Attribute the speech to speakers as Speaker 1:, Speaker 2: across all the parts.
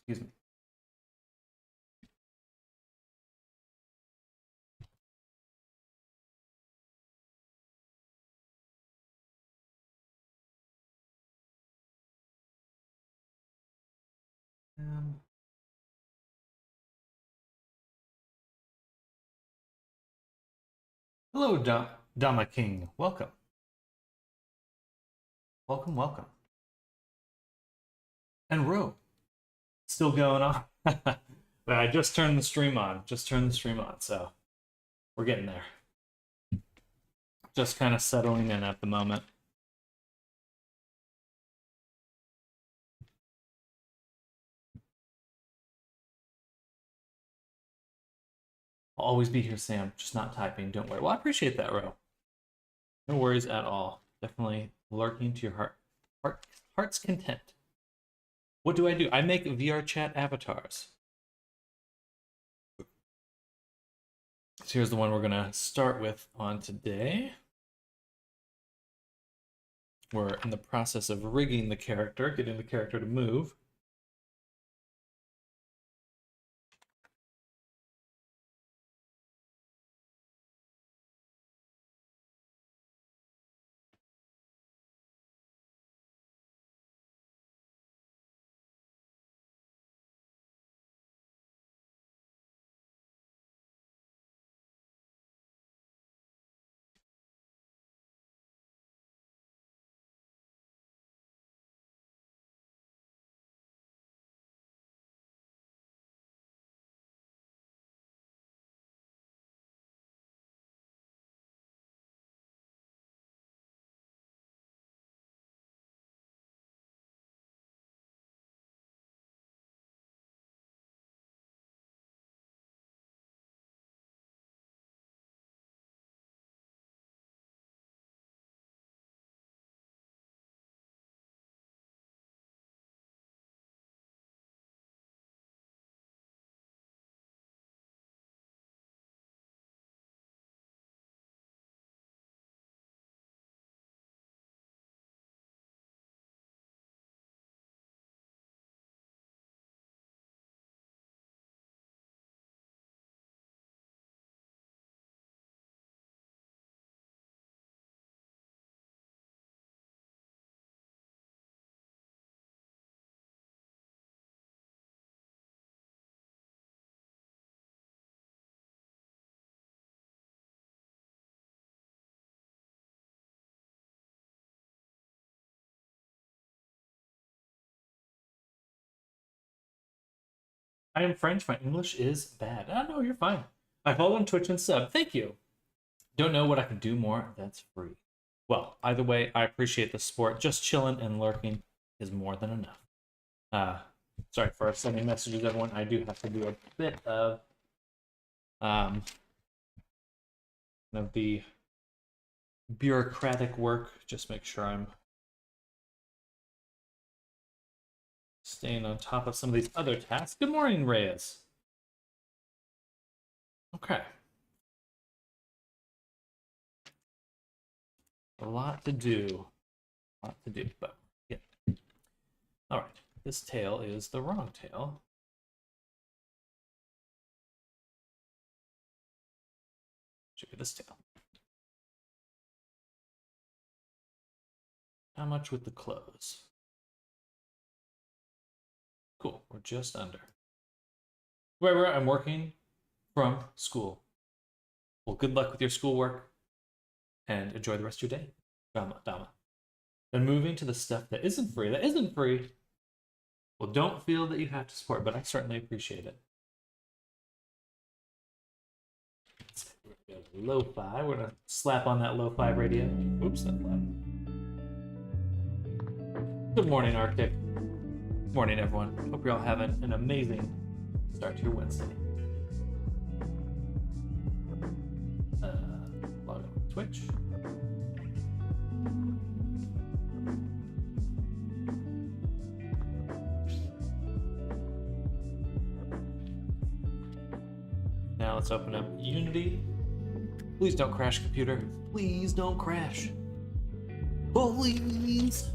Speaker 1: Excuse me. Hello, Dama King. Welcome. Welcome, welcome. And Ro, still going on. But I just turned the stream on. So we're getting there. Just kind of settling in at the moment. I'll always be here, Sam. Just not typing. Don't worry. Well, I appreciate that, Ro. No worries at all. Definitely lurking to your heart's content. What do? I make VR chat avatars. So here's the one we're gonna start with on today. We're in the process of rigging the character, getting the character to move. I am French. My English is bad. Oh, no, you're fine. I follow on Twitch and sub. Thank you. Don't know what I can do more. That's free. Well, either way, I appreciate the support. Just chilling and lurking is more than enough. Sorry for sending messages, everyone. I do have to do a bit of the bureaucratic work. Just make sure I'm staying on top of some of these other tasks. Good morning, Reyes. Okay. A lot to do. But yeah. All right. This tail is the wrong tail. Should be this tail. How much with the clothes? Cool. We're just under. Wherever I'm working from school. Well, good luck with your schoolwork and enjoy the rest of your day. Dama. And moving to the stuff that isn't free. Well, don't feel that you have to support, but I certainly appreciate it. Lo-fi. We're gonna slap on that lo-fi radio. Oops, that's loud. Good morning, Arctic. Good morning, everyone. Hope you're all having an amazing start to your Wednesday. Log on with Twitch. Now let's open up Unity. Please don't crash, computer. Please don't crash. Please.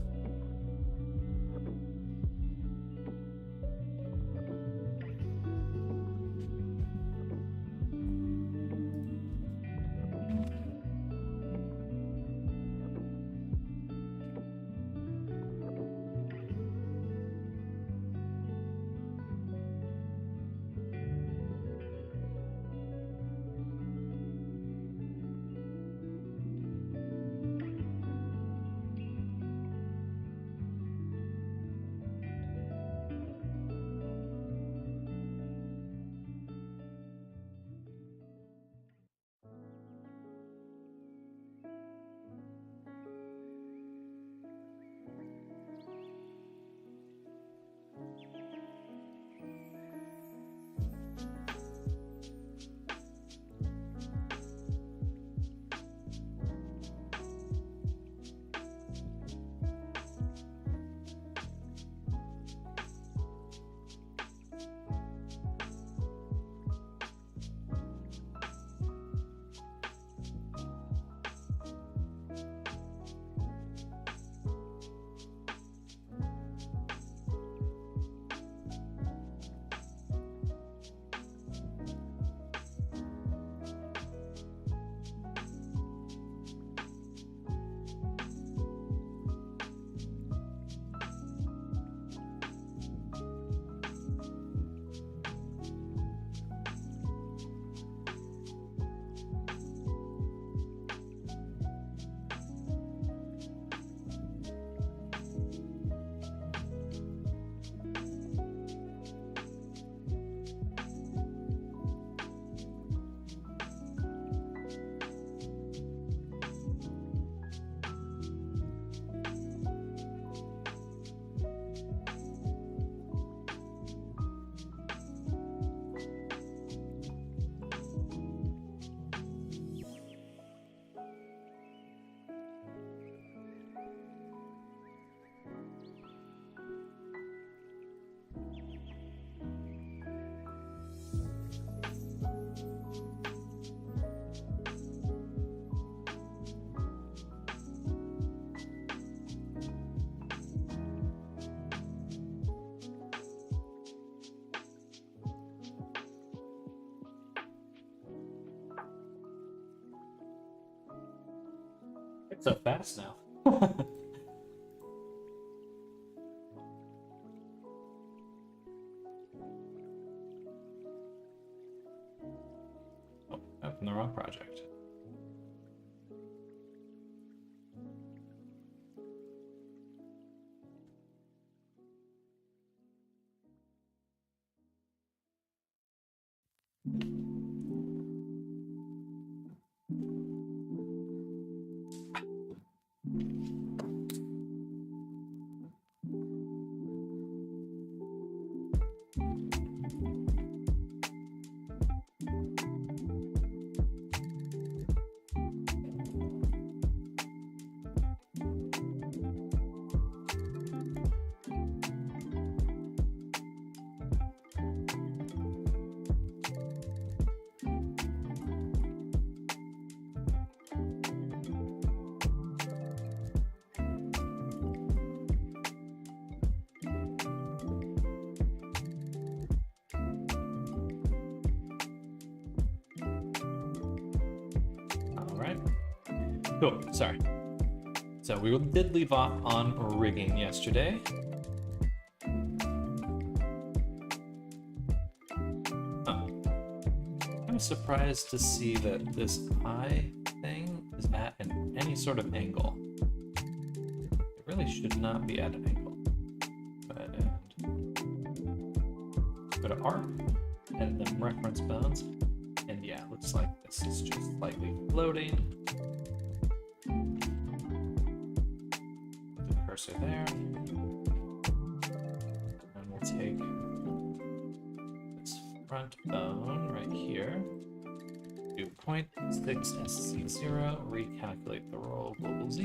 Speaker 1: So fast now. Oh, opened the wrong project. Cool, sorry. So we did leave off on rigging yesterday. I'm surprised to see that this eye thing is at any sort of angle. It really should not be at an angle. Go ahead and go to arc, and then reference bones. And yeah, it looks like this is just slightly floating. Cursor there, and we'll take this front bone right here, do 0.6 SC0, recalculate the roll global Z,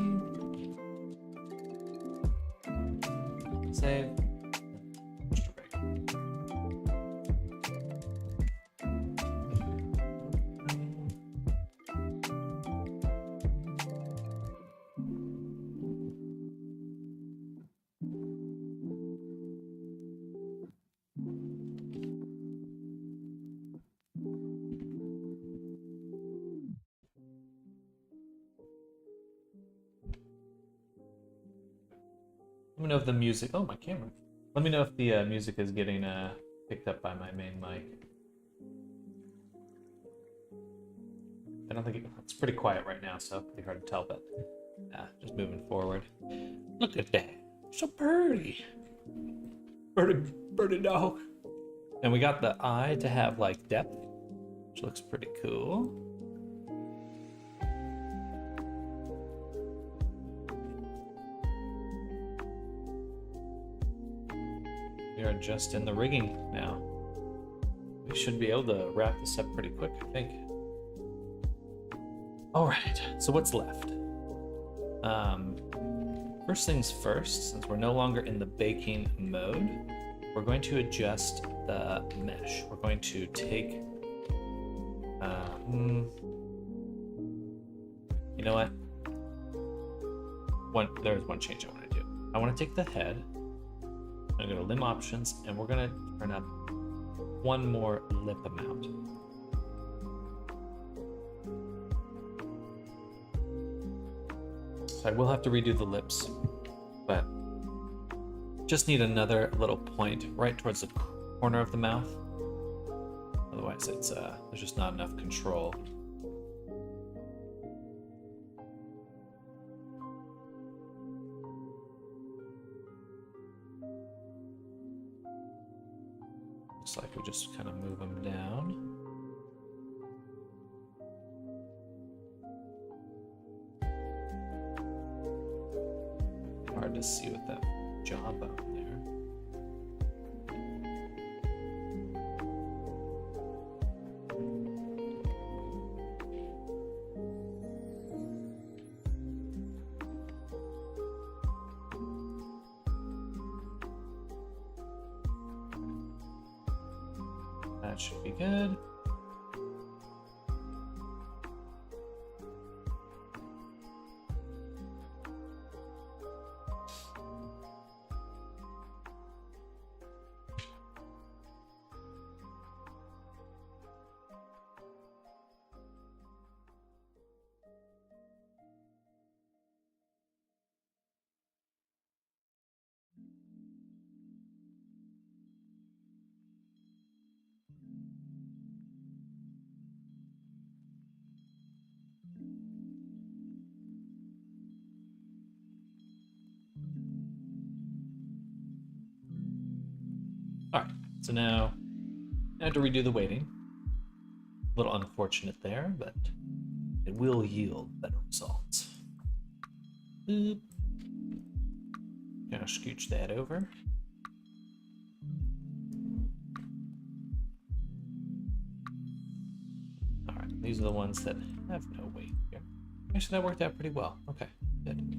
Speaker 1: save, Let me know if the music. Oh, my camera. Let me know if the music is getting picked up by my main mic. I don't think it's pretty quiet right now, so pretty hard to tell. But just moving forward. Look at that, so pretty. Birdie dog. And we got the eye to have like depth, which looks pretty cool. We are just in the rigging now. We should be able to wrap this up pretty quick, I think. All right, so what's left? First things first, since we're no longer in the baking mode, we're going to adjust the mesh. We're going to take, you know what? There's one change I want to do. I want to take the head. I'm gonna go to limb options, and we're gonna turn up one more lip amount. So I will have to redo the lips, but just need another little point right towards the corner of the mouth. Otherwise, there's just not enough control. Looks like we just kind of move them down. Hard to see with that jawbone there. That should be good. So now I have to redo the weighting. A little unfortunate there, but it will yield better results. Boop. Gonna scooch that over. Alright, these are the ones that have no weight here. Actually, that worked out pretty well. Okay, good.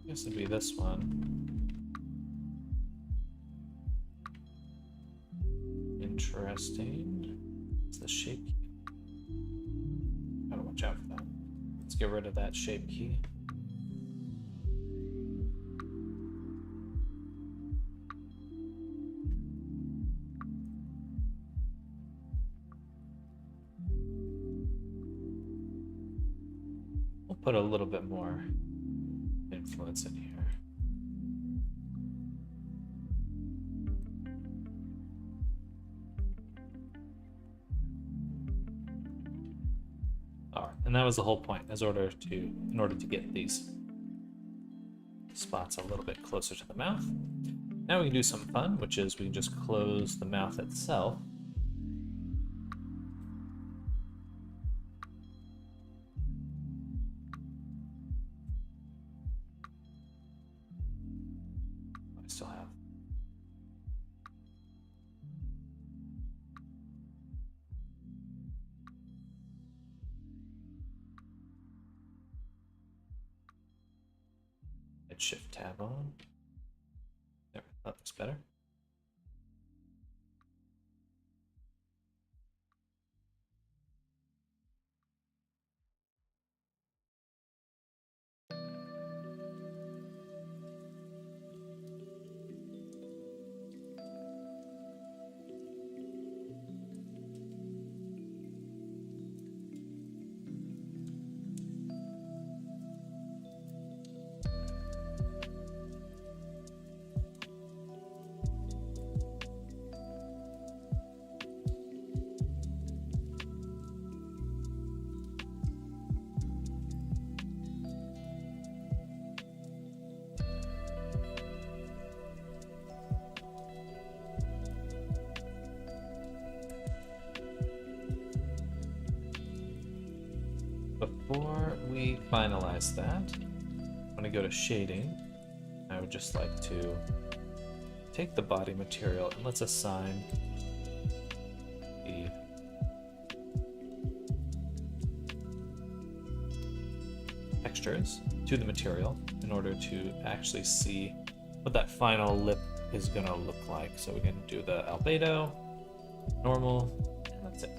Speaker 1: This would be this one. Interesting. It's the shape key. Gotta watch out for that. Let's get rid of that shape key. We'll put a little bit more influence in here. All right, and that was the whole point, in order to get these spots a little bit closer to the mouth. Now we can do some fun, which is we can just close the mouth itself. I still have. Hit Shift Tab on. There, that looks better. Before we finalize that, I'm going to go to shading. I would just like to take the body material and let's assign the textures to the material in order to actually see what that final lip is going to look like. So we can do the albedo, normal, and that's it.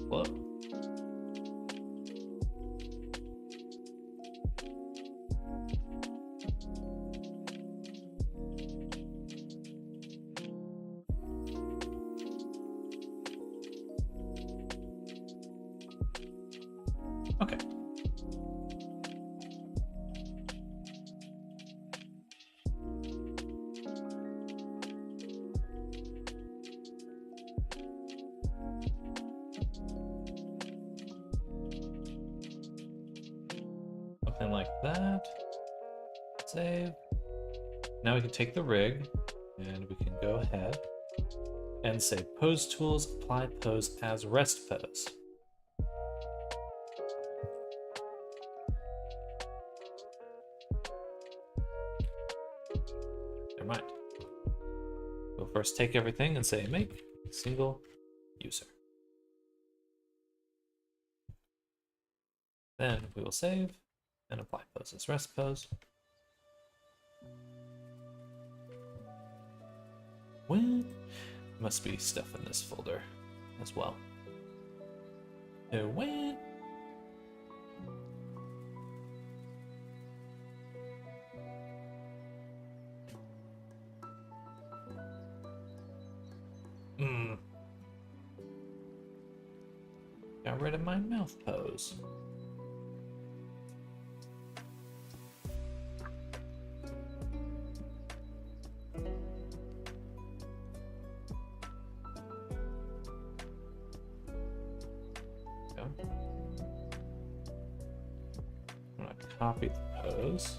Speaker 1: Whoa. Okay. something like that. Save. Now we can take the rig and we can go ahead and say pose tools, apply pose as rest pose. Never mind. We'll first take everything and say make single user. Then we will save and apply pose as rest pose. When must be stuff in this folder as well. When got rid of my mouth pose. I'm gonna copy the pose.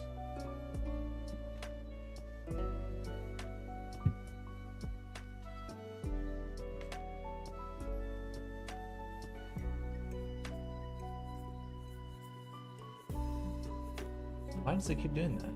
Speaker 1: Why does it keep doing that?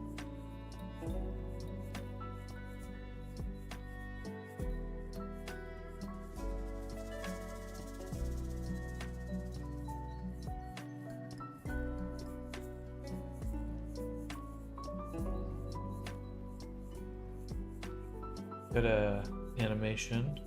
Speaker 1: Got a animation.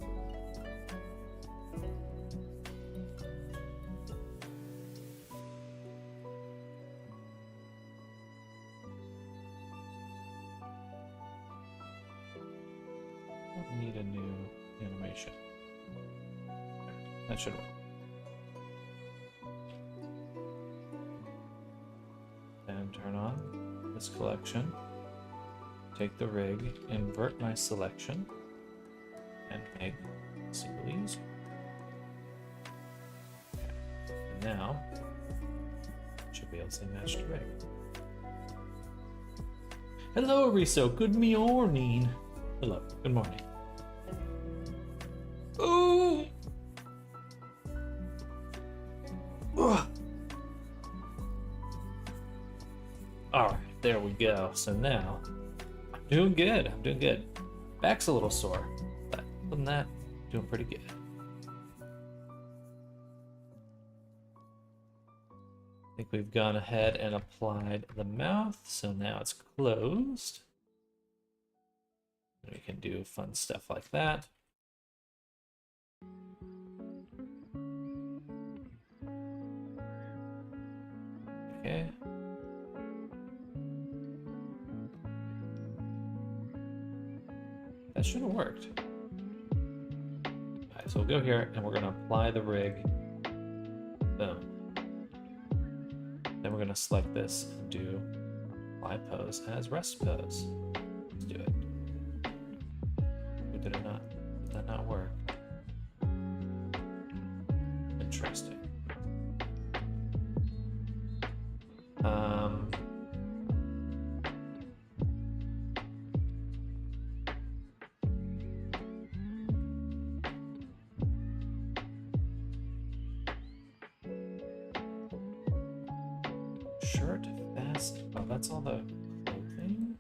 Speaker 1: Need a new animation. That should work. And turn on this collection. Take the rig, invert my selection, and make single user. Okay. And now, should be able to say match to rig. Hello, Ariso. Good morning. Hello. Good morning. Ooh. Ugh. All right, there we go. So now, I'm doing good. I'm doing good. Back's a little sore, but other than that, doing pretty good. I think we've gone ahead and applied the mouth, so now it's closed. And we can do fun stuff like that. Okay. That should have worked. Alright, so we'll go here and we're going to apply the rig. Boom. Then we're going to select this and do apply pose as rest pose. Let's do it. Did it not? Did that not work? Interesting. Shirt, vest. Oh, that's all the clothing.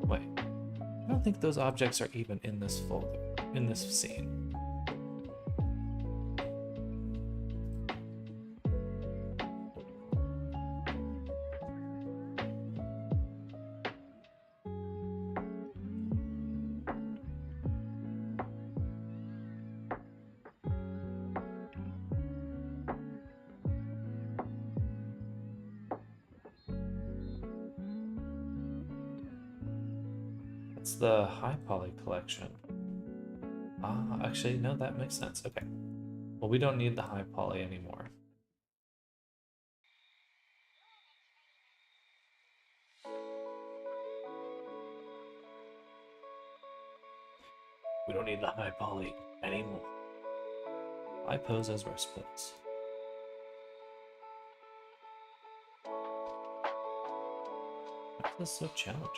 Speaker 1: Wait, I don't think those objects are even in this folder, in this scene. It's the high poly collection. Ah, actually, no, that makes sense. Okay. Well, we don't need the high poly anymore. We don't need the high poly anymore. High pose as rest pose. This is so challenging.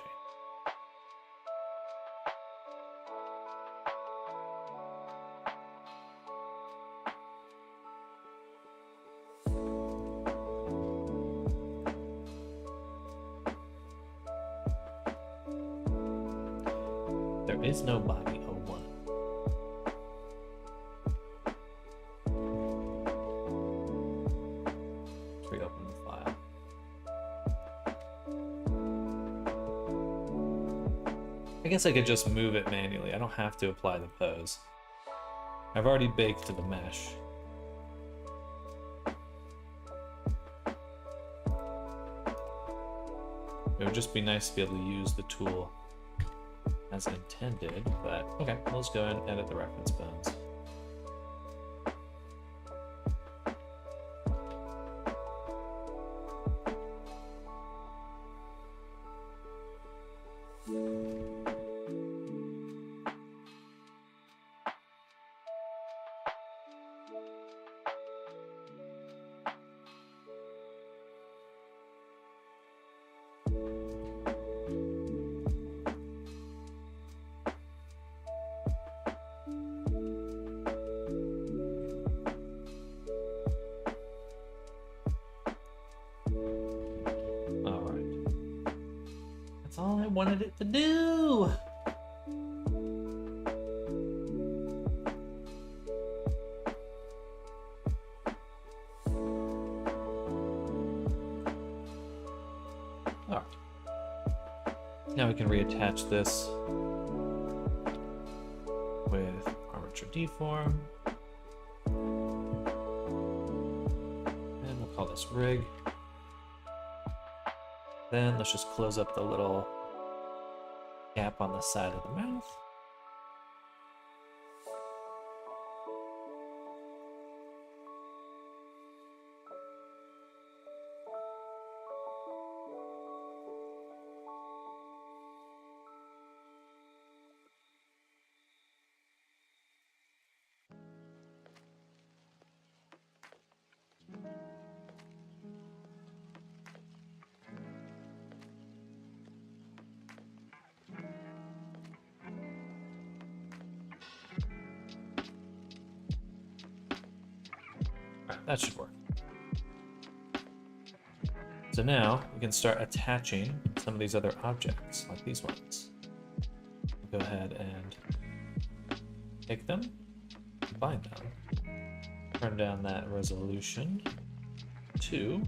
Speaker 1: There is no body 01. Let's reopen the file. I guess I could just move it manually. I don't have to apply the pose. I've already baked the mesh. It would just be nice to be able to use the tool as intended, but okay, let's go and edit the reference bones. That's all I wanted it to do. All right. Now we can reattach this with armature deform. And we'll call this rig. Then let's just close up the little gap on the side of the mouth. That should work. So now we can start attaching some of these other objects, like these ones. Go ahead and take them, combine them, turn down that resolution to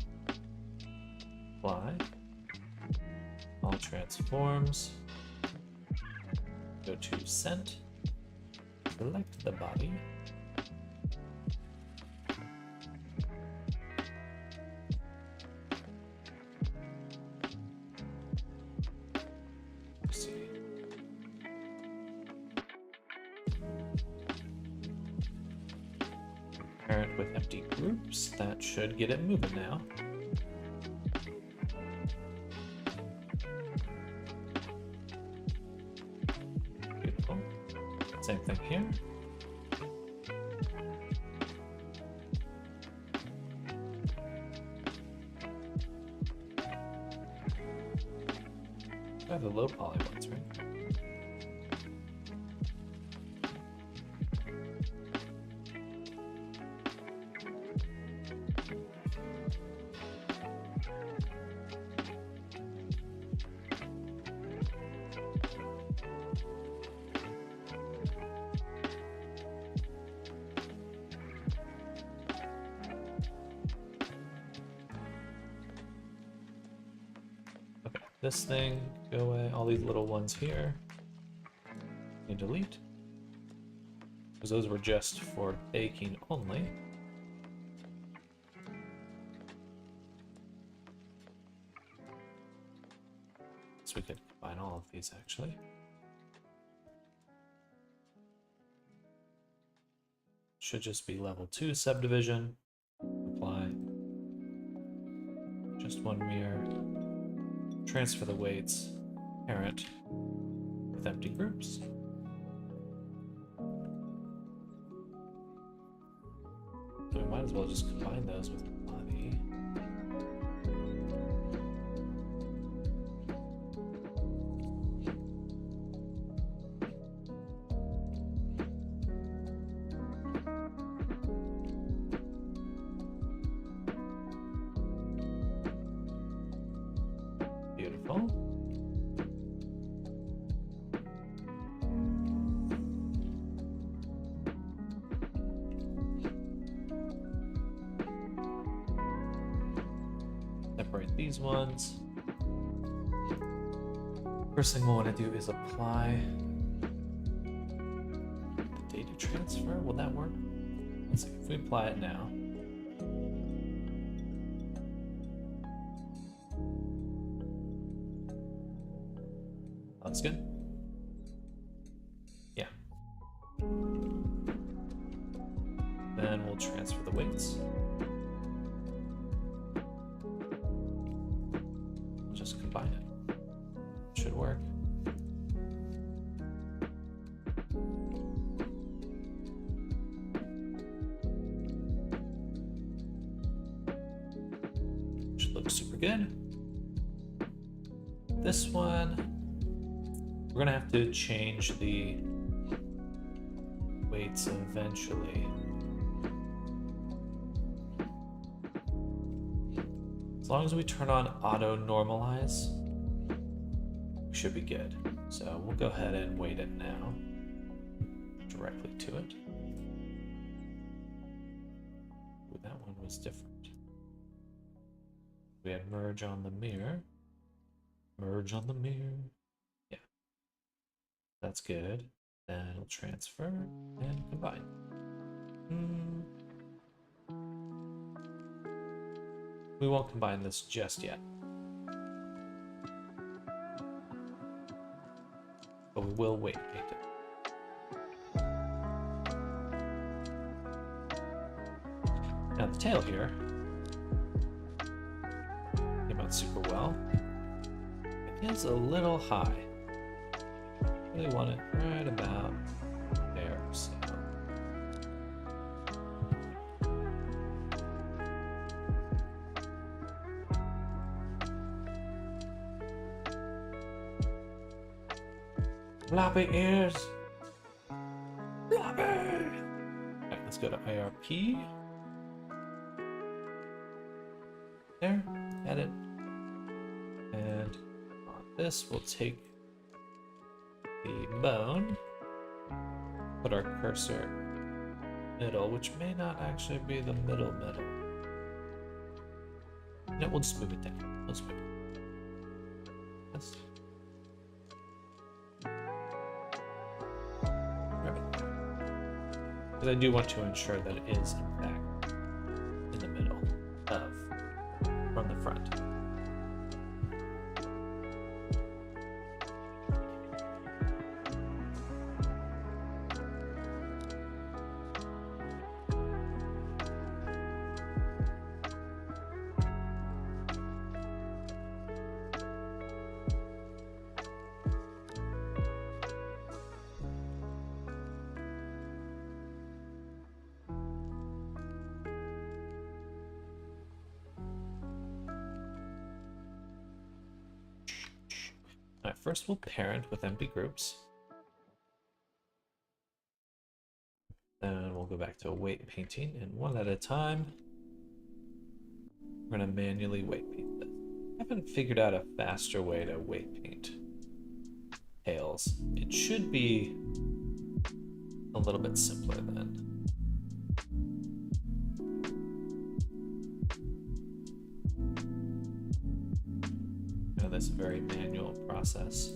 Speaker 1: apply all transforms, go to scent, select the body, parent with empty groups. That should get it moving now. Beautiful. Same thing here. I have the low poly ones, right? This thing, go away, all these little ones here, you delete, because those were just for baking only. So we could combine all of these actually. Should just be level 2 subdivision, apply, just one mirror. Transfer the weights, parent with empty groups. So we might as well just combine those with the body. separate these ones. First thing we'll want to do is apply the data transfer. Will that work? Let's see if we apply it now. That's good. Yeah. Then we'll transfer the weights. We'll just combine it. Should work. Should look super good. This one, we're gonna have to change the weights eventually. As long as we turn on auto normalize, we should be good. So we'll go ahead and weight it now directly to it. Ooh, that one was different. We had merge on the mirror. Merge on the mirror. Yeah. That's good. Then it'll transfer and combine. We won't combine this just yet. But we will weight paint it. Now the tail here came out super well. It is a little high. Really want it right about there, so. Floppy ears. Floppy. Alright, let's go to IRP. There, edit. And on this, we'll take the bone, put our cursor middle, which may not actually be the middle. No, we'll just move it down. Let's move it. Yes. Because I do want to ensure that it is, in fact, in the middle of, from the front. First, we'll parent with empty groups. Then we'll go back to weight painting, and one at a time, we're going to manually weight paint this. I haven't figured out a faster way to weight paint tails. It should be a little bit simpler then. That's a very manual process.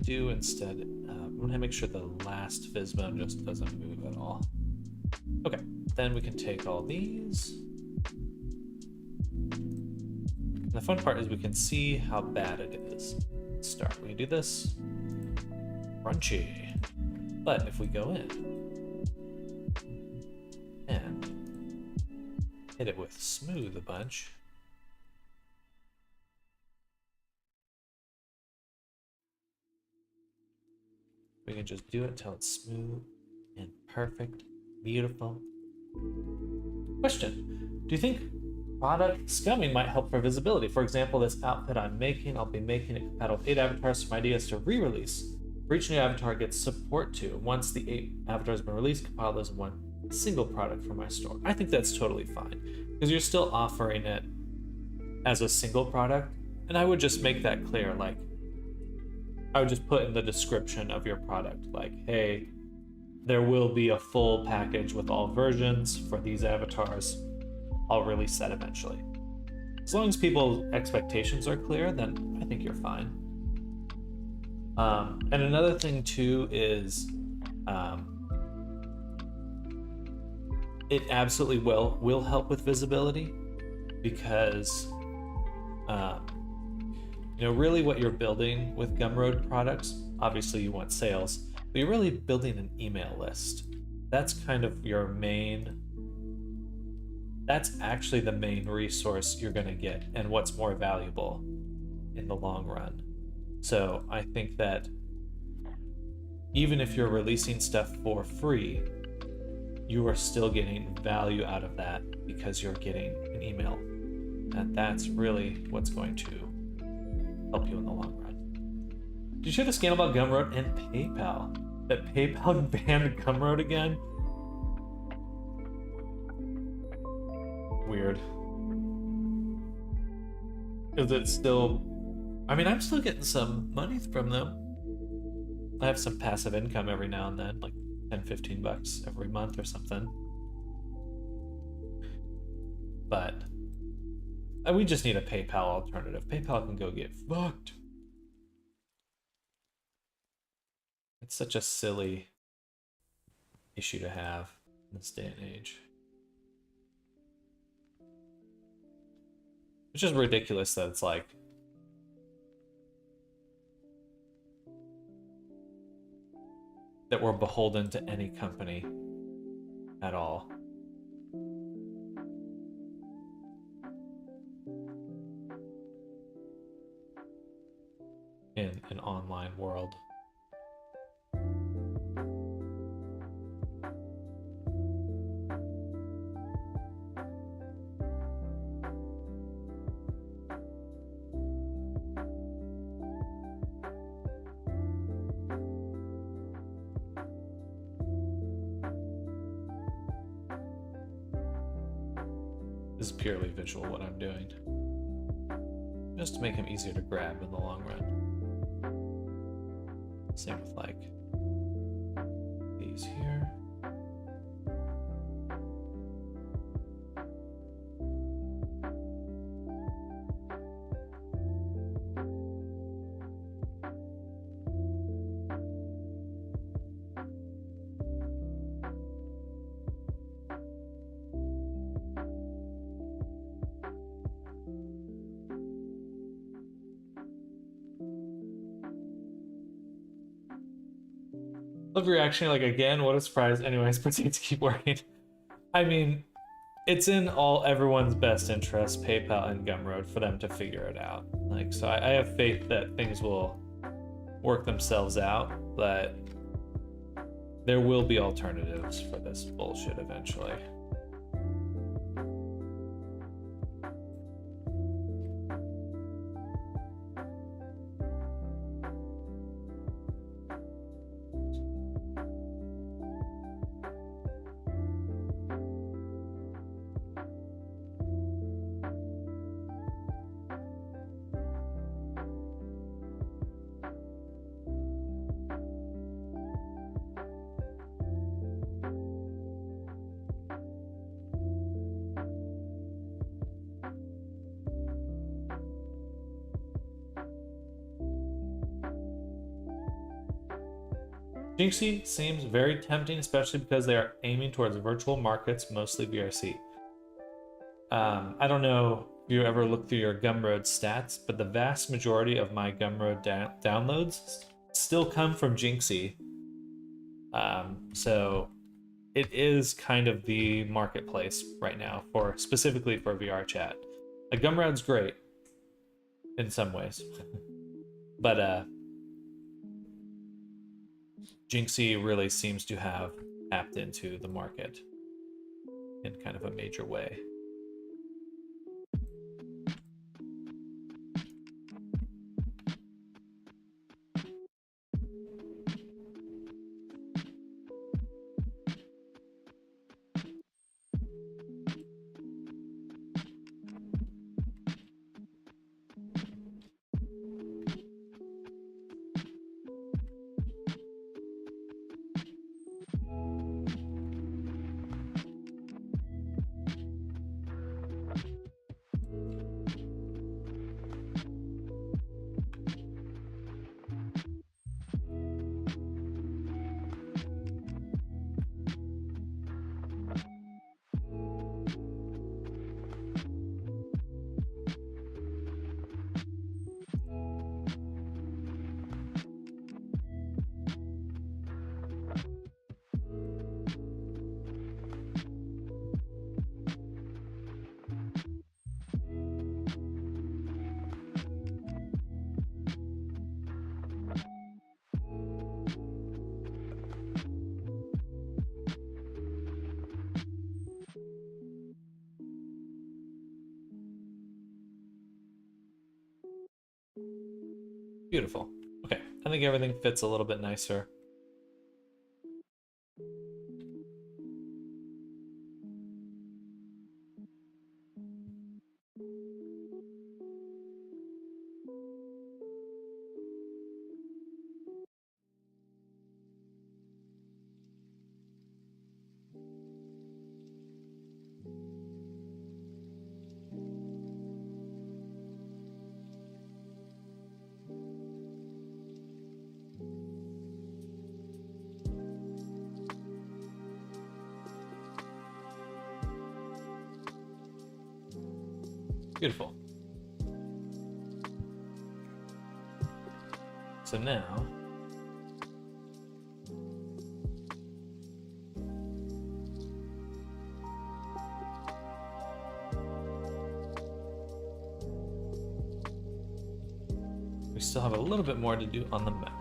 Speaker 1: Do instead, I'm going to make sure the last Fizmo just doesn't move at all. Okay, then we can take all these. And the fun part is we can see how bad it is. Let's start. We can do this. Crunchy. But if we go in and hit it with smooth a bunch, we can just do it until it's smooth and perfect, beautiful, Question: do you think product scumming might help for visibility? For example, this outfit I'll be making it compatible with 8 avatars. Some ideas to re-release. For each new avatar gets support to. Once the 8 avatars have been released, compile those in one single product for my store. I think that's totally fine because you're still offering it as a single product, and I would just make that clear. Like, I would just put in the description of your product, like, hey, there will be a full package with all versions for these avatars. I'll release that eventually. As long as people's expectations are clear, then I think you're fine. And another thing too is it absolutely will help with visibility because really what you're building with Gumroad products, obviously you want sales, but you're really building an email list. That's kind of your main, that's actually the main resource you're going to get and what's more valuable in the long run. So I think that even if you're releasing stuff for free, you are still getting value out of that because you're getting an email. And that's really what's going to help you in the long run. Did you hear the scandal about Gumroad and PayPal? That PayPal banned Gumroad again? Weird. Is it still... I mean, I'm still getting some money from them. I have some passive income every now and then, like 10-15 bucks every month or something. But we just need a PayPal alternative. PayPal can go get fucked. It's such a silly issue to have in this day and age. It's just ridiculous that it's like that we're beholden to any company at all. In an online world. This is purely visual what I'm doing. Just to make him easier to grab in the long run. Same with like these here. Love your reaction, like, again, what a surprise. Anyways, proceed to keep working. I mean, it's in everyone's best interest, PayPal and Gumroad, for them to figure it out. Like, so I have faith that things will work themselves out, but there will be alternatives for this bullshit eventually. Jinxie seems very tempting, especially because they are aiming towards virtual markets, mostly VRC. I don't know if you ever look through your Gumroad stats, but the vast majority of my Gumroad downloads still come from Jinxie. So it is kind of the marketplace right now specifically for VR chat. Gumroad's great in some ways, but Jinxie really seems to have tapped into the market. in kind of a major way. Beautiful. Okay, I think everything fits a little bit nicer. Beautiful. So now, we still have a little bit more to do on the map.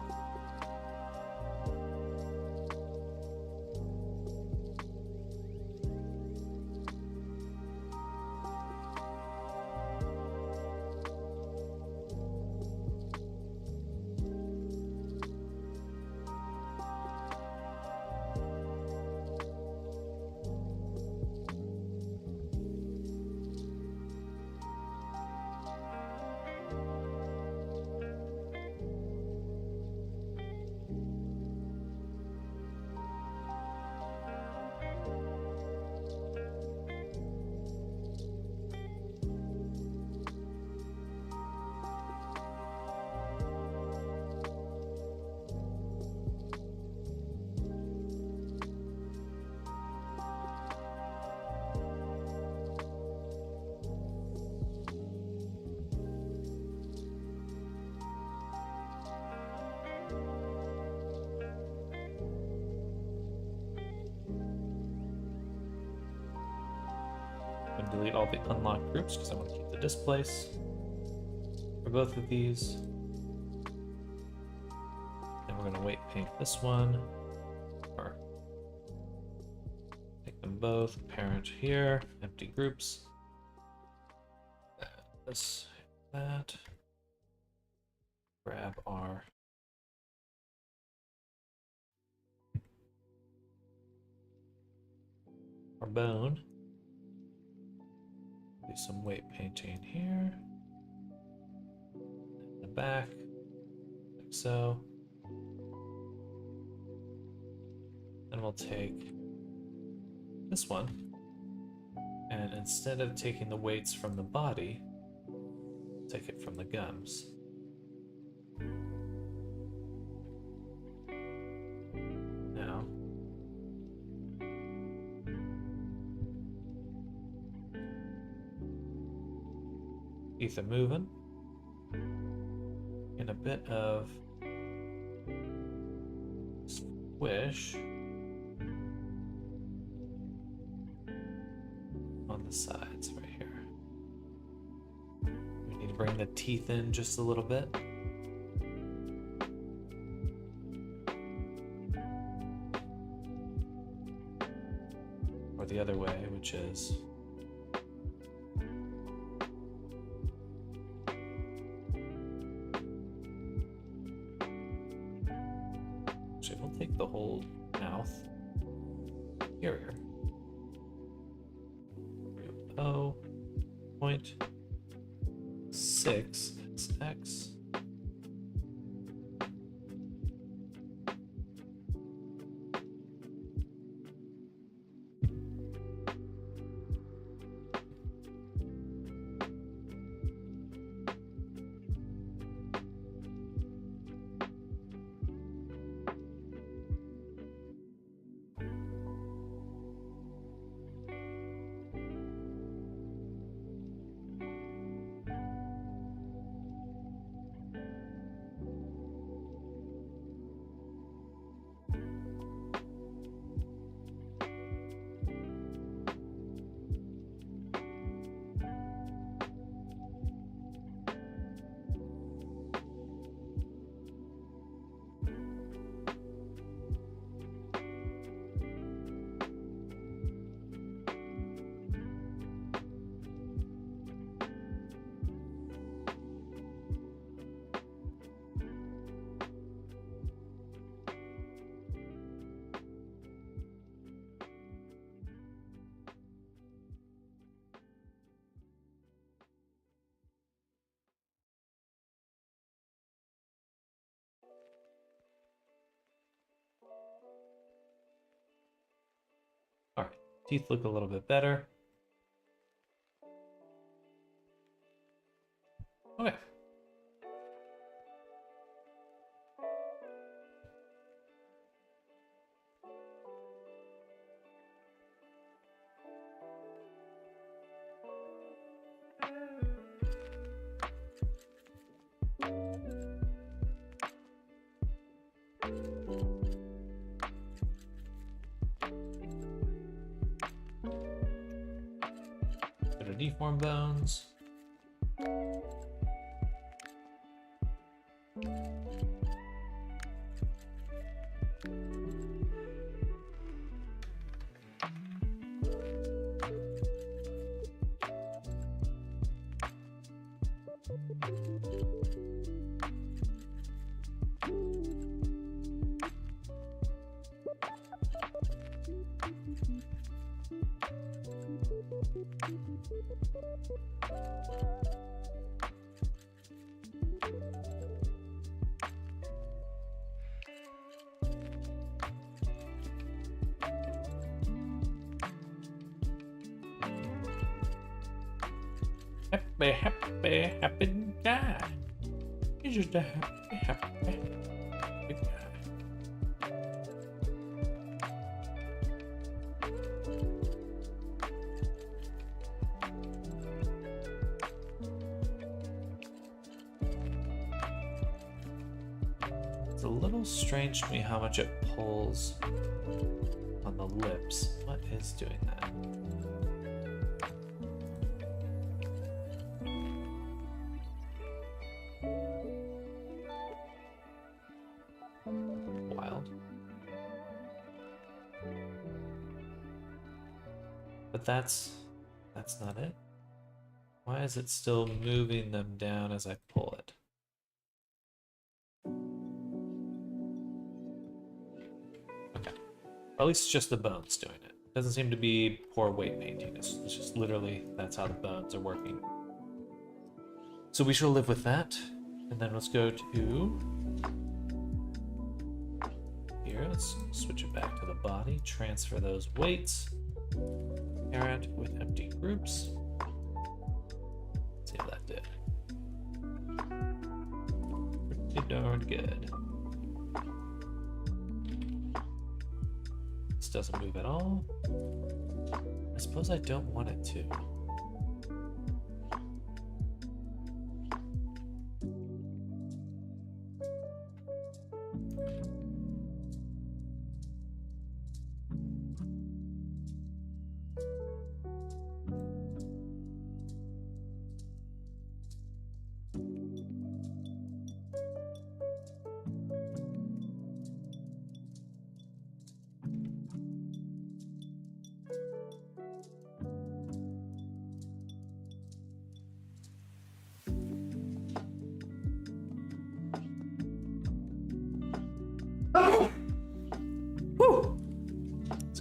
Speaker 1: And delete all the unlocked groups because I want to keep the displace for both of these. Then we're going to weight paint this one, or take them both. Parent here, empty groups. This, that. Grab our bone. Do some weight painting here. In the back, like so. Then we'll take this one, and instead of taking the weights from the body, take it from the gums. Now, keep them moving in a bit of squish on the sides right here. We need to bring the teeth in just a little bit. or the other way, which is actually we'll take the whole mouth. Here. 0.6xx. All right, teeth look a little bit better. Okay. Deform bones. Happy, happy, happy guy. He's just a happy, happy guy. It's a little strange to me how much it pulls on the lips. What is doing that? But that's not it. Why is it still moving them down as I pull it? Okay. Or at least it's just the bones doing it. Doesn't seem to be poor weight maintenance. It's just literally that's how the bones are working. So we shall live with that. And then let's go to here. Let's switch it back to the body. Transfer those weights. Parent with empty groups. Let's see how that did. Pretty darn good. This doesn't move at all. I suppose I don't want it to.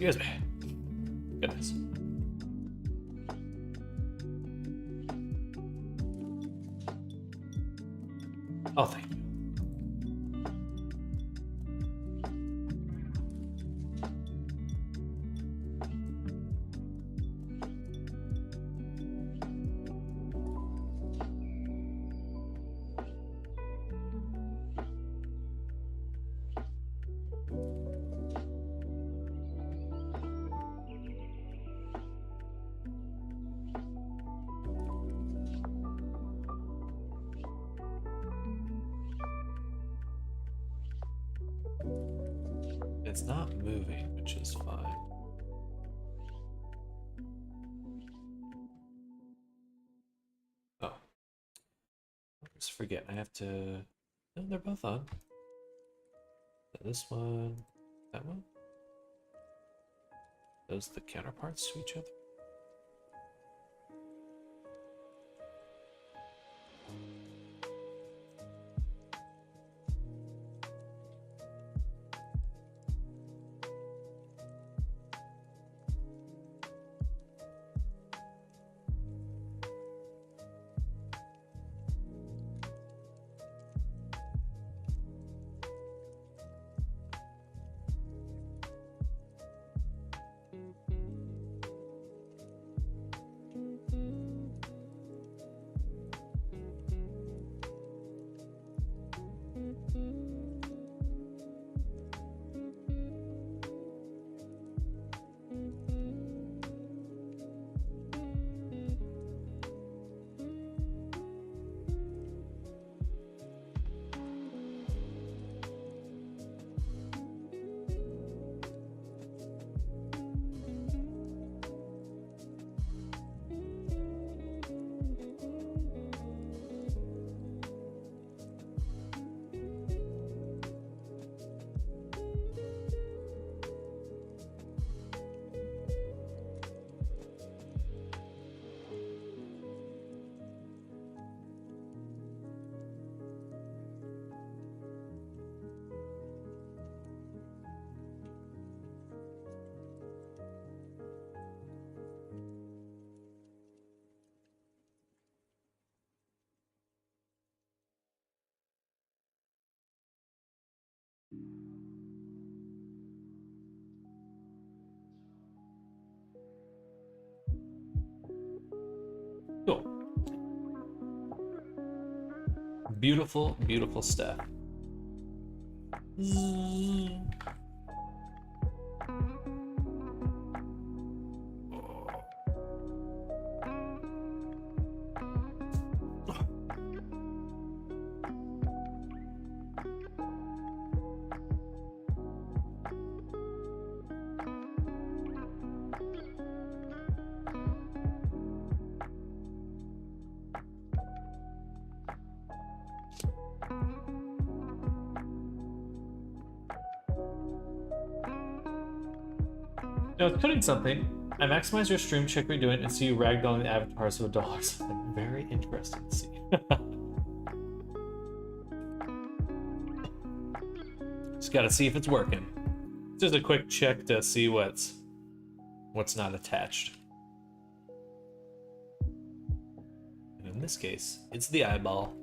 Speaker 1: Excuse me. Goodness. Oh, thank you. It's not moving, which is fine. Oh. I just forget. I have to... No, they're both on. This one, that one. Those the counterparts to each other? Cool. Beautiful, beautiful stuff. Now, with coding something, I maximize your stream, check what you're doing, and see you ragdolling the avatars of a dog. Something very interesting to see. Just gotta see if it's working. Just a quick check to see what's not attached. And in this case, it's the eyeball.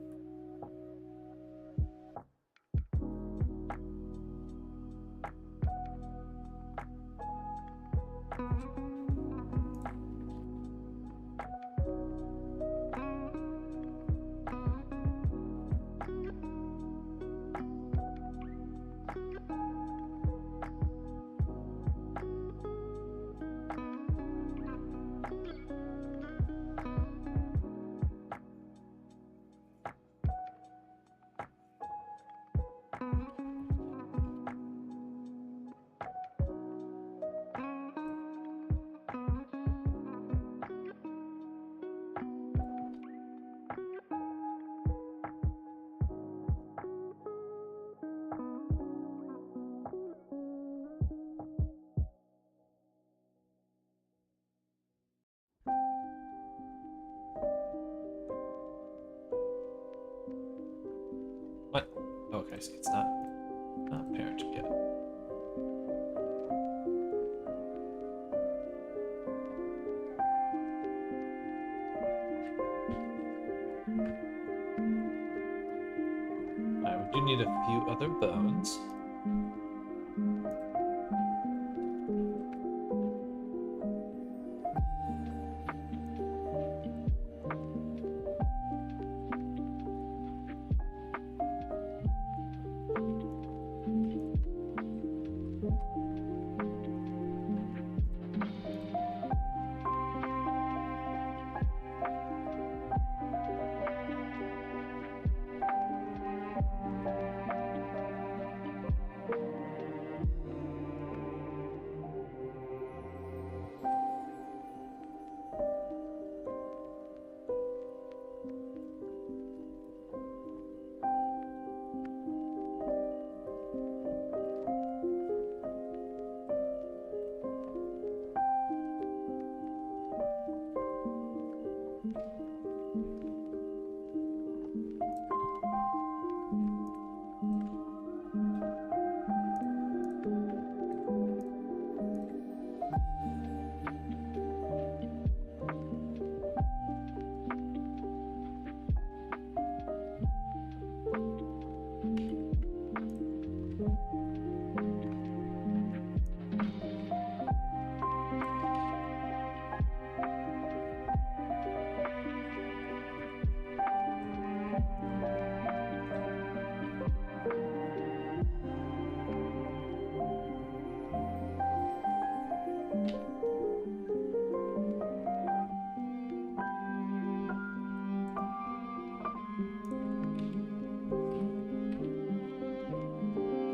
Speaker 1: What? Okay, so it's not parented yet. do need a few other bones.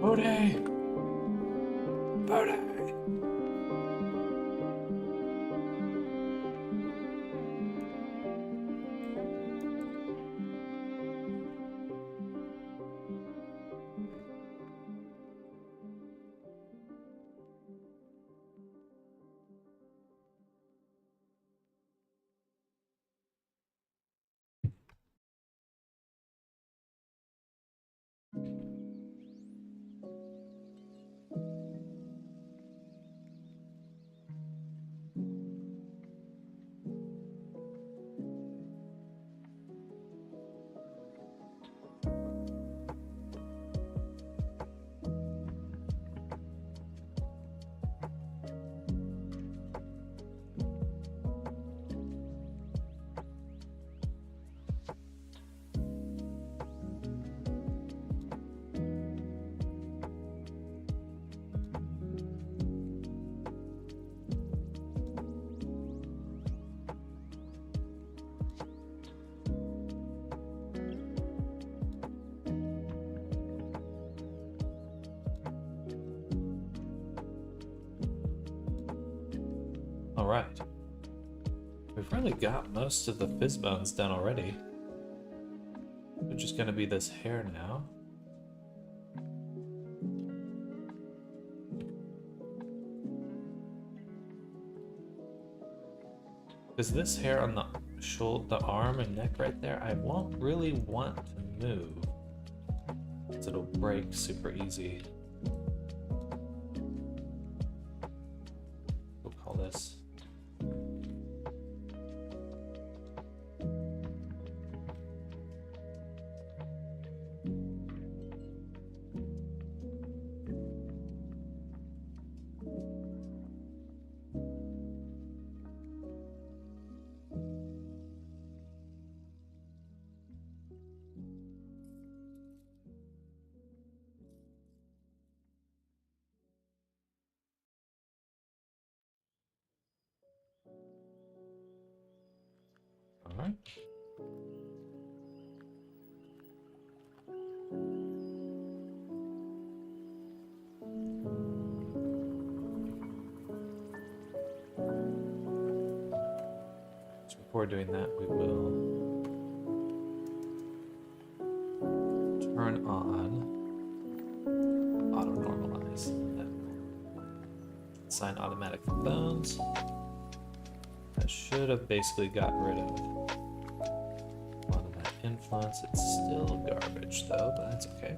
Speaker 1: Bode! Bode! Alright. We've really got most of the fizz bones done already. They're just gonna be this hair now. Because this hair on the shoulder, the arm and neck right there, I won't really want to move. Because it'll break super easy. We'll call this. Alright. So before doing that, we will turn on auto normalize. Assign automatic bones. That should have basically got rid of a lot of that influence. It's still garbage though, but that's okay.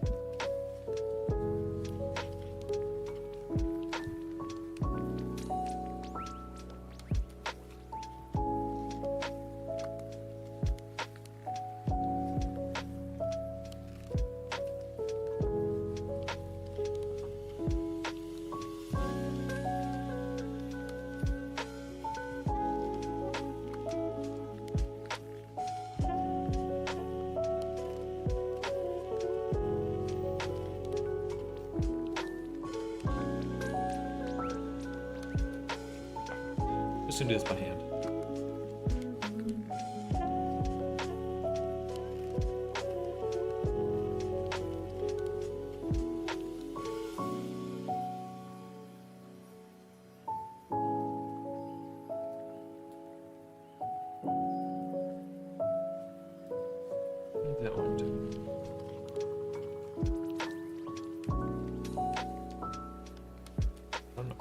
Speaker 1: just gonna do this by hand. That one too. I don't know.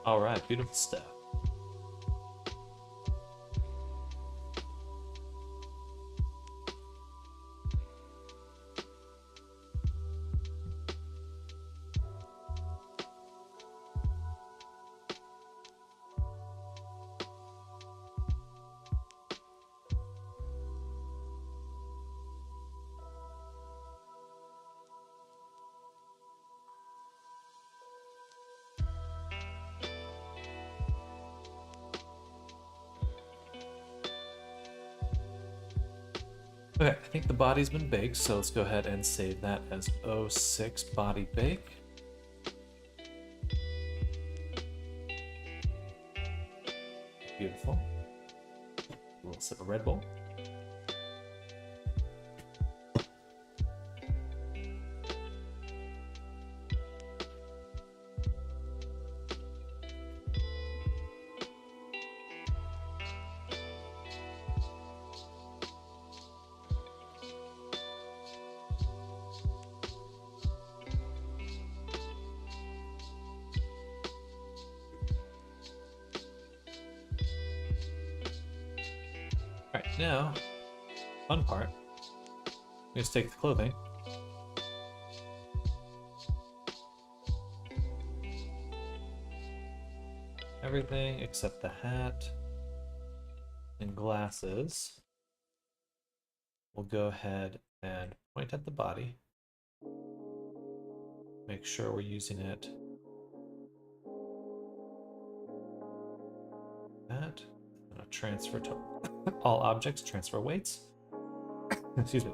Speaker 1: All right, beautiful stuff. Okay, I think the body's been baked, so let's go ahead and save that as 06 body bake. Beautiful. A little sip of Red Bull. Alright, now, fun part. Let's take the clothing. Everything except the hat and glasses. We'll go ahead and point at the body. Make sure we're using it. That. Transfer to all objects, transfer weights. Excuse me.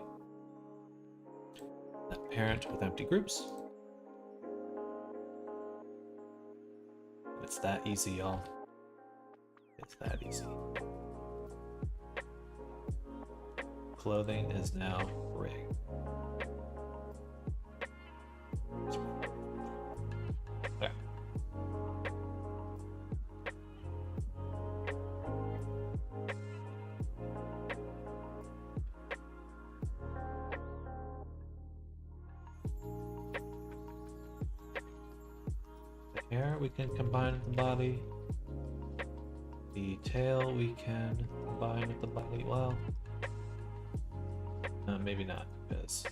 Speaker 1: That parent with empty groups. It's that easy, y'all. It's that easy. Clothing is now rigged. Okay. The hair we can combine with the body. The tail we can combine with the body. Well, maybe not, because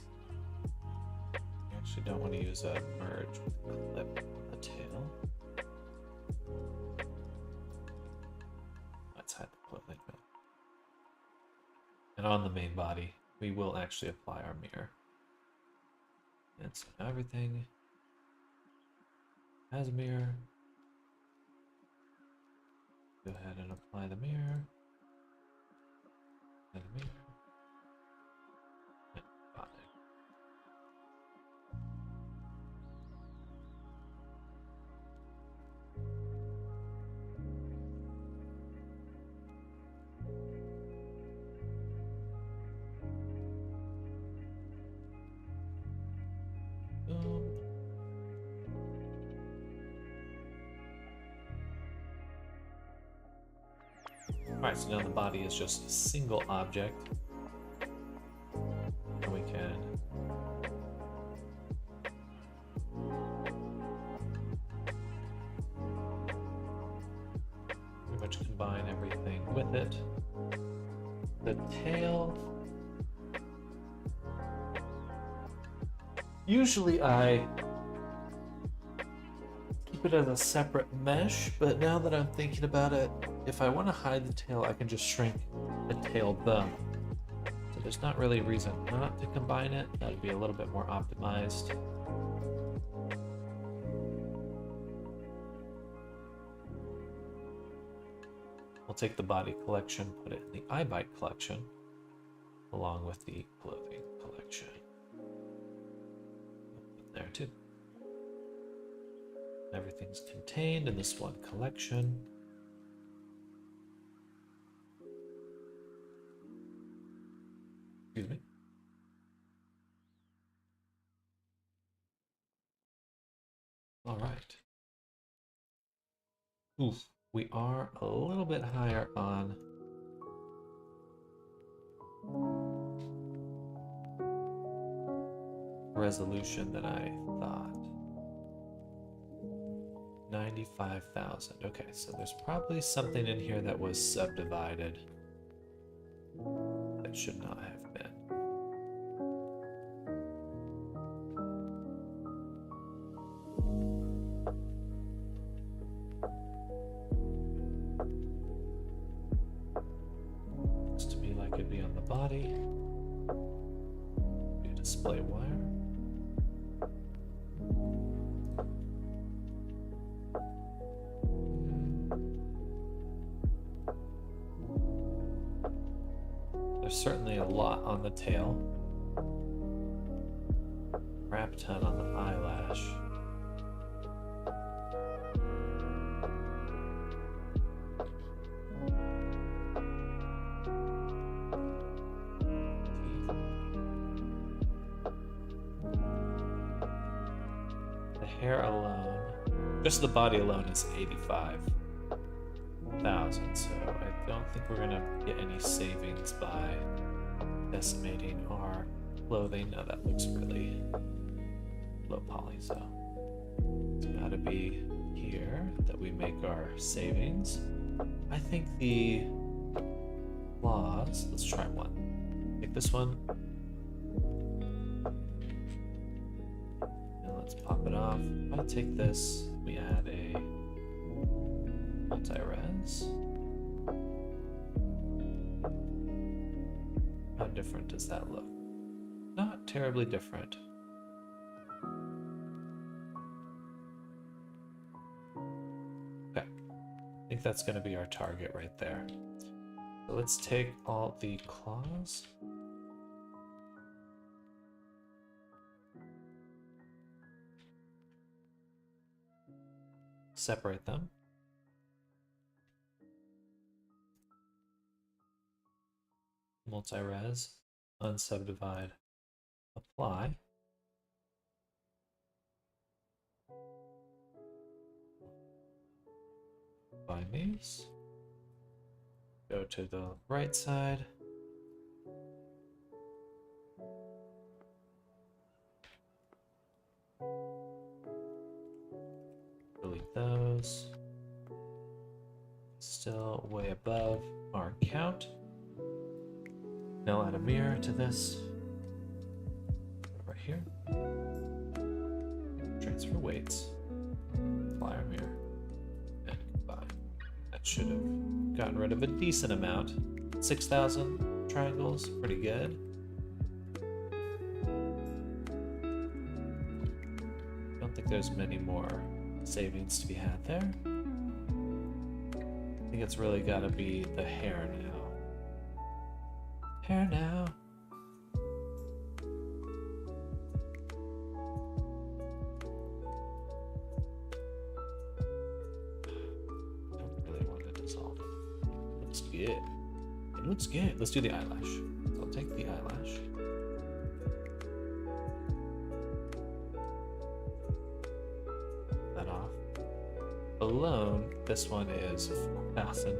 Speaker 1: we actually don't want to use a merge with a clip on the tail. And on the main body, we will actually apply our mirror. And so now everything has a mirror. Go ahead and apply the mirror. And the mirror. And body. Alright, so now the body is just a single object. And we can pretty much combine everything with it. The tail. Usually I keep it as a separate mesh, but now that I'm thinking about it, if I want to hide the tail, I can just shrink the tail bone. So there's not really a reason not to combine it. That'd be a little bit more optimized. We'll take the body collection, put it in the iBite collection, along with the clothing collection. There too. Everything's contained in this one collection. Excuse me. All right. Oof, we are a little bit higher on resolution than I thought. 95,000. Okay, so there's probably something in here that was subdivided that should not have been. Looks to me like it'd be on the body. Be a display wire. Certainly a lot on the tail. Crap ton on the eyelash. The hair alone, just the body alone, is 85,000, so I don't think we're gonna get any savings by decimating our clothing. No, that looks really low poly, so it's gotta be here that we make our savings. I think the claws, let's try one. Take this one. And let's pop it off. If I take this, we add a multi-res. How different does that look? Not terribly different. Okay, I think that's going to be our target right there. So let's take all the claws. Separate them. Multi-res, unsubdivide, apply. Combine these. Go to the right side. Delete those. Still way above our count. Now I'll add a mirror to this. Right here. Transfer weights. Apply our mirror. And combine. That should have gotten rid of a decent amount. 6,000. triangles, pretty good. Don't think there's many more savings to be had there. I think it's really gotta be the hair now. Hair now. Don't really want to dissolve it. Looks good. It looks good. Let's do the eyelash. So I'll take the eyelash. That off. Alone, this one is 4,000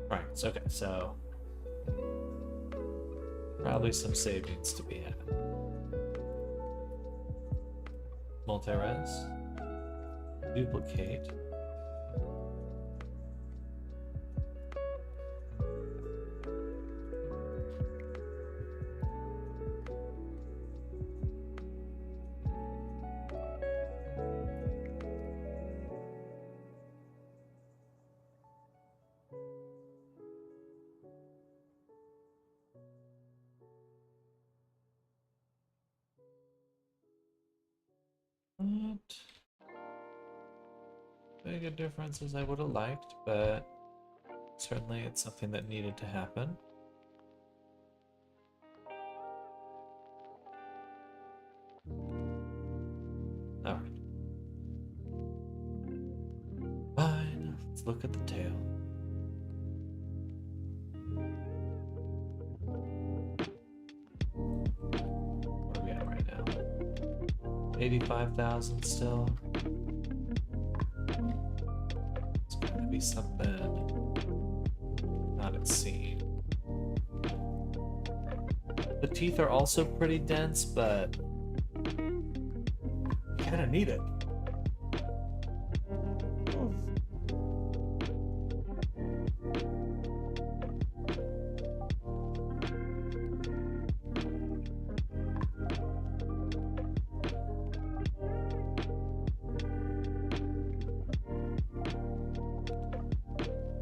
Speaker 1: francs. Okay, so probably some savings to be had. Multi-res. Duplicate. Not big a difference as I would have liked, but certainly it's something that needed to happen. Alright. Fine, let's look at the tail. What are we at right now? 85,000 still. It's gotta be something not at seen. The teeth are also pretty dense, but kinda need it.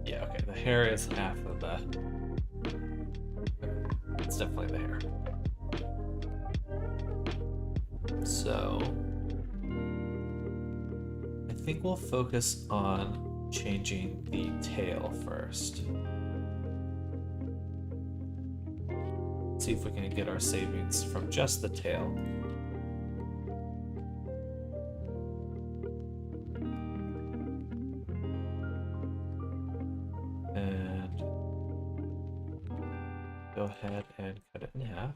Speaker 1: Yeah, okay, the hair is half of the... It's definitely the hair. So... I think we'll focus on changing the tail first. See if we can get our savings from just the tail. And go ahead and cut it in half.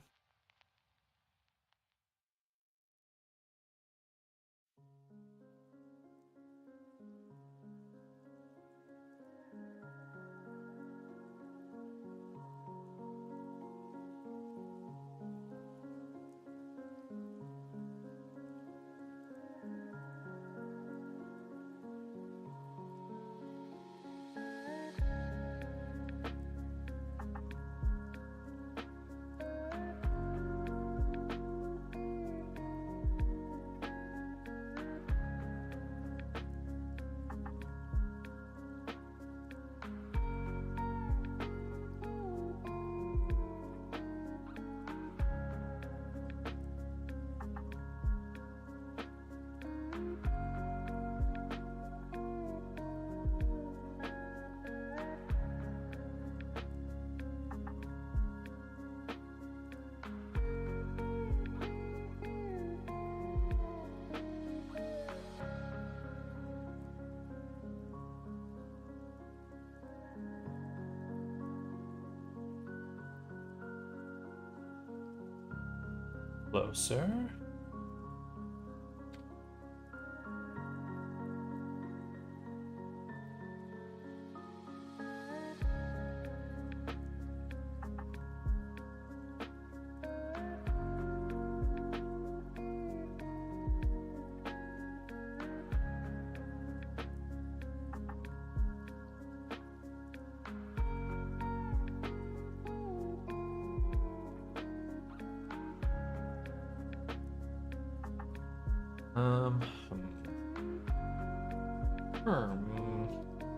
Speaker 1: Closer.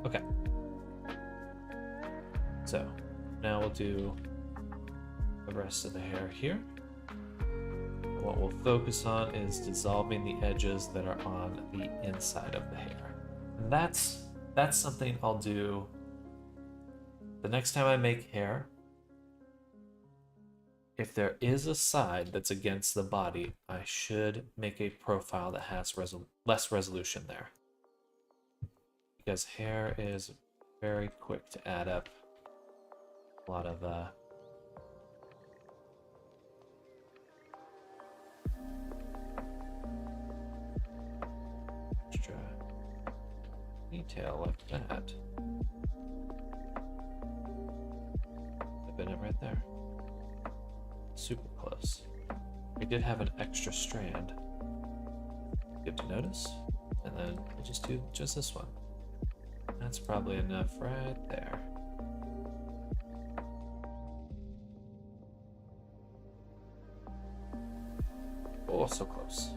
Speaker 1: Okay. So now we'll do the rest of the hair here. And what we'll focus on is dissolving the edges that are on the inside of the hair. And that's something I'll do the next time I make hair. If there is a side that's against the body, I should make a profile that has less resolution there. Because hair is very quick to add up a lot of extra detail like that. I've been it right there. Super close. We did have an extra strand. Good to notice. And then we'll just do just this one. That's probably enough right there. Oh, so close.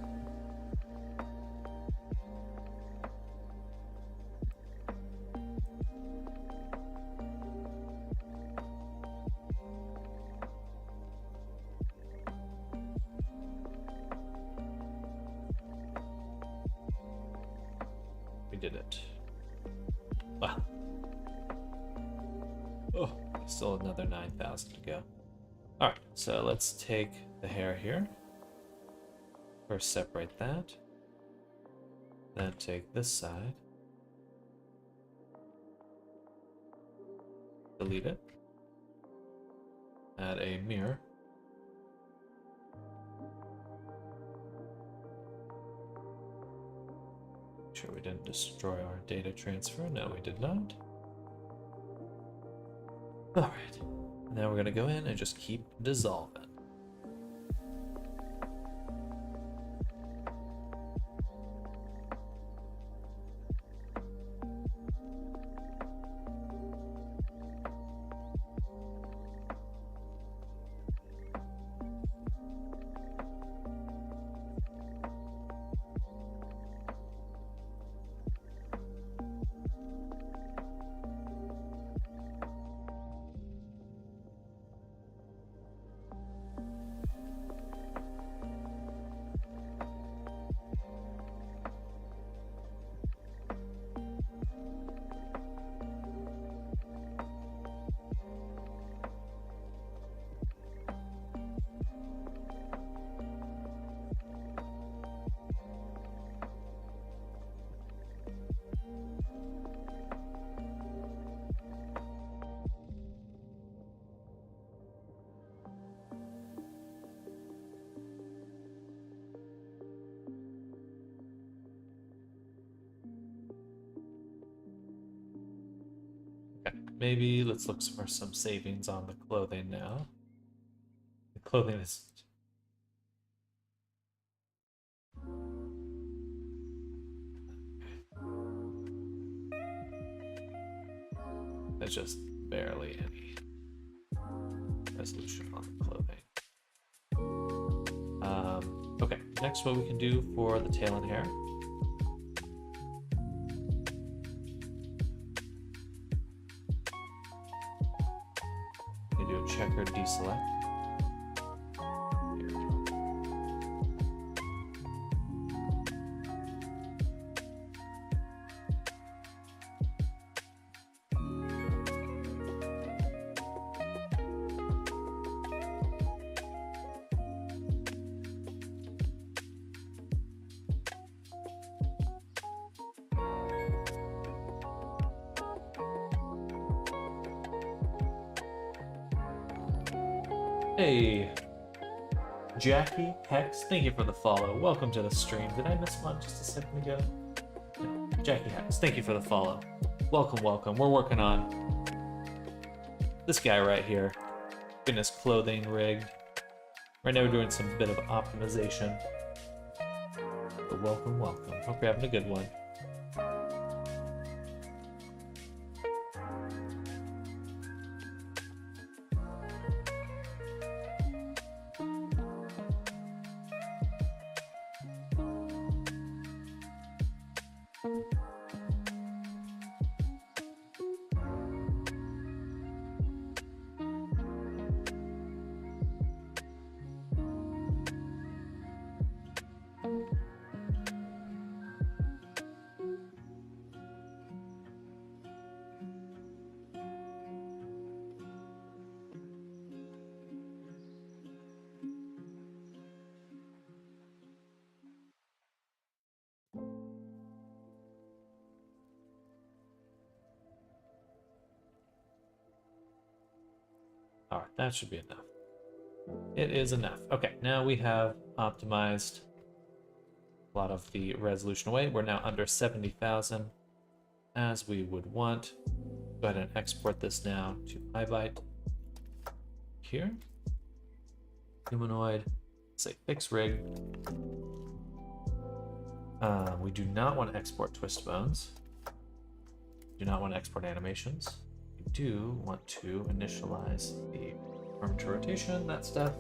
Speaker 1: We did it. Wow. Oh, still another 9,000 to go. All right, so let's take the hair here. First separate that. Then take this side. Delete it. Add a mirror. Make sure we didn't destroy our data transfer. No, we did not. All right. Now we're going to go in and just keep dissolving. Maybe let's look for some savings on the clothing now. The clothing is... There's just barely any resolution on the clothing. Okay, next what we can do for the tail and hair. Do a checker deselect. Here we go. Hey, Jackie Hex, thank you for the follow. Welcome to the stream. Did I miss one just a second ago? No. Jackie Hex, thank you for the follow. Welcome, welcome. We're working on this guy right here. Getting his clothing rigged. Right now we're doing some bit of optimization. But welcome, welcome. Hope you're having a good one. All right, that should be enough. It is enough. Okay, now we have optimized a lot of the resolution away. We're now under 70,000 as we would want. Go ahead and export this now to iByte. Here, humanoid, say fix rig. We do not want to export twist bones. Do not want to export animations. We do want to initialize the permature rotation, that stuff.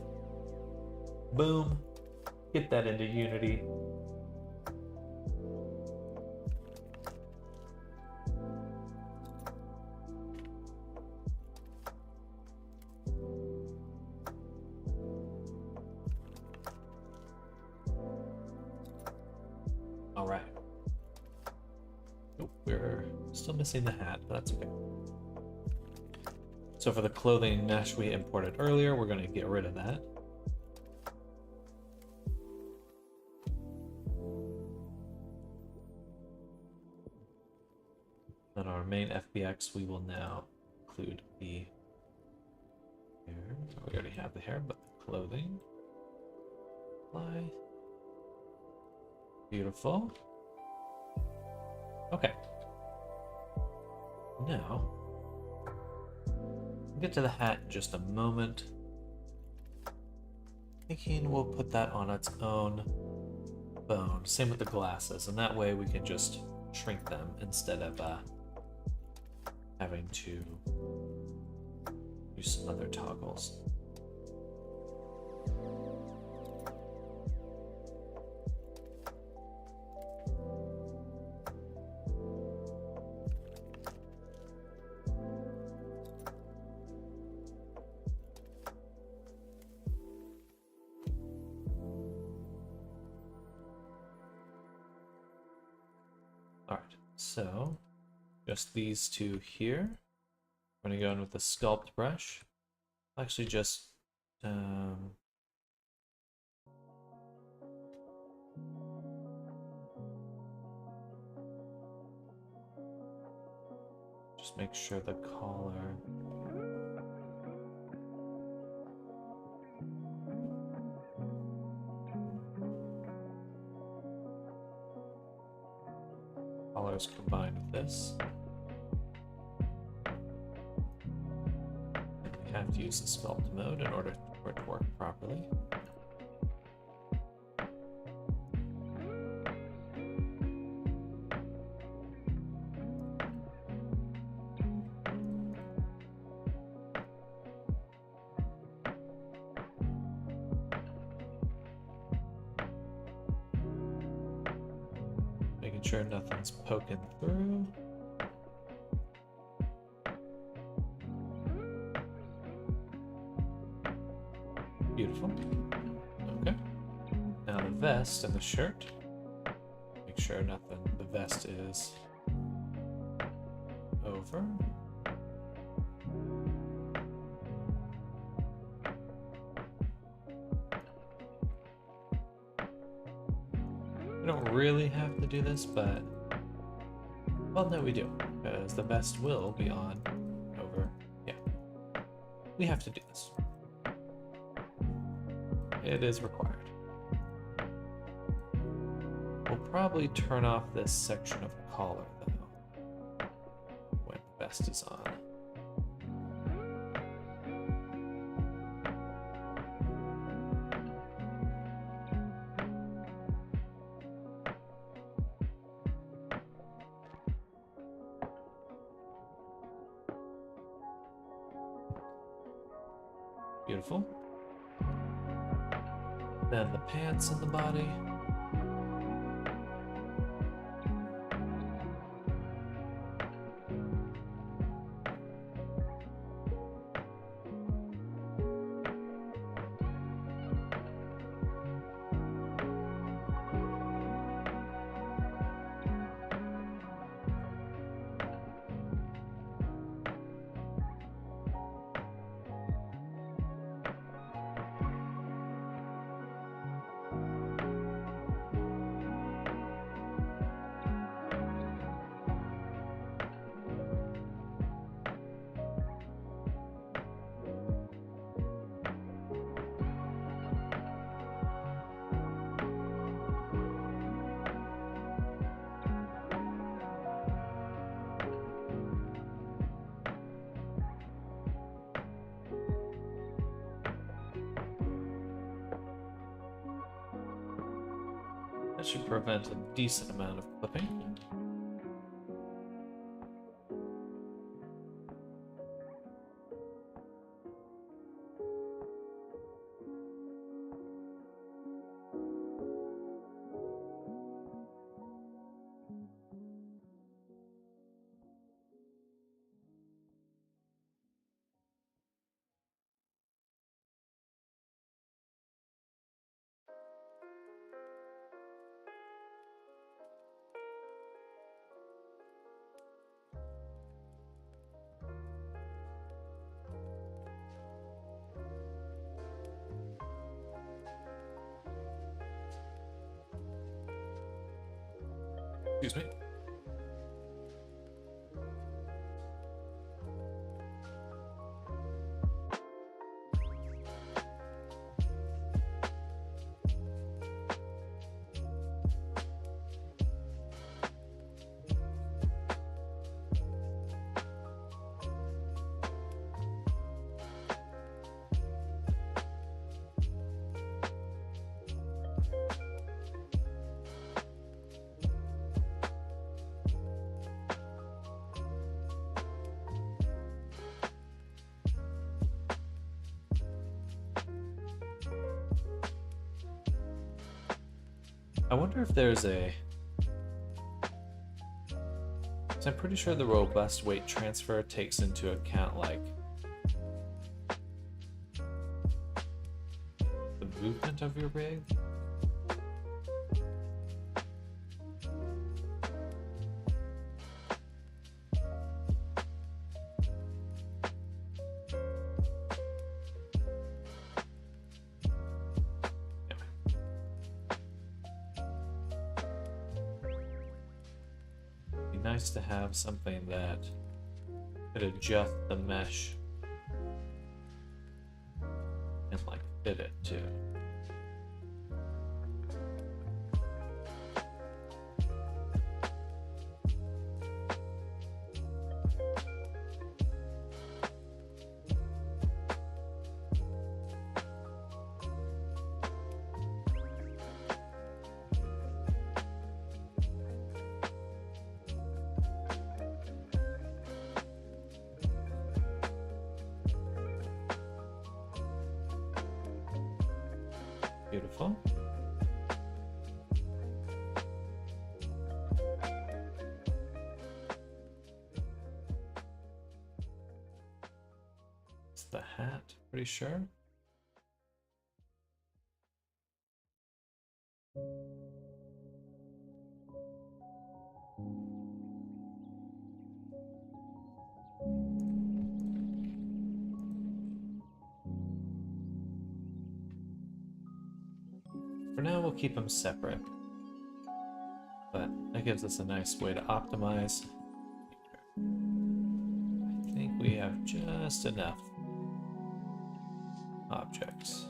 Speaker 1: Boom. Get that into Unity. All right. Oh, we're still missing the hat, but that's okay. So for the clothing mesh we imported earlier, we're going to get rid of that. On our main FBX, we will now include the hair. We already have the hair, but the clothing. Apply. Beautiful. Okay. Now, we'll get to the hat in just a moment. Thinking we'll put that on its own bone. Same with the glasses, and that way we can just shrink them instead of having to use some other toggles. All right, so just these two here. I'm going to go in with the sculpt brush. Actually, just make sure the collar. Colors combined with this. And we have to use the sculpt mode in order for it to work properly. Making sure nothing's poking through. Beautiful. Okay. Now the vest and the shirt. Make sure nothing, the vest is over. We don't really have to do this, but well, no, we do, because the vest will be on over. Yeah, we have to do this. It is required. We'll probably turn off this section of collar though when the vest is on. Beautiful. Then the pants and the body. should prevent a decent amount of clipping. Excuse me. I wonder if there's a... So I'm pretty sure the robust weight transfer takes into account, like, the movement of your rig. Nice to have something that could adjust the mesh and like fit it too. Beautiful. It's the hat, pretty sure. For now, we'll keep them separate, but that gives us a nice way to optimize. I think we have just enough objects.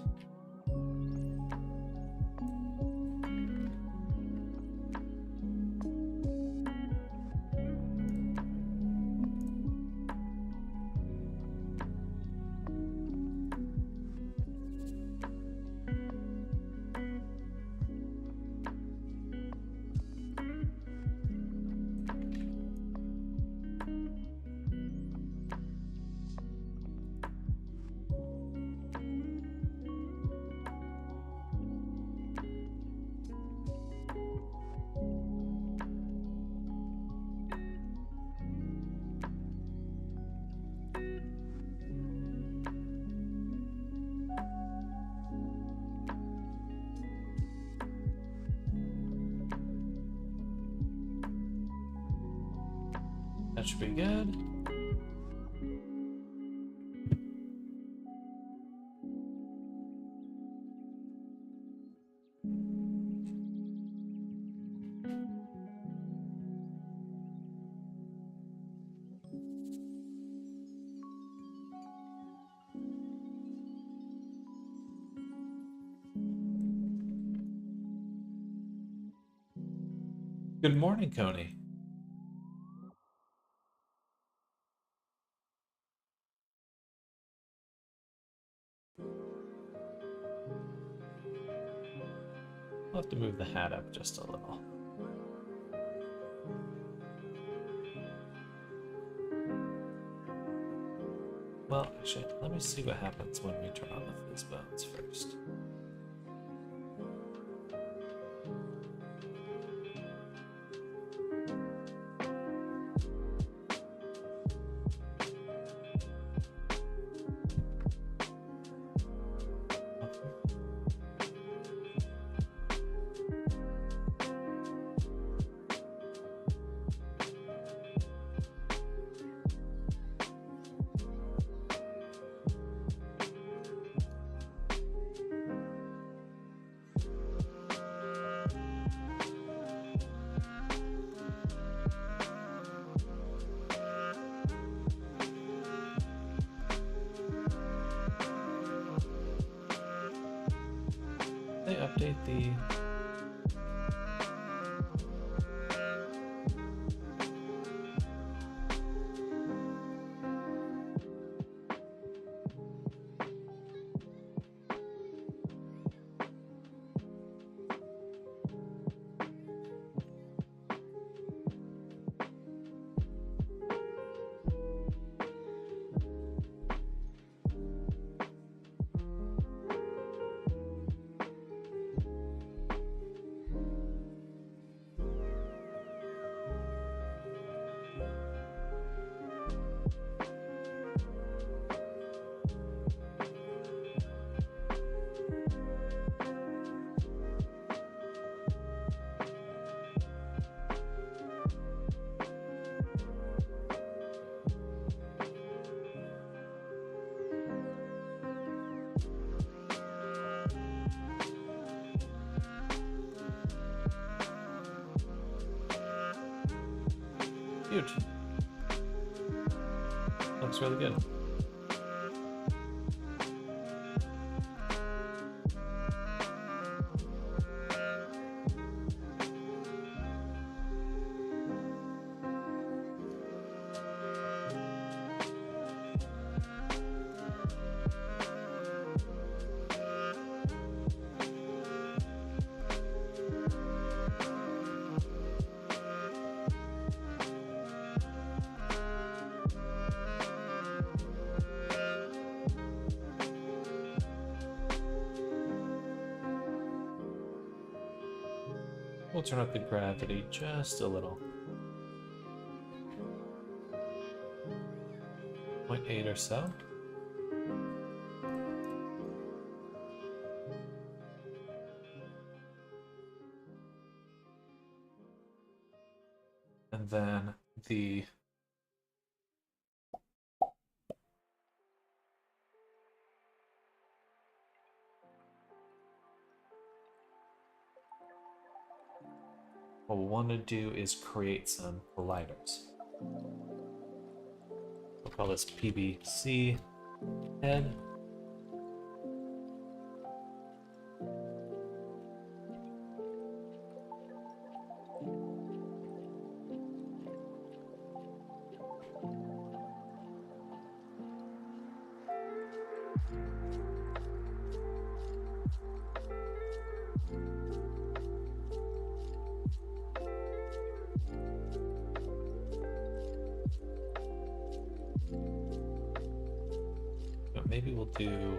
Speaker 1: That should be good. Good morning, Coney. I'll have to move the hat up just a little. Well, actually, let me see what happens when we turn on the fizz bones first. They update the huge. Looks really good. We'll turn up the gravity just a little. 0.8 or so. And then the what we'll want to do is create some colliders. We'll call this PBC head. Maybe we'll do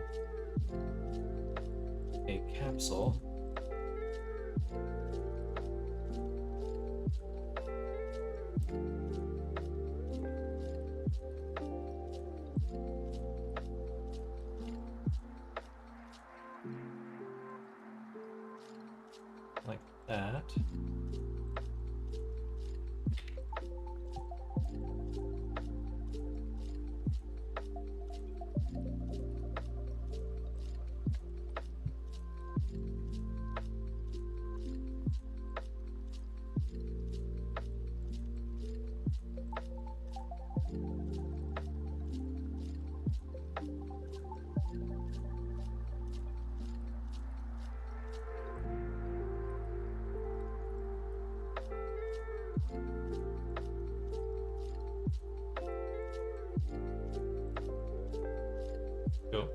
Speaker 1: a capsule. Like that. Go.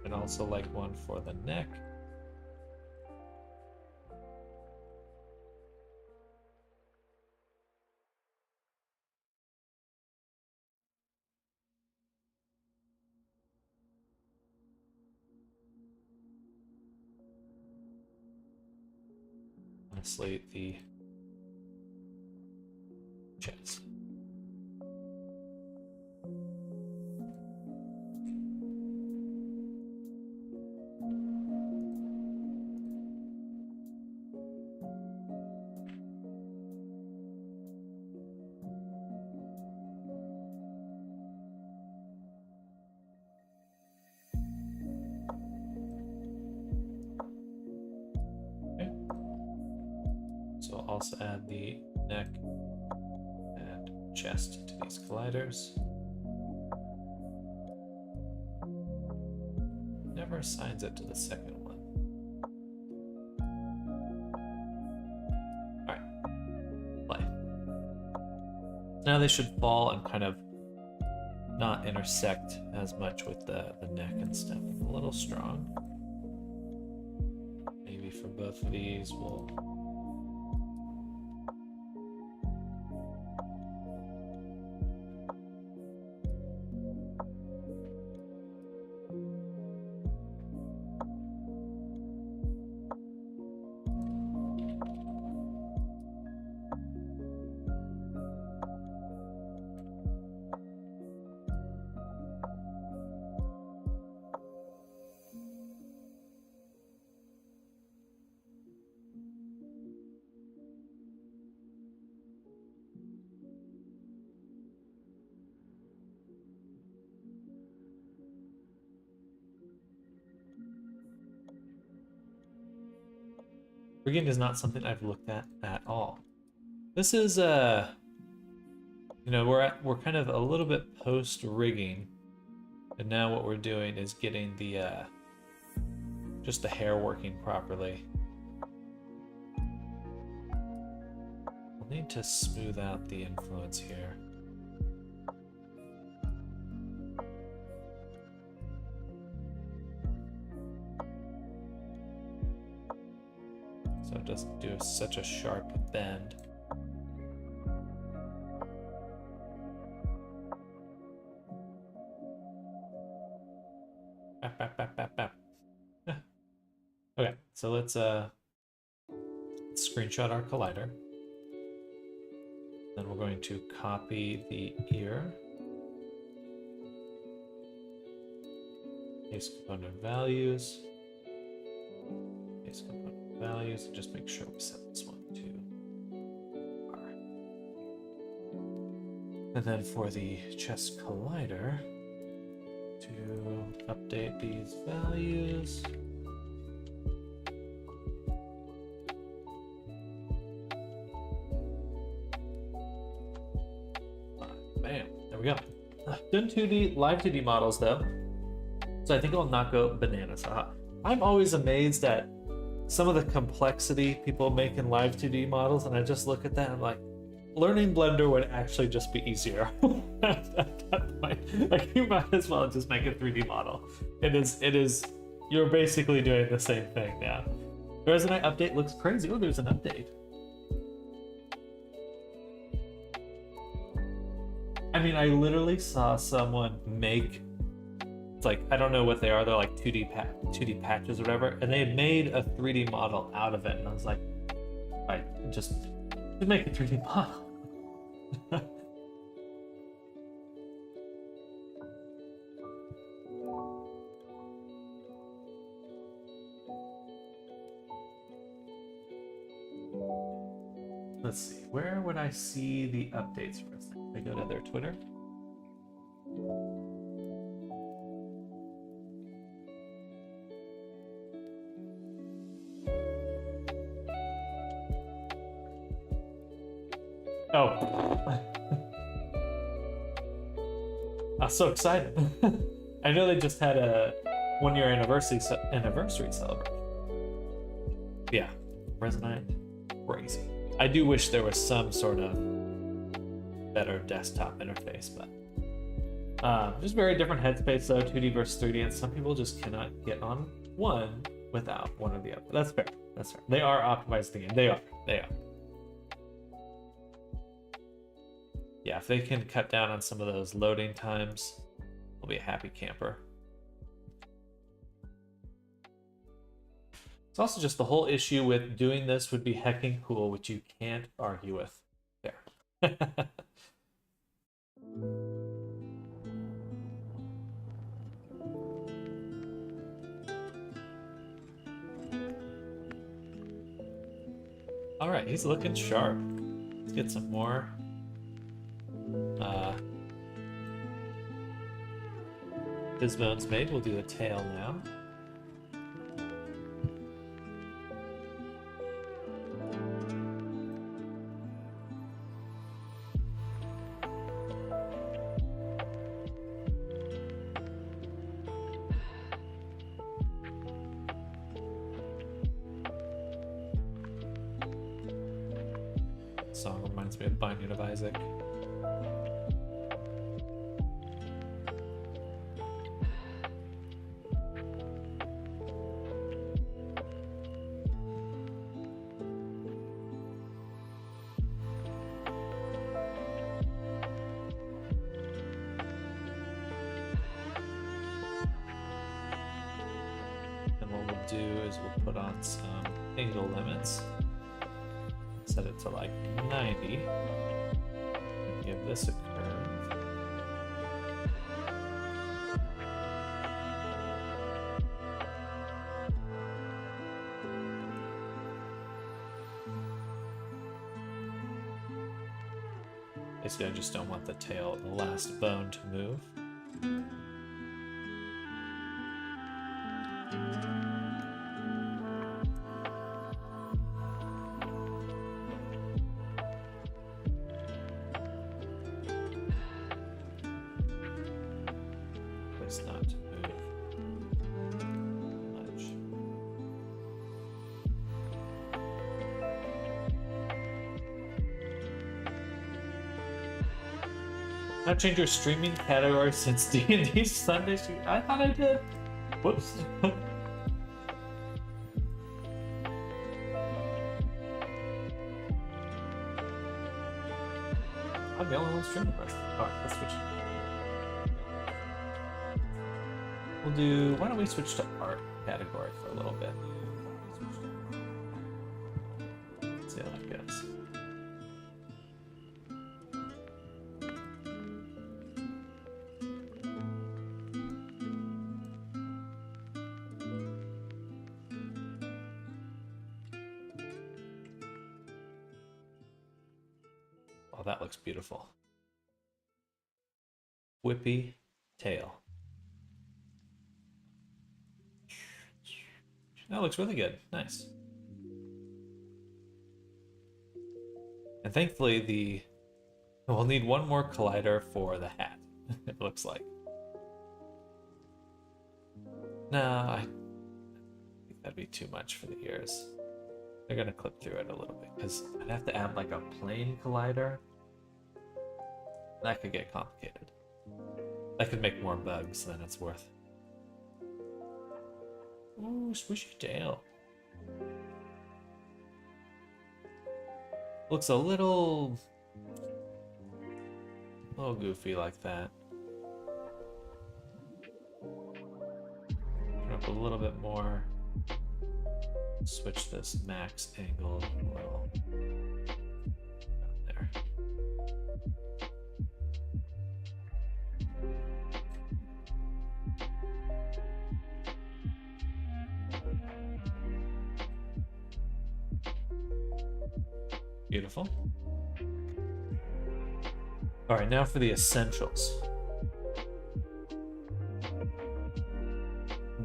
Speaker 1: And also like one for the neck. Honestly, the chest. Okay. So I'll also add the neck and chest to these colliders. Never assigns it to the second one. Alright. Play. Now they should fall and kind of not intersect as much with the neck and stuff. A little strong. Maybe for both of these we'll rigging is not something I've looked at all. This is you know, we're kind of a little bit post rigging, and now what we're doing is getting the just the hair working properly. We'll need to smooth out the influence here. So it doesn't do such a sharp bend. Bap. Okay, so let's screenshot our collider. Then we're going to copy the ear. Paste component values. Paste component values, and just make sure we set this one to R. And then for the chest collider, to update these values. Bam, there we go. Done 2D, live 2D models though. So I think it'll not go bananas. I'm always amazed at some of the complexity people make in live 2D models, and I just look at that and I'm like, learning Blender would actually just be easier at that point. Like, you might as well just make a 3D model. It is, you're basically doing the same thing now. The Resonite update looks crazy. Oh, there's an update. I mean, I literally saw someone make, it's like, I don't know what they are. They're like 2D patches or whatever. And they had made a 3D model out of it. And I was like, all right, just make a 3D model. Let's see, where would I see the updates for this thing? I go to their Twitter. Oh. I'm so excited. I know they just had a 1-year anniversary celebration. Yeah, Resonite, crazy. I do wish there was some sort of better desktop interface, but Just very different headspace though, 2D versus 3D, and some people just cannot get on one without one or the other. That's fair. That's fair. They are optimized the game. They are. They are. Yeah, if they can cut down on some of those loading times, I'll be a happy camper. It's also just the whole issue with doing this would be hecking cool, which you can't argue with. There. All right, he's looking sharp. Let's get some more. His bones made. We'll do the tail now. Song reminds me of Binding of Isaac. And what we'll do is we'll put on some angle limits. Set it to like 90 and give this a curve. Basically, I just don't want the tail, the last bone to move. Not to move much. Now change your streaming category since D&D Sunday. I thought I did. Whoops. I'm the only one streaming the rest. Alright, let's switch. We'll do, why don't we switch to art category for a little bit? Let's see how that goes. Oh, that looks beautiful. Whippy tail. That looks really good. Nice. And thankfully we'll need one more collider for the hat, it looks like. No, I think that'd be too much for the ears. They're gonna clip through it a little bit, because I'd have to add like a plain collider. That could get complicated. That could make more bugs than it's worth. Ooh, swishy tail. Looks a little goofy like that. Turn up a little bit more. Switch this max angle a little. There. Beautiful. All right, now for the essentials.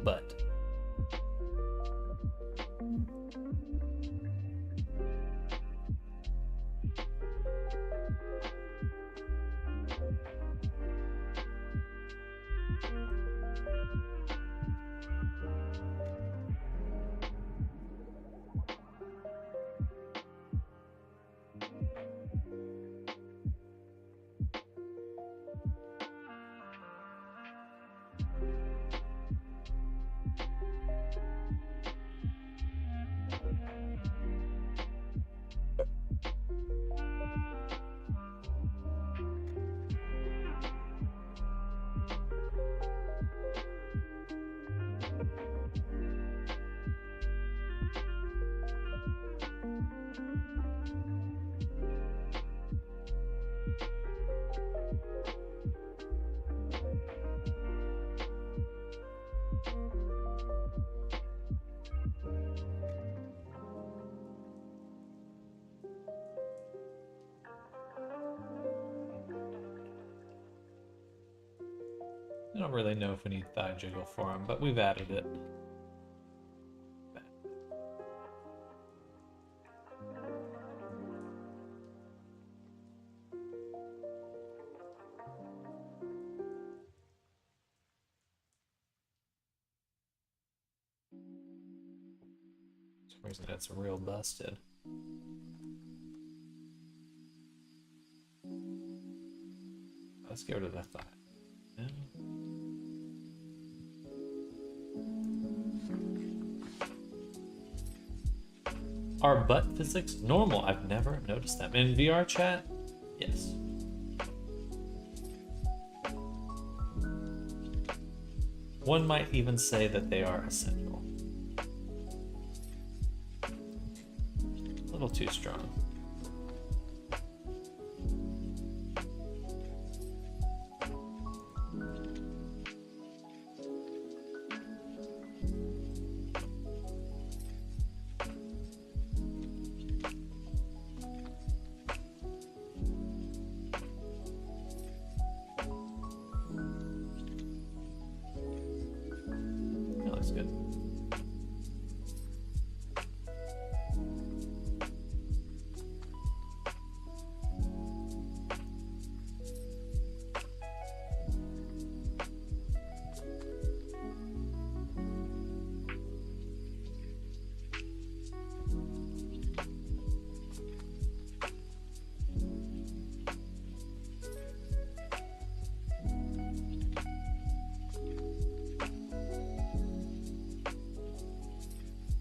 Speaker 1: But I don't really know if we need thigh jiggle for him, but we've added it. For some reason it's real busted. Let's get rid of that thigh. Yeah. Are butt physics normal? I've never noticed them. In VR chat? Yes. One might even say that they are essential. A little too strong.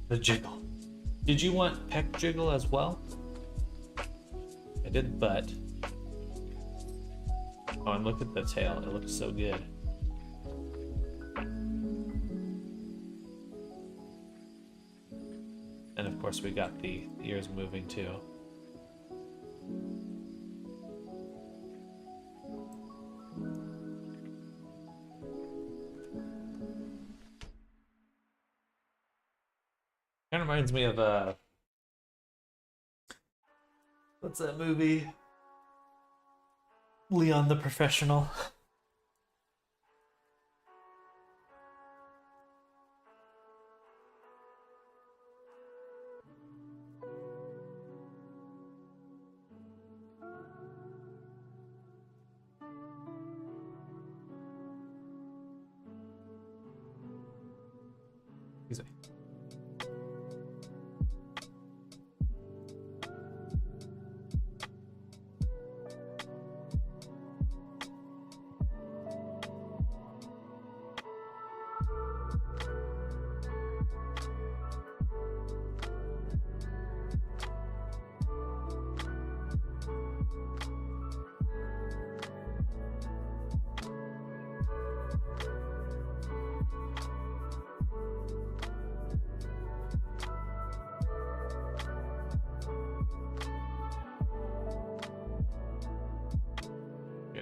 Speaker 1: The jiggle. Did you want pec jiggle as well? I did butt. Oh, and look at the tail. It looks so good. And of course we got the ears moving too. Kind of reminds me of what's that movie? Leon the Professional. Excuse me.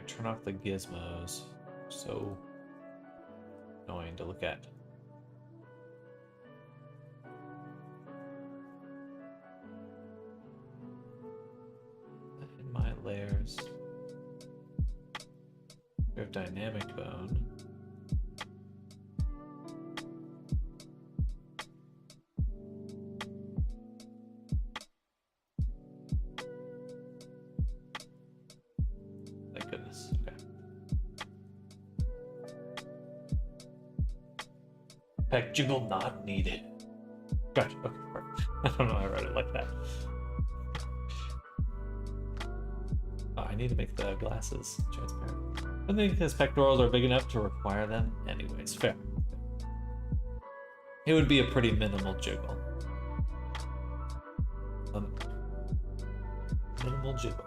Speaker 1: Turn off the gizmos. So annoying to look at. In my layers, we have dynamic bone. Pec jiggle not needed. Gotcha. Okay, perfect. I don't know. I read it like that. Oh, I need to make the glasses transparent. I think his pectorals are big enough to require them. Anyways, fair. It would be a pretty minimal jiggle. Minimal jiggle.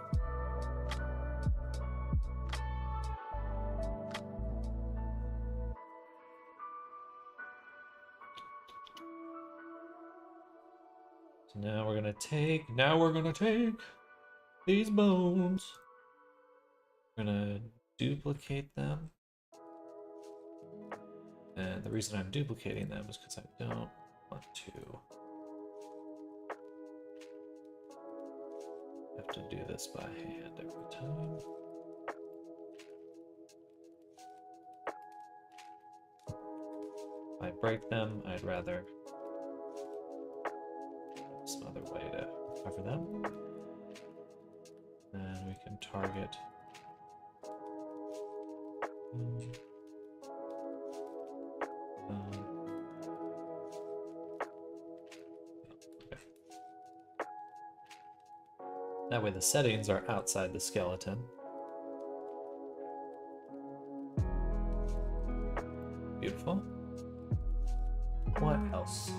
Speaker 1: Now we're gonna take these bones. We're gonna duplicate them. And the reason I'm duplicating them is because I don't want to have to do this by hand every time. might break them. I'd rather some other way to cover them. And we can target. Okay. That way the settings are outside the skeleton. Beautiful. What else?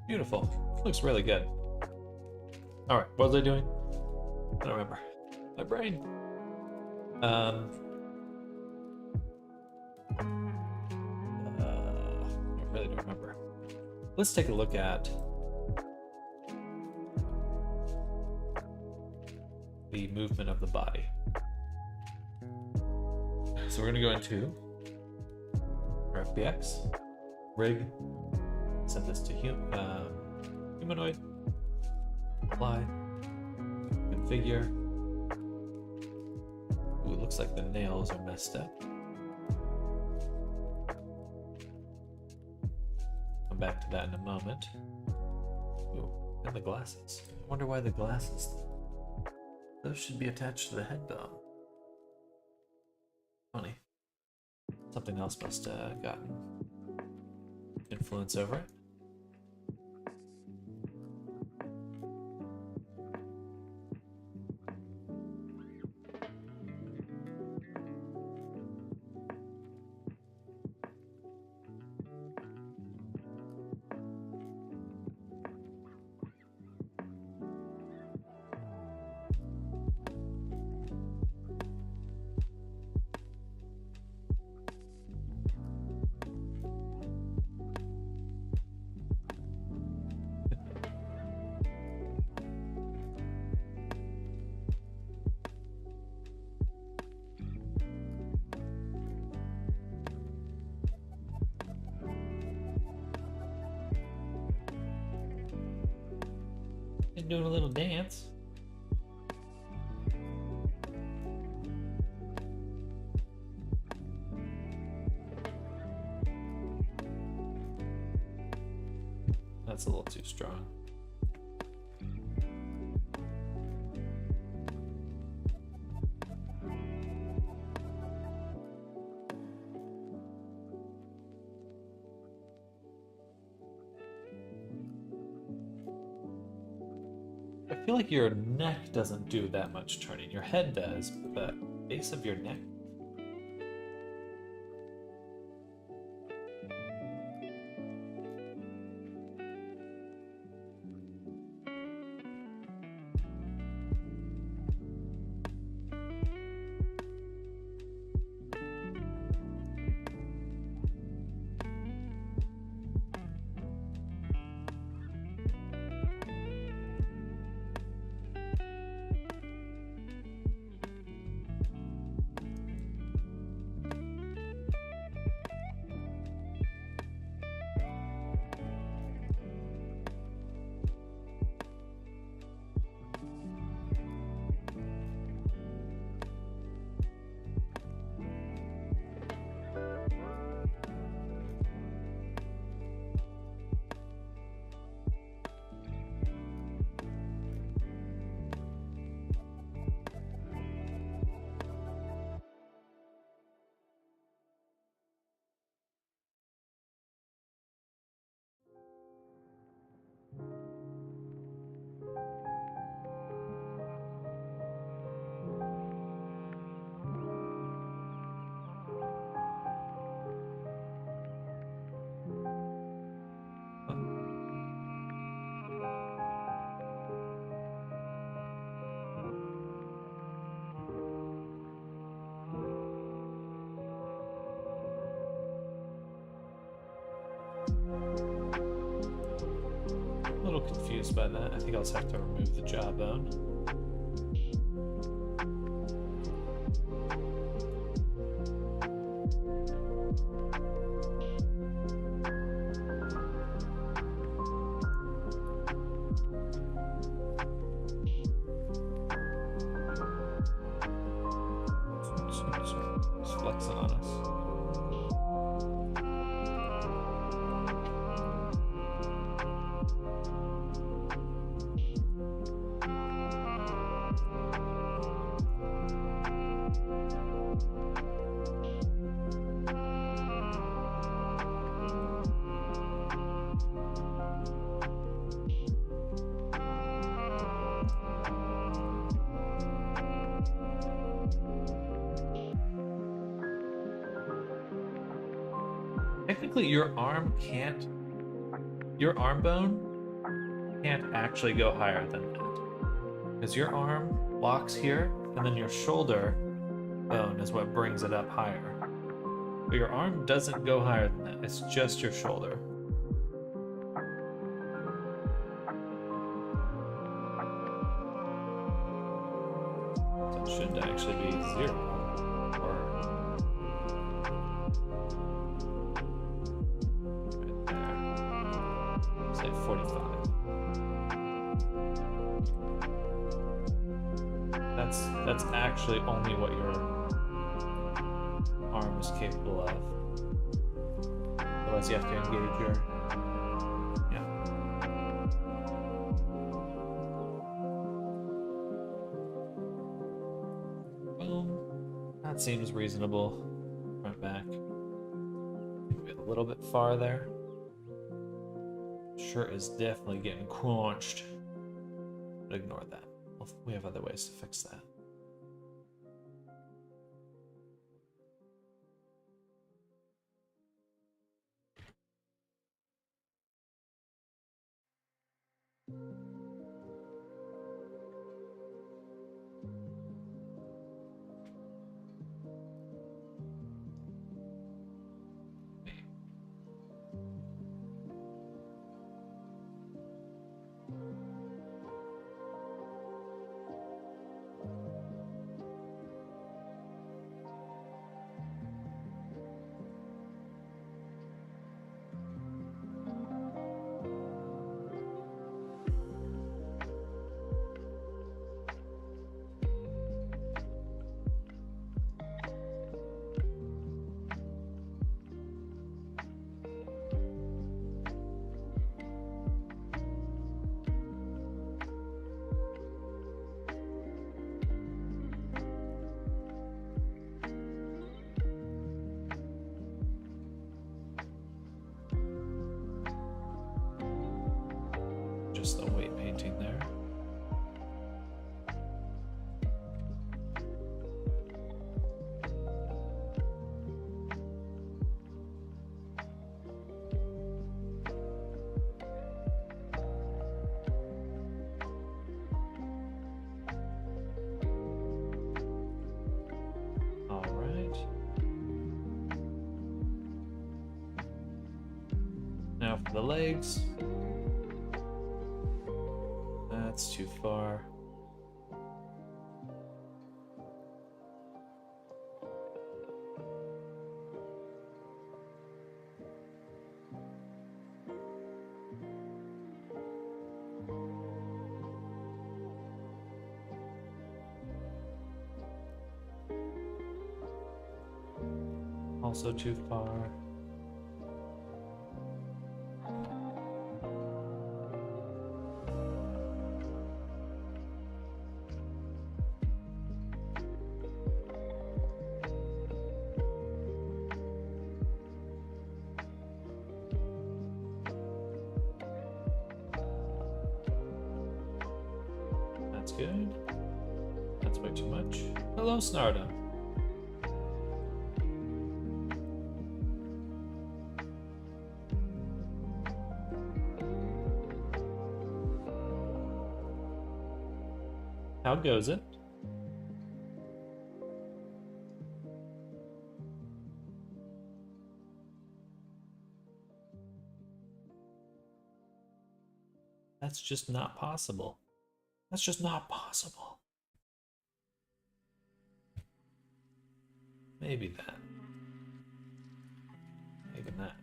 Speaker 1: Beautiful. Looks really good. All right, what was I doing? I don't remember. My brain. I really don't remember. Let's take a look at the movement of the body. So we're going to go into our FBX, rig, set this to humanoid, apply, configure. Ooh, it looks like the nails are messed up. Come back to that in a moment. Ooh, and the glasses. I wonder why the glasses. Those should be attached to the head bone. Funny. Something else must have gotten influence over it. And doing a little dance. That's a little too strong. I feel like your neck doesn't do that much turning. Your head does, but the base of your neck. A little confused by that. I think I'll just have to remove the jawbone. It's flexing on us. Technically, your arm bone can't actually go higher than that. Because your arm locks here, and then your shoulder bone is what brings it up higher. But your arm doesn't go higher than that, it's just your shoulder. So it should actually be 0. Say 45. That's actually only what your arm is capable of. Otherwise you have to engage your Boom. That seems reasonable. Front back. Maybe a little bit farther. Shirt is definitely getting crunched. But ignore that. We have other ways to fix that. Just the weight painting there. All right. Now for the legs. That's too far. Also too far. That's good. That's way too much. Hello, Snarda. How goes it? That's just not possible. That's just not possible. Maybe that. Maybe that.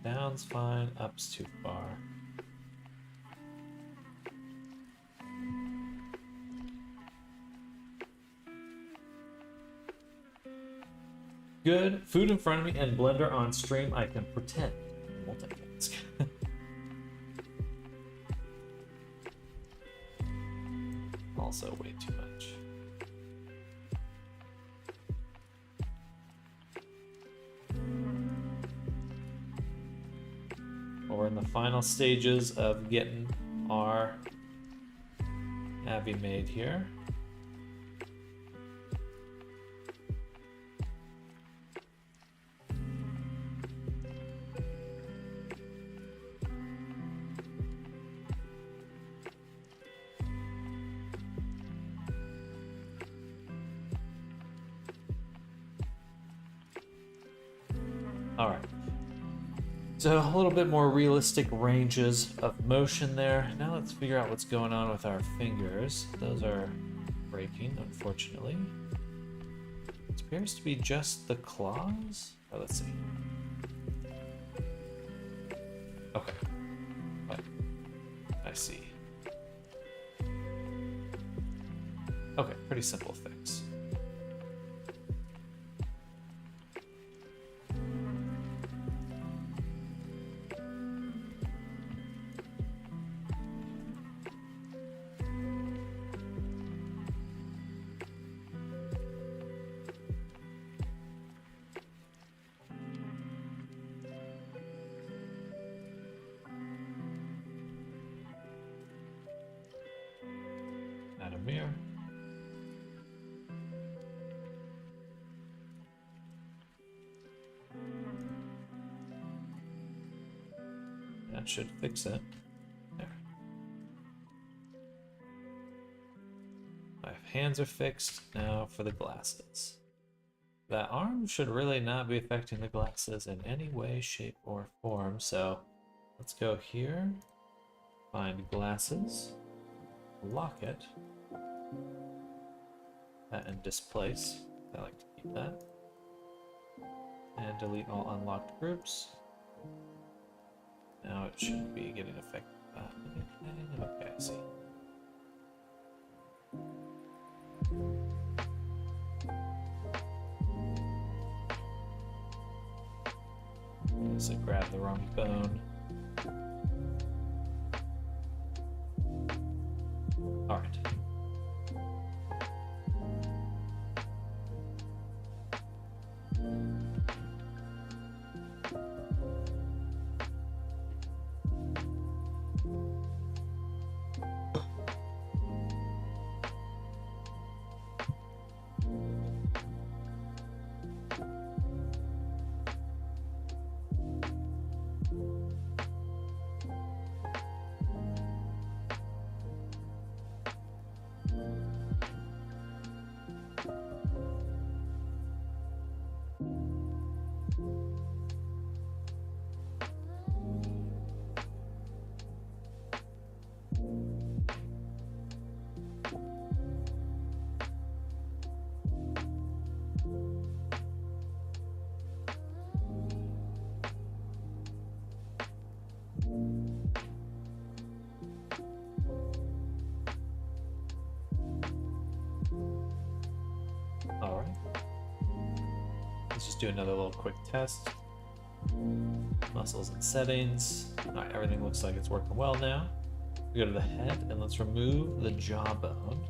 Speaker 1: Down's fine, up's too far. Good. Food in front of me and Blender on stream. I can pretend multitask. Also way too much. Well, we're in the final stages of getting our Abby made here. All right. So a little bit more realistic ranges of motion there. Now let's figure out what's going on with our fingers. Those are breaking, unfortunately. It appears to be just the claws. Oh, let's see. Okay. What? I see. Okay, pretty simple fix. Add a mirror. That should fix it. There. My hands are fixed. Now for the glasses. That arm should really not be affecting the glasses in any way, shape, or form. So let's go here. Find glasses. Lock it. And displace. I like to keep that. And delete all unlocked groups. Now it shouldn't be getting affected by anything. Okay, I see. So grab the wrong bone. All right. All right. Let's just do another little quick test. Muscles and settings. All right, everything looks like it's working well now. We go to the head and let's remove the jawbone.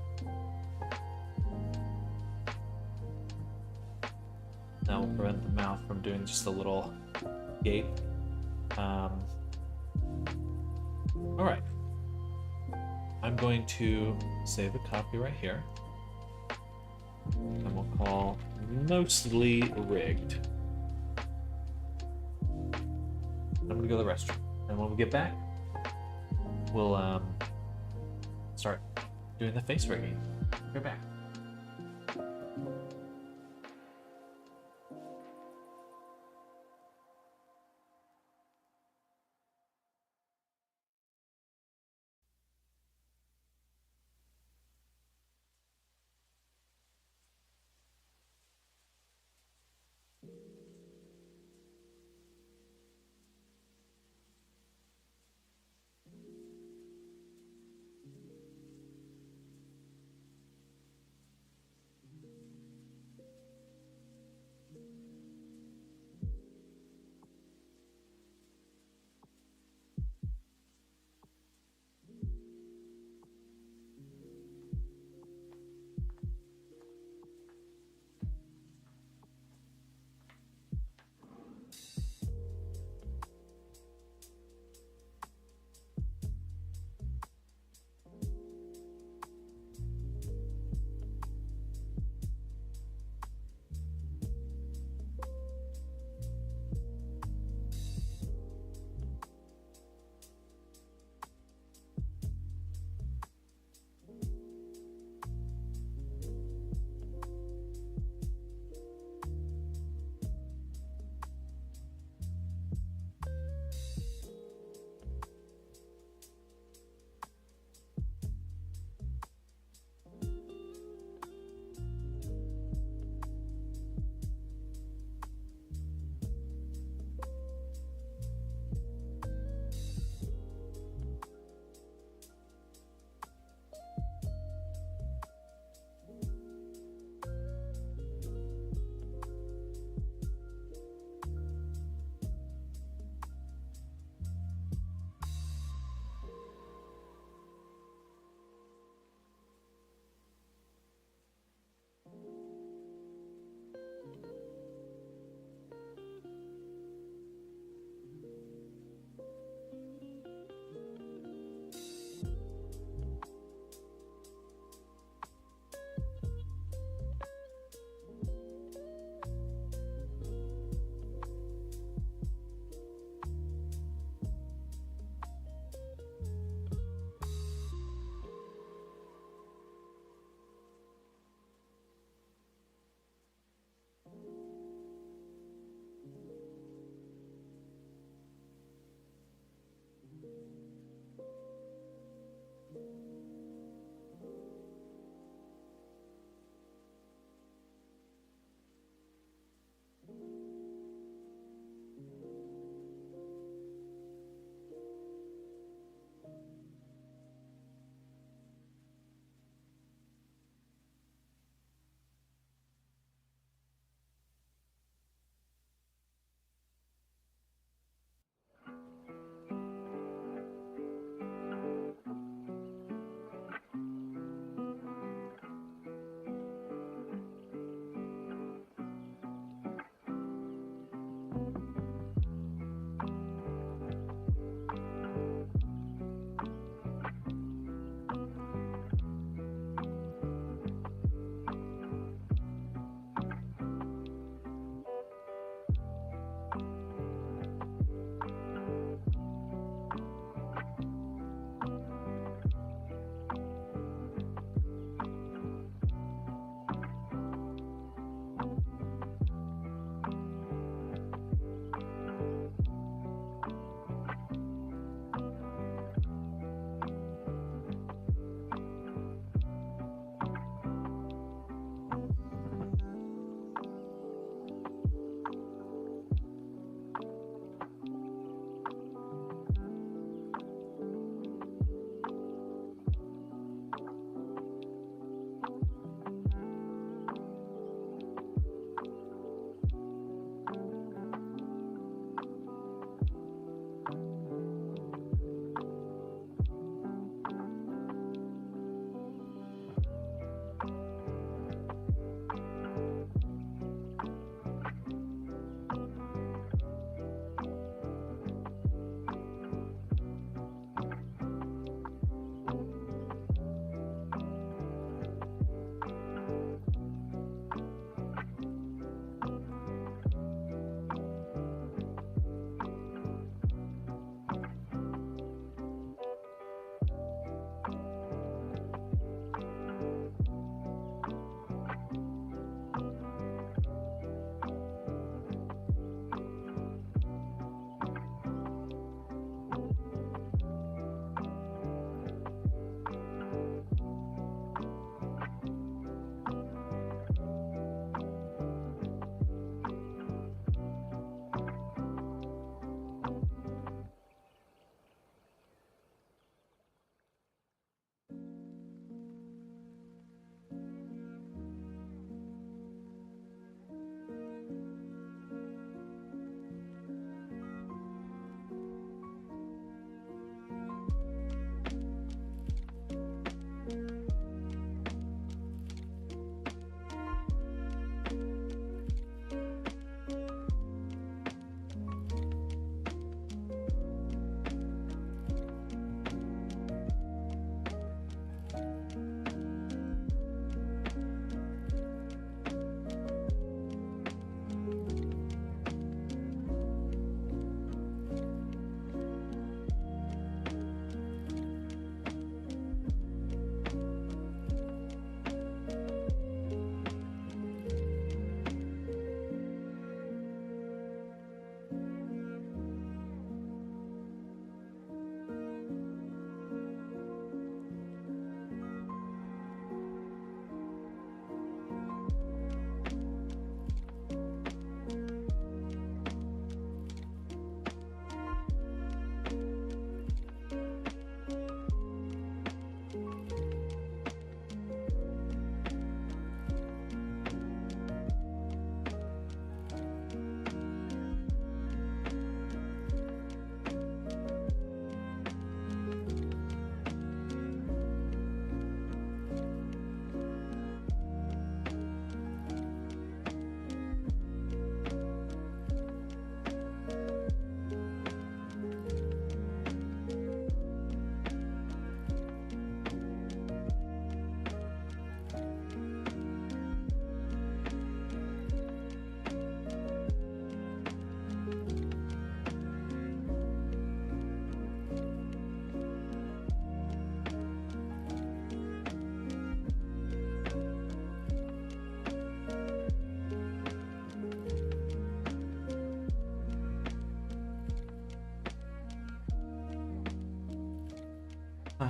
Speaker 1: That will prevent the mouth from doing just a little gape. All right. I'm going to save a copy right here. And we'll call mostly rigged. I'm gonna go to the restroom, and when we get back, we'll start doing the face rigging. Go back.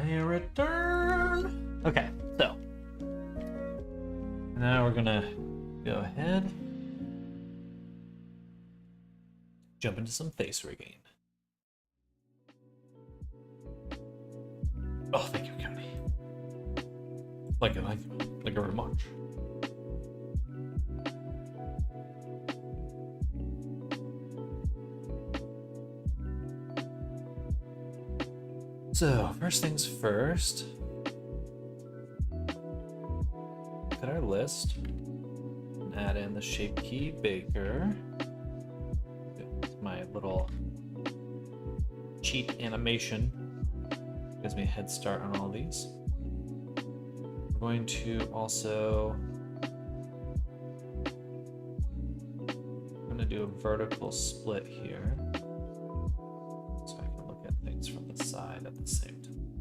Speaker 1: hear it turn. Okay, so now we're gonna go ahead, jump into some face rigging. Oh, thank you, County. Like a remark. So, first things first. Look at our list. And add in the shape key baker. My little cheat animation gives me a head start on all these. We're going to also do a vertical split here, so I can look at things from the side at the same time.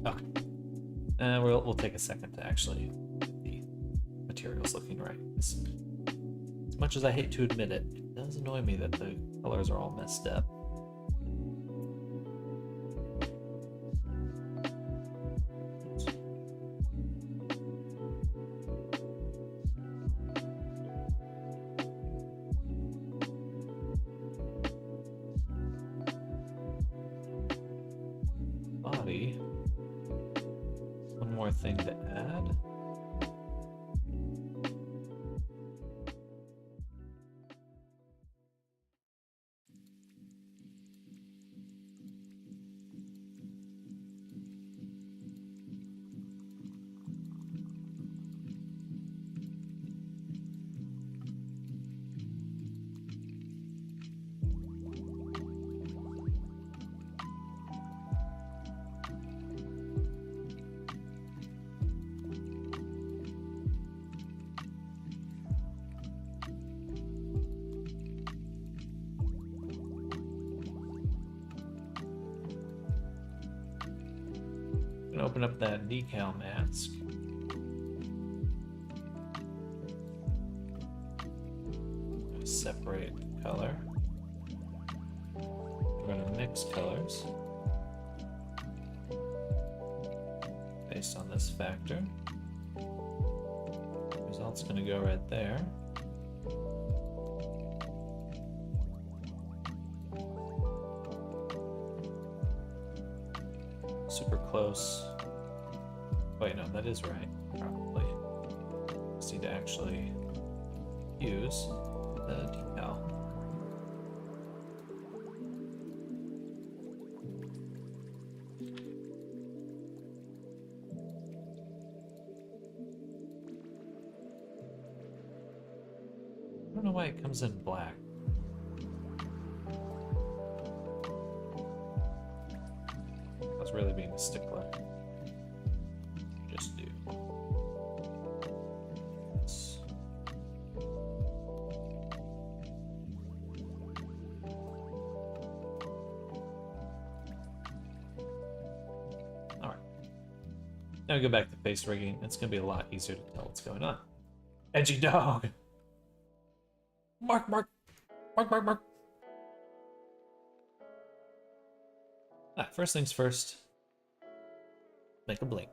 Speaker 1: Okay. We'll take a second to actually get the materials looking right. As much as I hate to admit it, it does annoy me that the colors are all messed up. Body. One more thing to add. Open up that decal mask. Separate color. We're going to mix colors based on this factor. Result's going to go right there. Super close. Wait, no, that is right, probably. Just need to actually use the decal. I don't know why it comes in black. I was really being a stickler. Just do this. Alright. Now we go back to face rigging. It's going to be a lot easier to tell what's going on. Edgy dog! Mark, mark! Mark, mark, mark! First things first. Make a blink.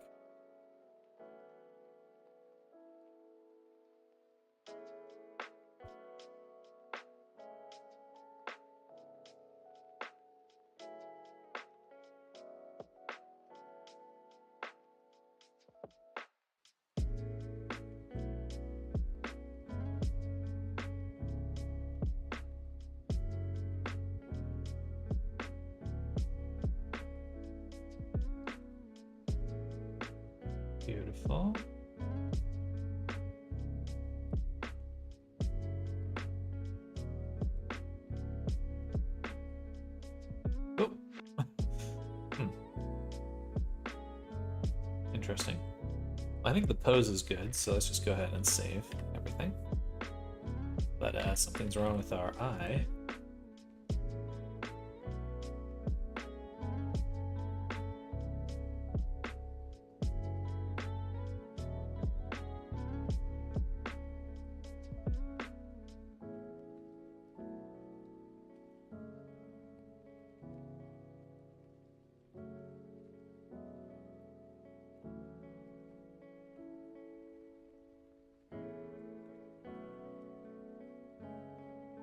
Speaker 1: Beautiful. Oh. Interesting. I think the pose is good, so let's just go ahead and save everything. But something's wrong with our eye.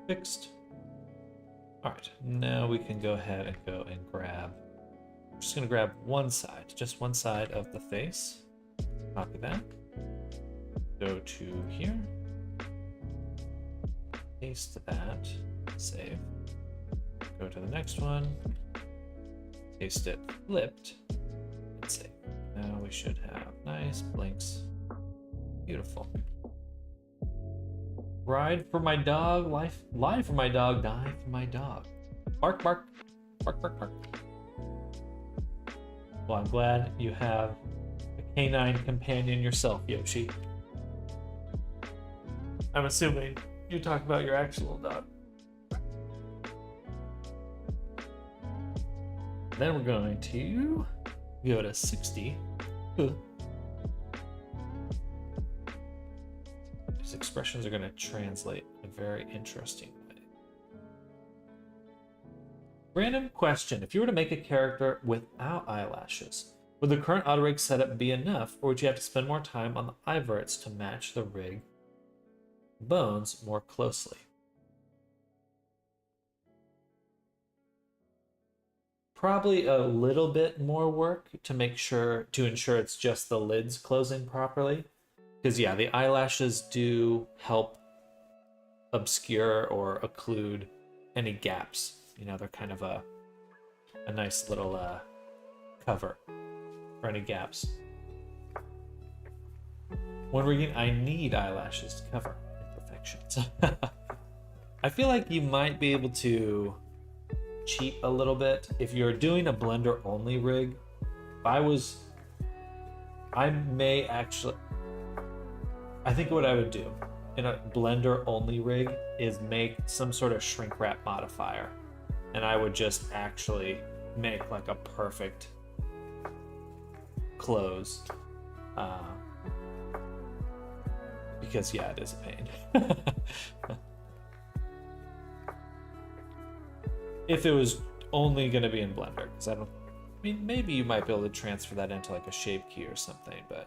Speaker 1: Fixed. All right, now we can go ahead and go and grab. I'm just gonna grab one side, just one side of the face. Copy that. Go to here. Paste that. Save. Go to the next one. Paste it flipped. And save. Now we should have nice blinks. Beautiful. Ride for my dog, lie for my dog, die for my dog. Bark, bark, bark, bark, bark. Well, I'm glad you have a canine companion yourself, Yoshi. I'm assuming you talk about your actual dog. Then we're going to go to 60. These expressions are going to translate in a very interesting way. Random question. If you were to make a character without eyelashes, would the current auto rig setup be enough, or would you have to spend more time on the eyeverts to match the rig bones more closely? Probably a little bit more work to ensure it's just the lids closing properly. Because yeah, the eyelashes do help obscure or occlude any gaps. You know, they're kind of a nice little cover for any gaps. When rigging, I need eyelashes to cover imperfections. I feel like you might be able to cheat a little bit if you're doing a blender only rig. I think what I would do in a blender only rig is make some sort of shrink wrap modifier, and I would just actually make like a perfect close, because yeah, it is a pain. If it was only going to be in Blender, because I mean, maybe you might be able to transfer that into like a shape key or something, but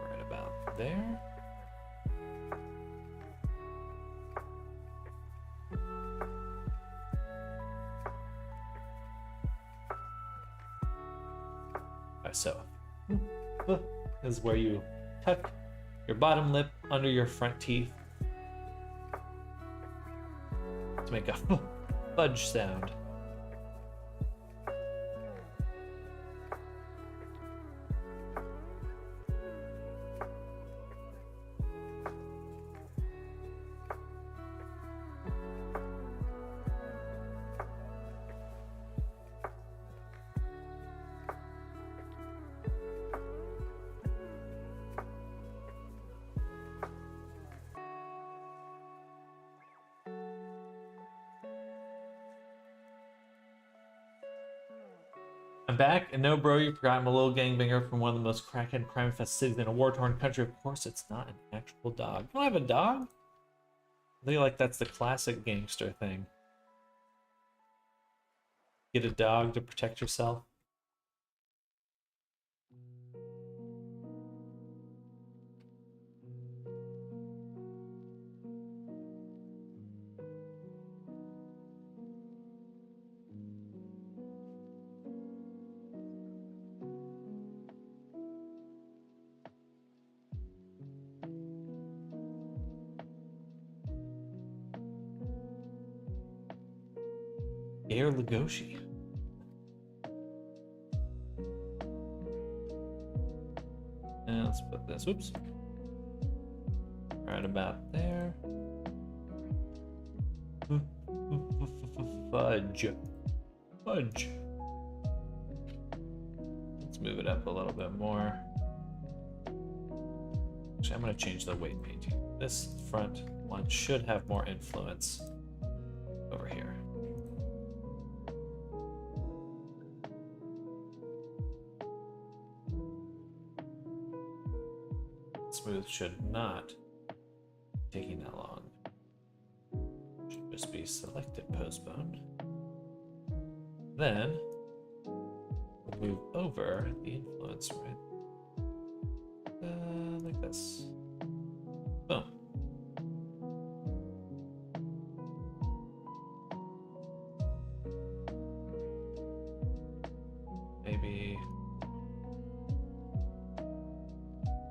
Speaker 1: right about there. So is where you tuck your bottom lip under your front teeth to make a fudge sound. I'm back, and no, bro, you forgot I'm a little gangbanger from one of the most crackhead crime-infested cities in a war-torn country. Of course, it's not an actual dog. You don't have a dog? I feel like that's the classic gangster thing. Get a dog to protect yourself. Air Lugosi. And let's put this, whoops, right about there. Fudge. Fudge. Let's move it up a little bit more. Actually, I'm going to change the weight painting. This front one should have more influence over here. Smooth should not be taking that long. Should just be selected postpone. Then move over the influence, right? Like this. Boom. Maybe.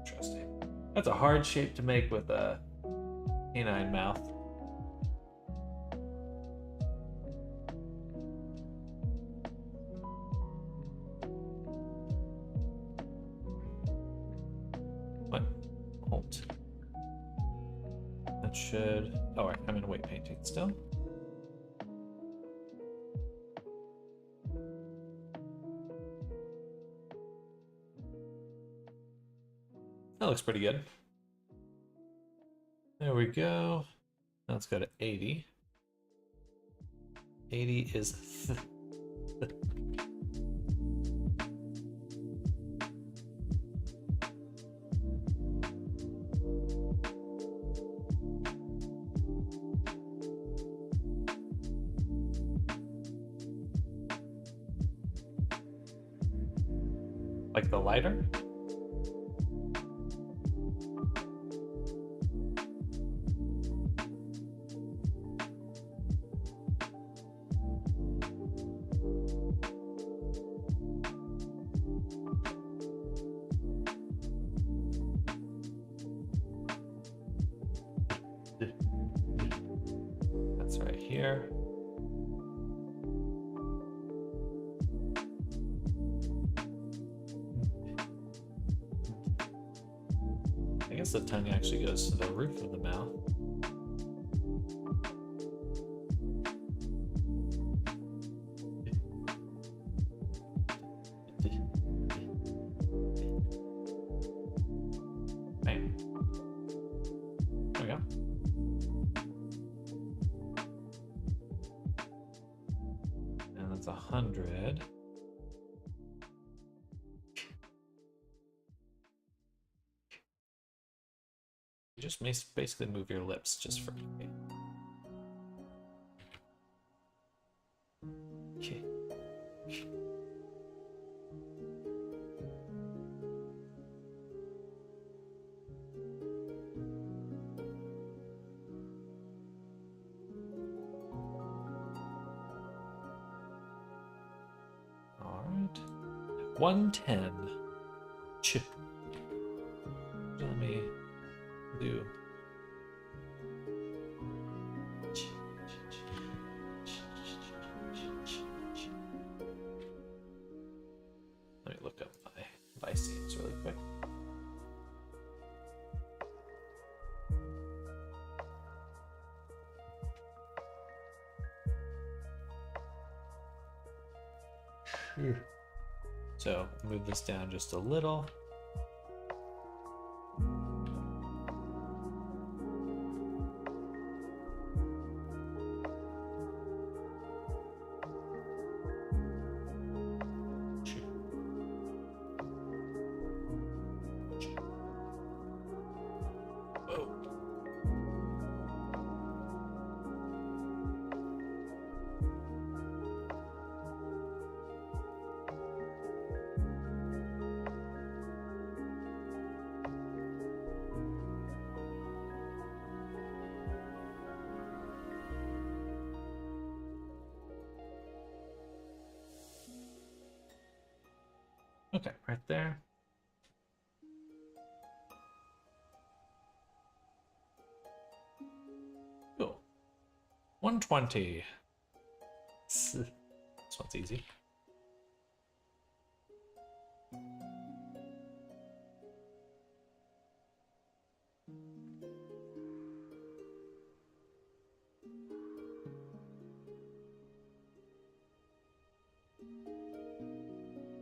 Speaker 1: Interesting. That's a hard shape to make with a canine mouth. What? Alt. That should. Oh, I'm in weight painting still. That looks pretty good. There we go. Now let's go to 80. 80 is like the lighter. That's right here. I guess the tongue actually goes to the roof of the mouth. Bam. There we go. And that's 100. You just basically move your lips just for okay. All right. 110. Chip. Let me do. Let me look up my vice scenes really quick. So move this down just a little. Okay, right there. Cool. 120. This one's easy.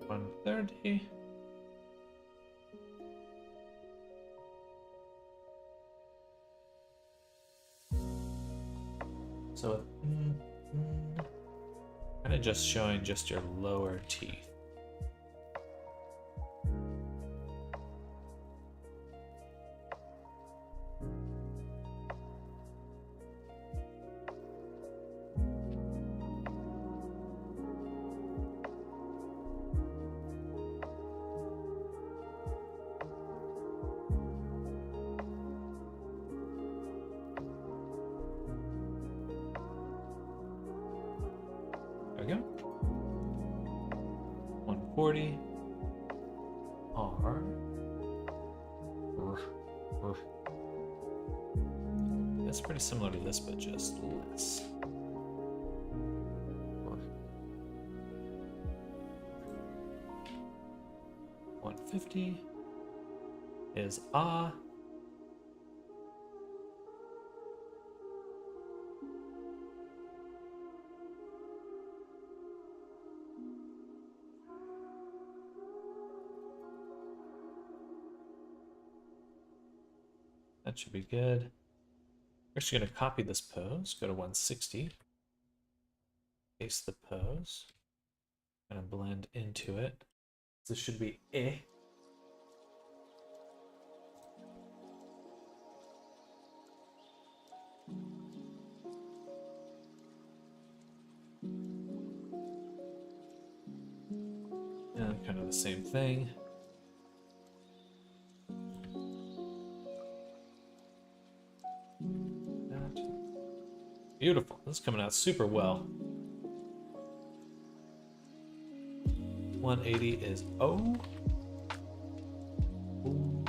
Speaker 1: $130. So kind of just showing just your lower teeth. we go. 140. R. That's pretty similar to this, but just less. 150 is ah. That should be good. We're actually going to copy this pose, go to 160, paste the pose, kind of blend into it. This should be eh. And kind of the same thing. Beautiful. This is coming out super well. 180 is O. Ooh.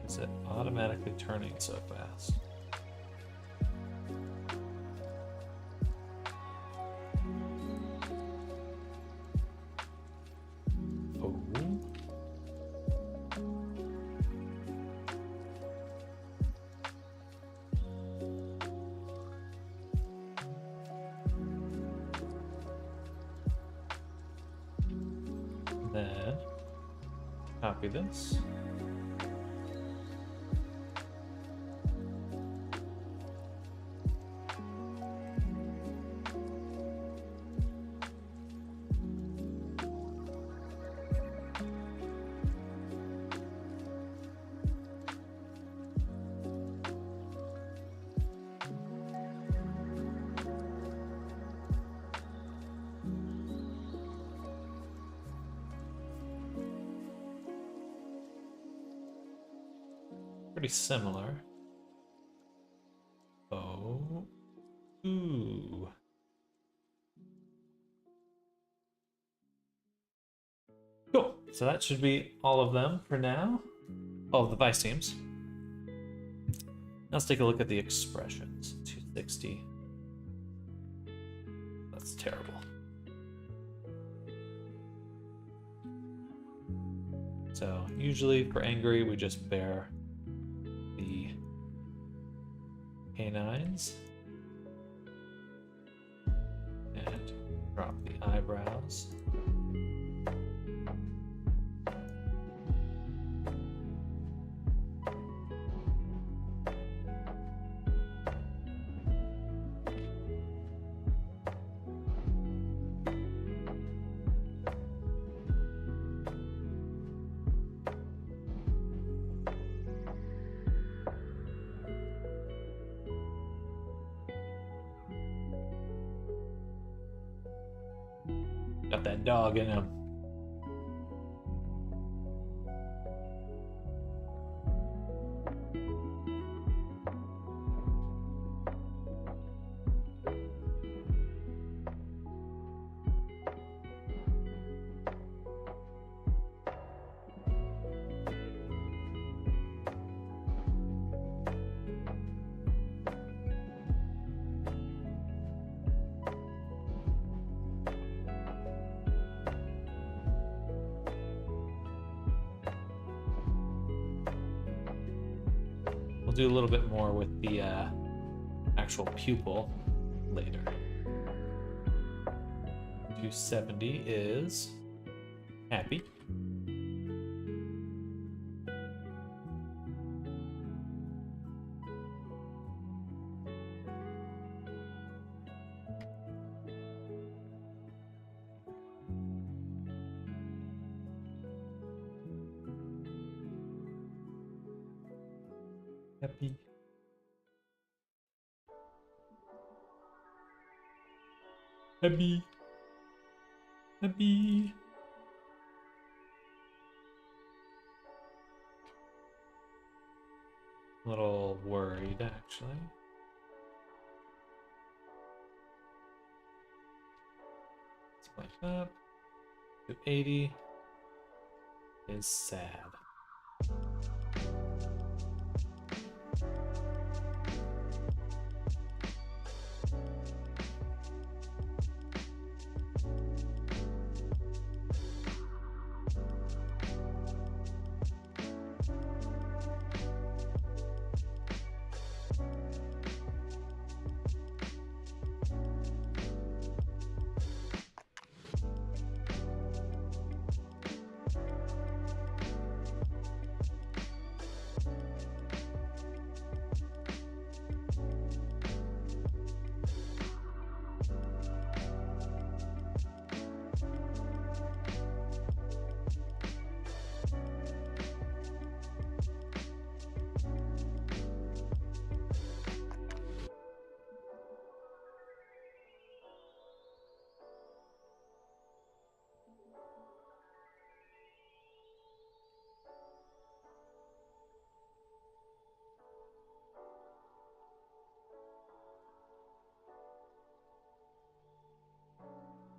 Speaker 1: Is it automatically turning so fast? Oh. Then copy this. Pretty similar. Oh. Ooh. Cool. So that should be all of them for now. All of the vice teams. Now let's take a look at the expressions. 260. That's terrible. So usually for angry, we just bear the canines and drop the eyebrows. Got that dog in him. We'll do a little bit more with the actual pupil later. 270 is happy. Happy. Happy. Happy. A little worried, actually. Split up. 280 is sad.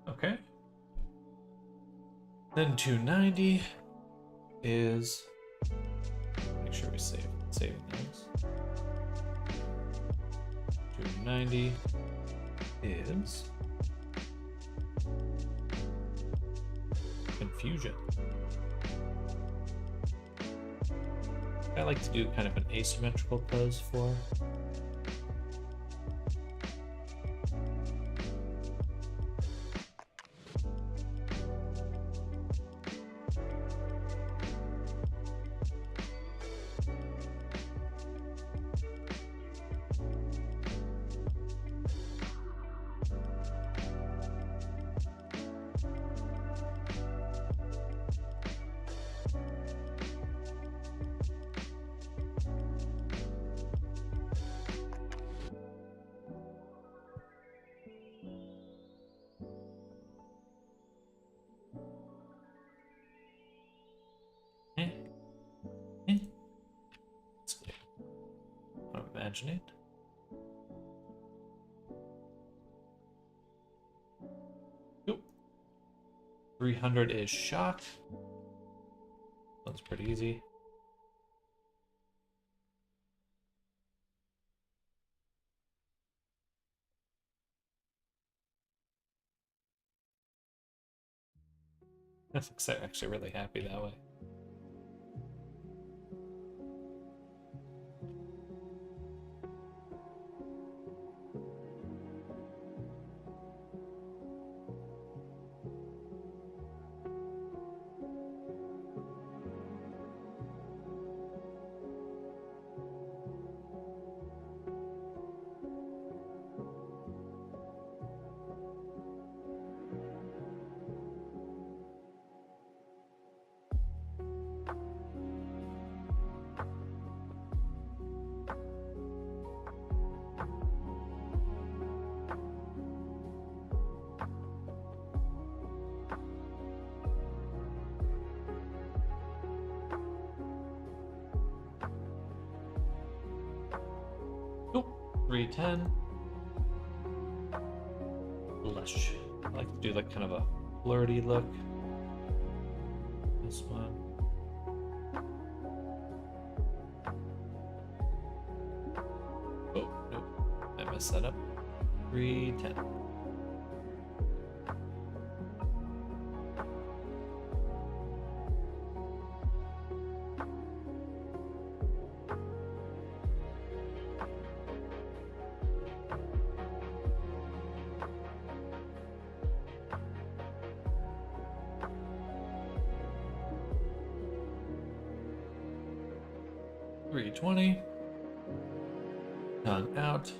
Speaker 1: Okay. Then 290 is, make sure we save those. 290 is confusion. I like to do kind of an asymmetrical pose for. Imagine it. Yep. 300 is shot. That's pretty easy. That's actually really happy that way. Nope. 310. Lush. I like to do like kind of a flirty look. This one. Oh, nope. I messed that up. 310. $320. Tongue out.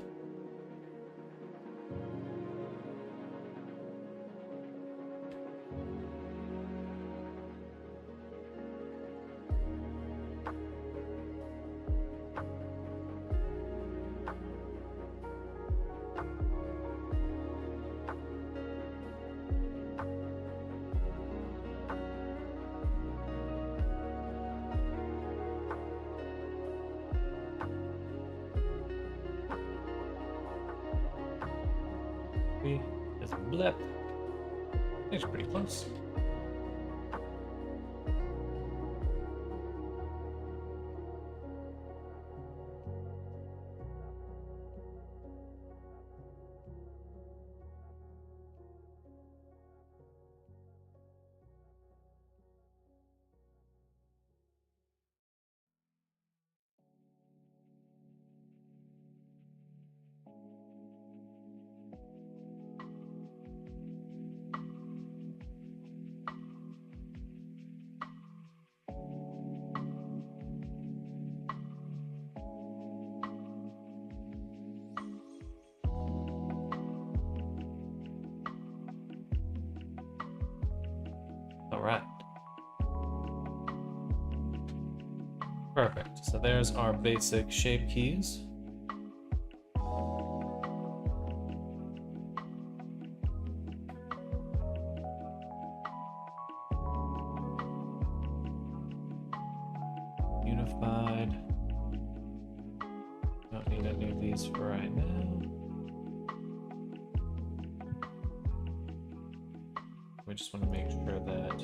Speaker 1: 3 is a blip. It's pretty close. All right. Perfect. So there's our basic shape keys. Unified. Don't need any of these for right now. We just want to make sure that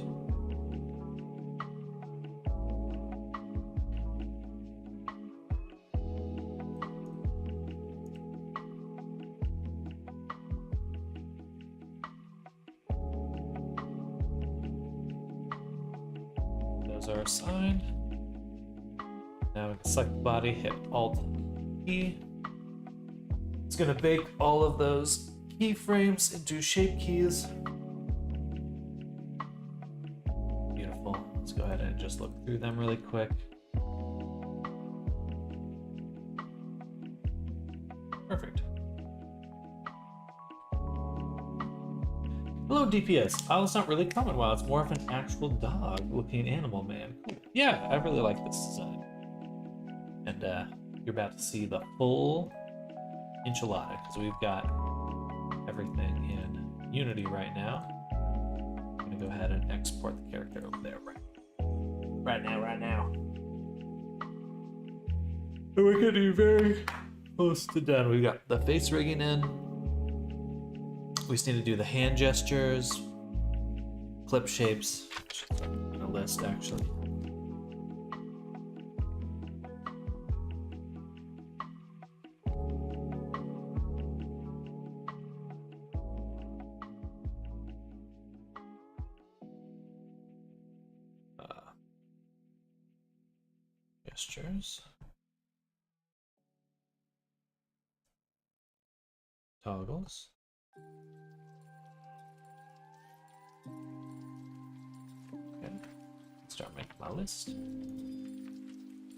Speaker 1: those are assigned. Now we can select the body, hit Alt-E. It's going to bake all of those keyframes into shape keys. Beautiful. Let's go ahead and just look through them really quick. Perfect. Hello, DPS. Owl's not really common while it's more of an actual dog-looking animal man. Cool. Yeah, I really like this design. And you're about to see the full enchilada because we've got everything in Unity right now. I'm gonna go ahead and export the character over there right now. And we're getting very close to done. We've got the face rigging in. We just need to do the hand gestures, clip shapes, in a list actually. Gestures. Toggles. Okay, start making my list.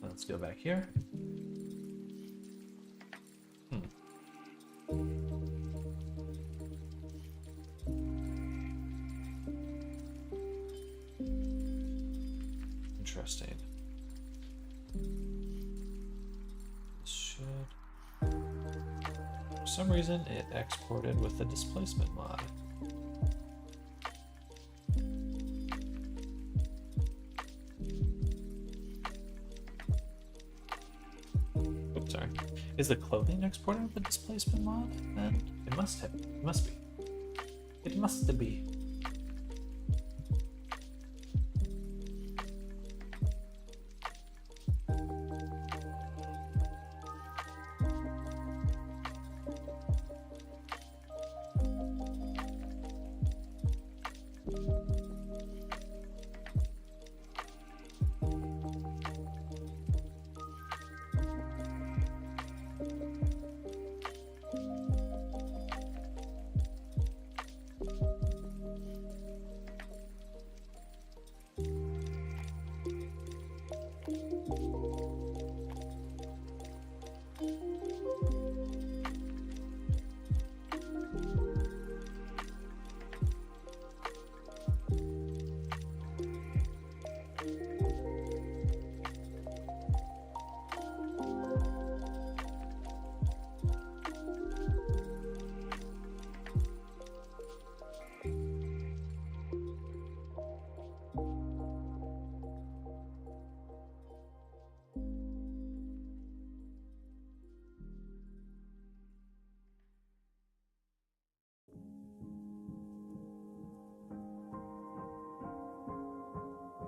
Speaker 1: Let's go back here. Interesting. For some reason, it exported with the displacement mod. Oops, sorry. Is the clothing exported with the displacement mod? Then it must have. It must be. It must be.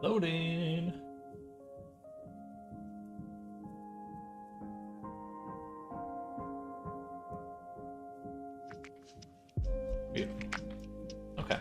Speaker 1: Loading. Beautiful. Okay.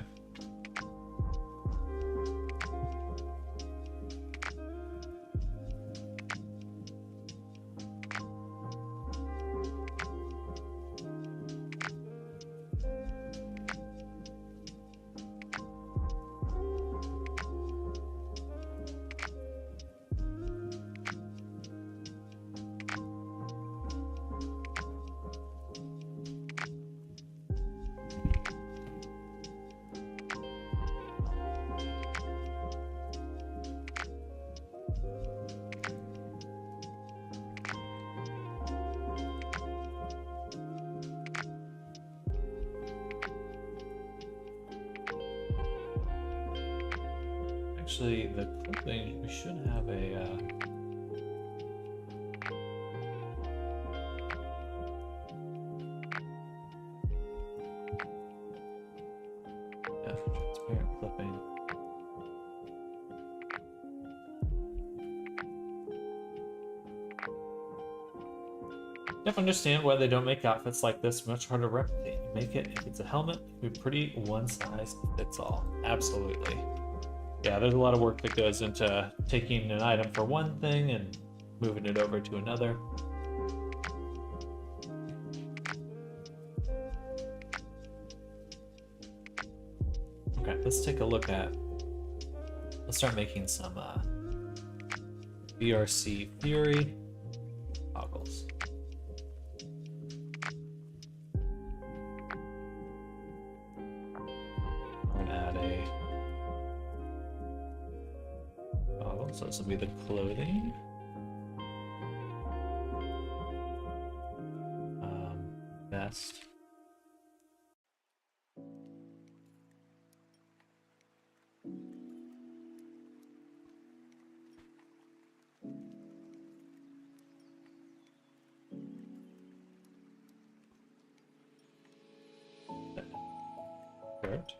Speaker 1: Actually, the clothing, we should have a, yeah, transparent clipping. Definitely understand why they don't make outfits like this much harder to replicate. You make it, if it's a helmet, it can be pretty one size fits all. Absolutely. Yeah, there's a lot of work that goes into taking an item for one thing and moving it over to another. Okay, let's take a look at, let's start making some VRC Fury goggles. We're gonna add a goggle, so this will be the clothing. Vest. Shirt.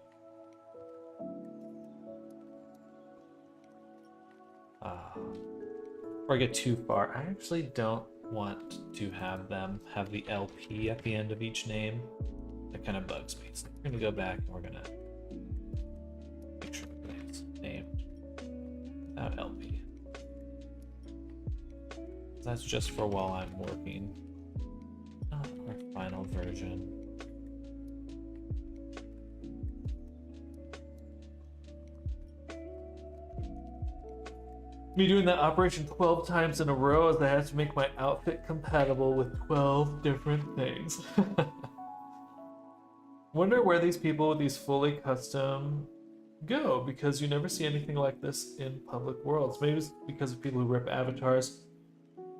Speaker 1: Before I get too far, I actually don't want to have them have the LP at the end of each name. That kind of bugs me. So we're gonna go back and we're gonna make sure it's named without LP. That's just for while I'm working, not our final version. Me doing that operation 12 times in a row as I have to make my outfit compatible with 12 different things. Wonder where these people with these fully custom go, because you never see anything like this in public worlds. Maybe it's because of people who rip avatars.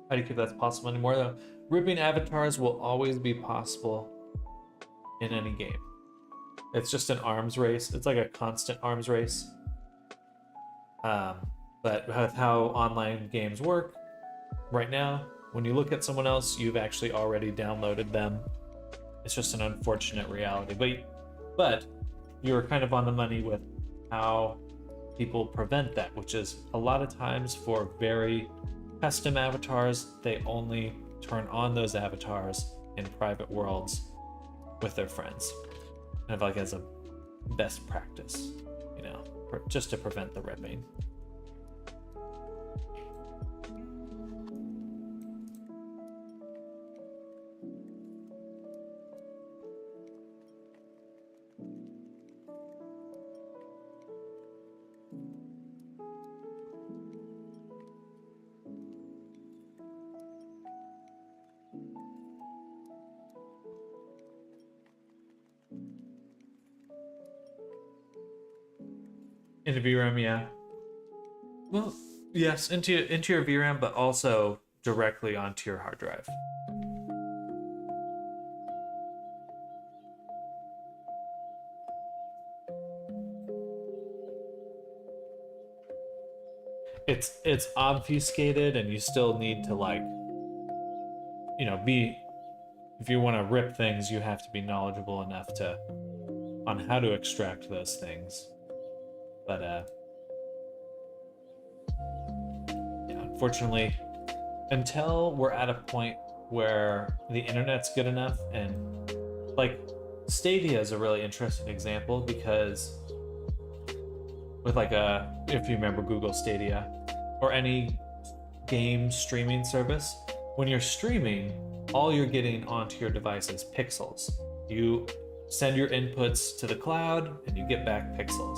Speaker 1: How do you think that's possible anymore though? Ripping avatars will always be possible in any game. It's just an arms race. It's like a constant arms race. But with how online games work right now, when you look at someone else, you've actually already downloaded them. It's just an unfortunate reality. But you're kind of on the money with how people prevent that, which is a lot of times for very custom avatars, they only turn on those avatars in private worlds with their friends. Kind of like as a best practice, you know, just to prevent the ripping. Into VRAM, yeah. Well, yes, into your VRAM, but also directly onto your hard drive. It's obfuscated, and you still need to, like, you know, if you want to rip things, you have to be knowledgeable enough on how to extract those things. But unfortunately, until we're at a point where the internet's good enough, and like Stadia is a really interesting example because with like if you remember Google Stadia or any game streaming service, when you're streaming, all you're getting onto your device is pixels. You send your inputs to the cloud and you get back pixels.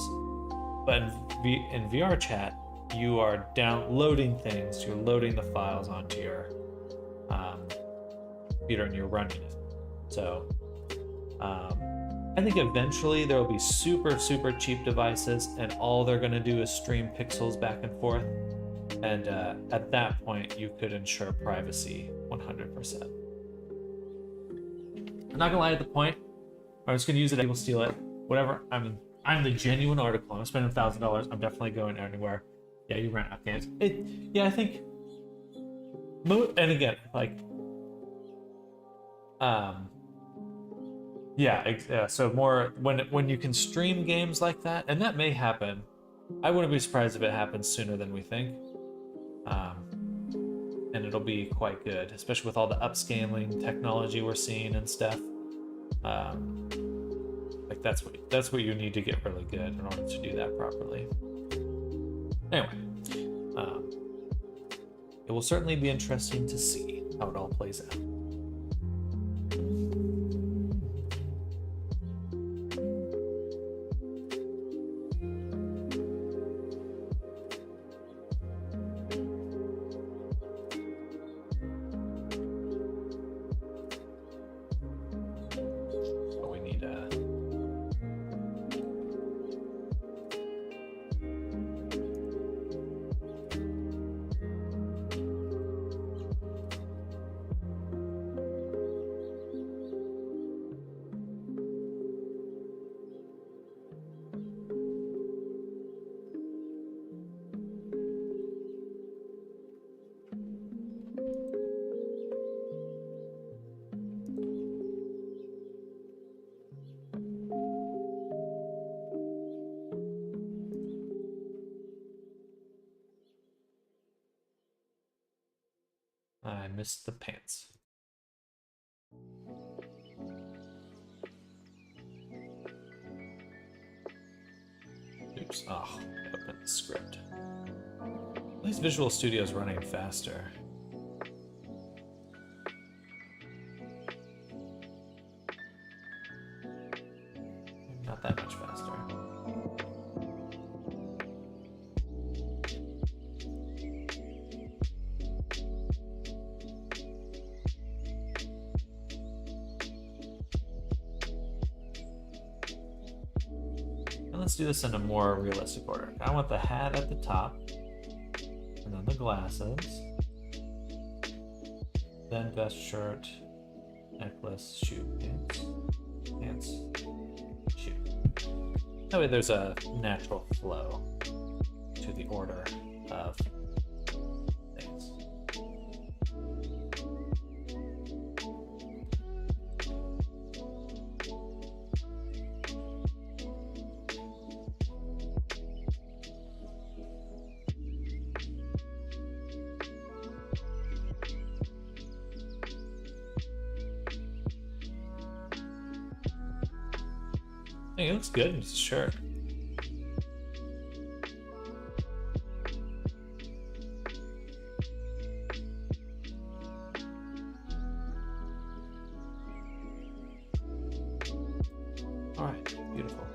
Speaker 1: But in VR chat, you are downloading things, you're loading the files onto your computer and you're running it. So I think eventually there will be super, super cheap devices and all they're going to do is stream pixels back and forth. And at that point, you could ensure privacy 100%. I'm not going to lie at the point. I'm just going to use it. People steal it. Whatever. I'm the genuine article. I'm spending $1,000. I'm definitely going anywhere. Yeah, you rent games. Yeah, I think. And again, like. Yeah. So more when you can stream games like that, and that may happen. I wouldn't be surprised if it happens sooner than we think. And it'll be quite good, especially with all the upscaling technology we're seeing and stuff. Like that's what you need to get really good in order to do that properly. Anyway, it will certainly be interesting to see how it all plays out. I missed the pants. Oops. Oh, I opened the script. At least Visual Studio is running faster. Not that much faster. Let's do this in a more realistic order. I want the hat at the top, and then the glasses, then vest, shirt, necklace, shoe, pants, shoe. That way there's a natural flow to the order of things. Hey, it looks good in his shirt. All right, beautiful.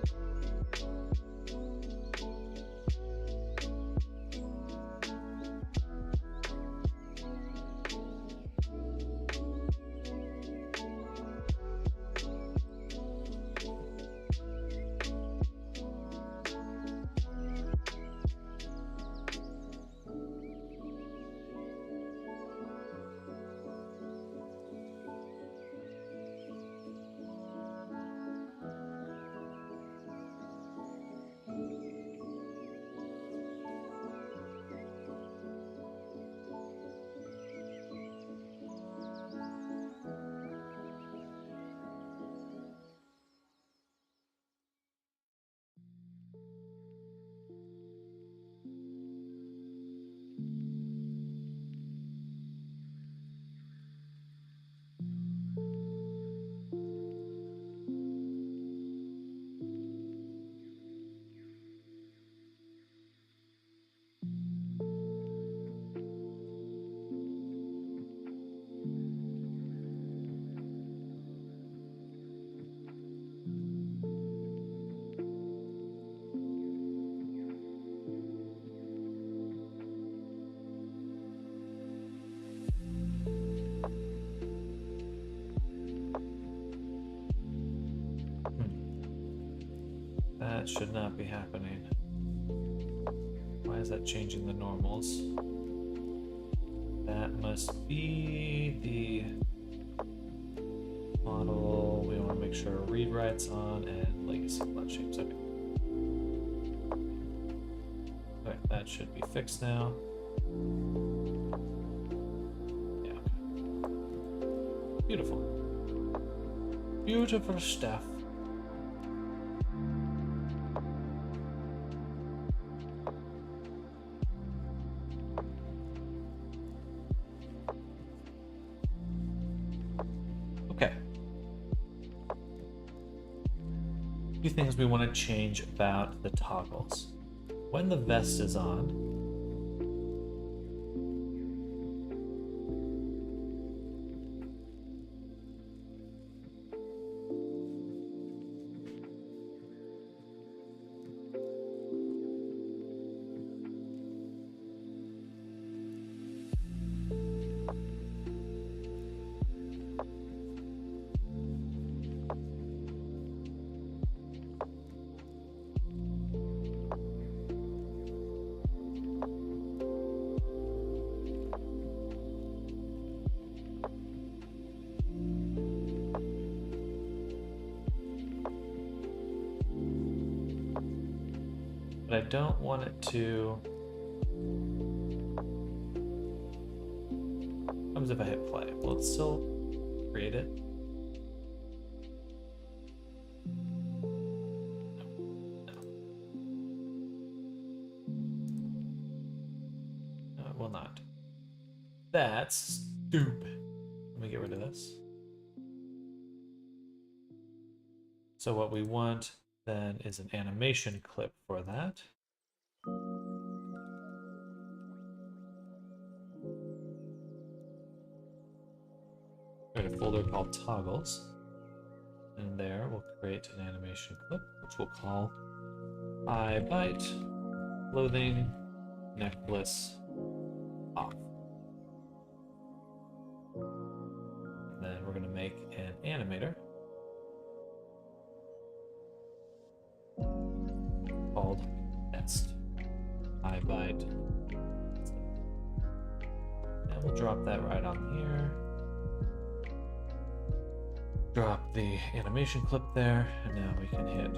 Speaker 1: That should not be happening. Why is that changing the normals? That must be the model. We want to make sure read writes on and legacy flat shapes. Okay. Okay, that should be fixed now. Yeah. Okay. Beautiful. Beautiful stuff. Okay. A few things we want to change about the toggles. When the vest is on, but I don't want it to. What happens if I hit play? Will it still create it? No, it will not. That's stupid. Let me get rid of this. So what we want then is an animation clip for that. Create a folder called toggles. And there we'll create an animation clip, which we'll call iByte clothing necklace off. And then we're going to make an animator called nest. iByte. And we'll drop that right on here. Drop the animation clip there, and now we can hit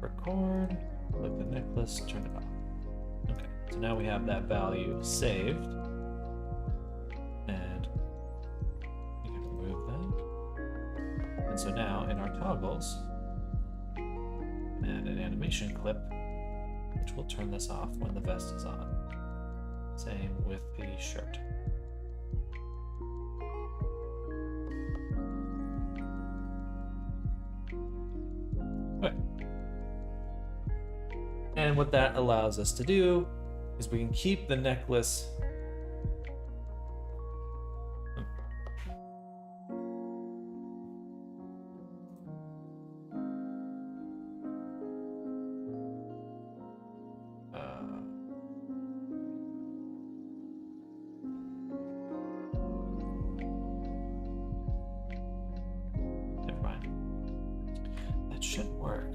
Speaker 1: record, click the necklace, turn it off. Okay, so now we have that value saved, and we can remove that. And so now in our toggles, add an animation clip, which will turn this off when the vest is on. Same with the shirt. And what that allows us to do is we can keep the necklace never mind. That should work.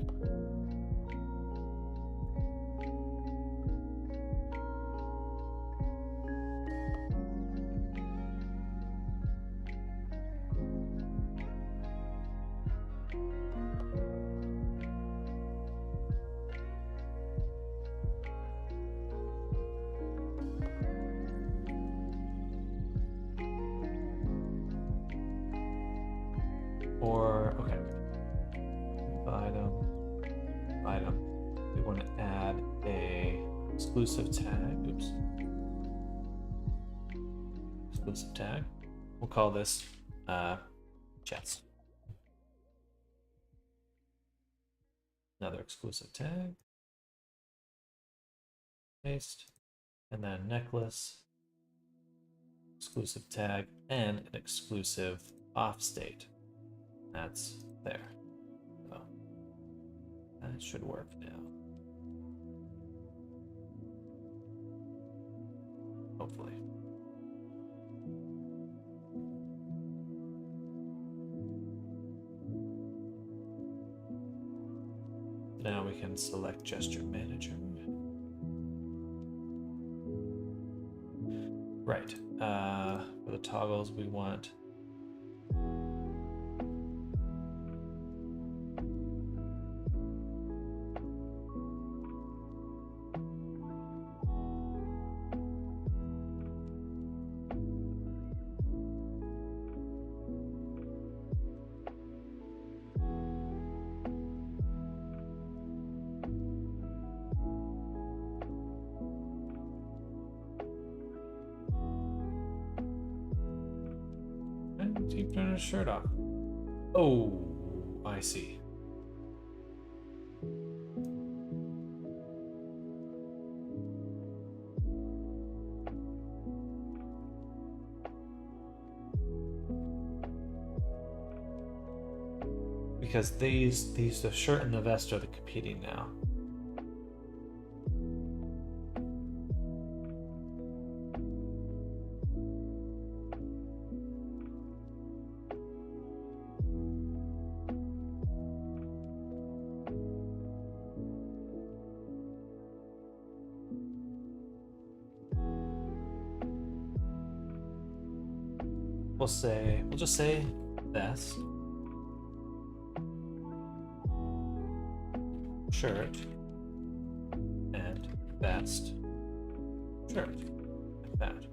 Speaker 1: Or, okay, item, we want to add a exclusive tag, oops, exclusive tag. We'll call this chest. Another exclusive tag, paste, and then necklace, exclusive tag, and an exclusive off state. That's there. So that should work now. Hopefully. Now we can select gesture manager. Right. For the toggles we want. Keep turning his shirt off. Oh, I see. Because the shirt and the vest are the competing now. We'll just say vest, shirt, and vest, shirt, like that,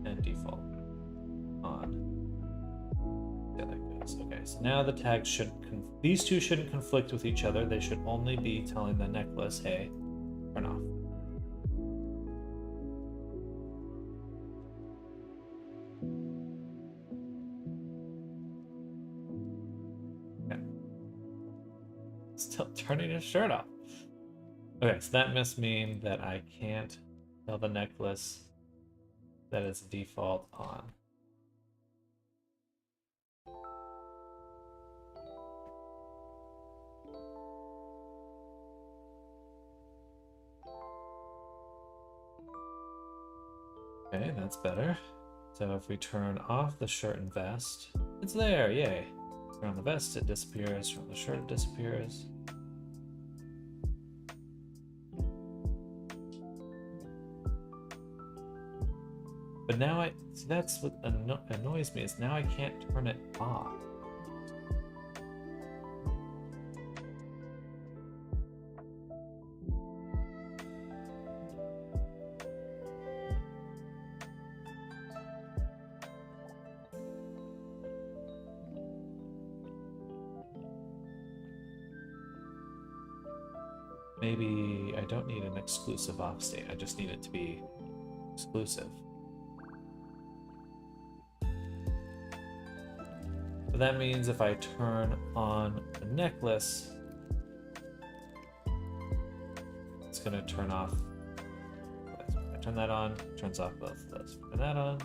Speaker 1: and default on. Yeah, that goes. Okay, so now the tags shouldn't. These two shouldn't conflict with each other. They should only be telling the necklace, "Hey, turn off." Still turning his shirt off. Okay, so that must mean that I can't tell the necklace that it's default on. Okay, that's better. So if we turn off the shirt and vest, it's there, yay. Turn on the vest, it disappears. Turn on the shirt, it disappears. But now see, that's what annoys me, is now I can't turn it off. Maybe I don't need an exclusive off state, I just need it to be exclusive. But that means if I turn on the necklace, it's gonna turn off. If I turn that on, it turns off both of those. Turn that on.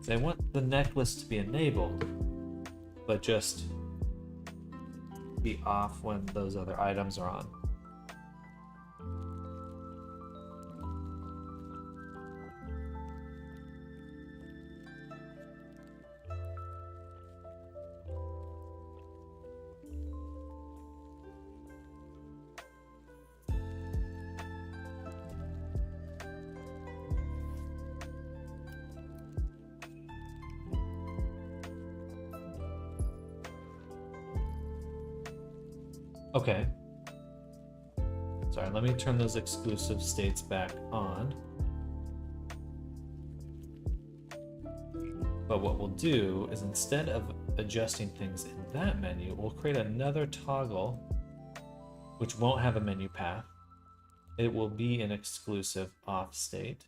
Speaker 1: So I want the necklace to be enabled, but just be off when those other items are on. Okay. Sorry, let me turn those exclusive states back on. But what we'll do is, instead of adjusting things in that menu, we'll create another toggle which won't have a menu path. It will be an exclusive off state.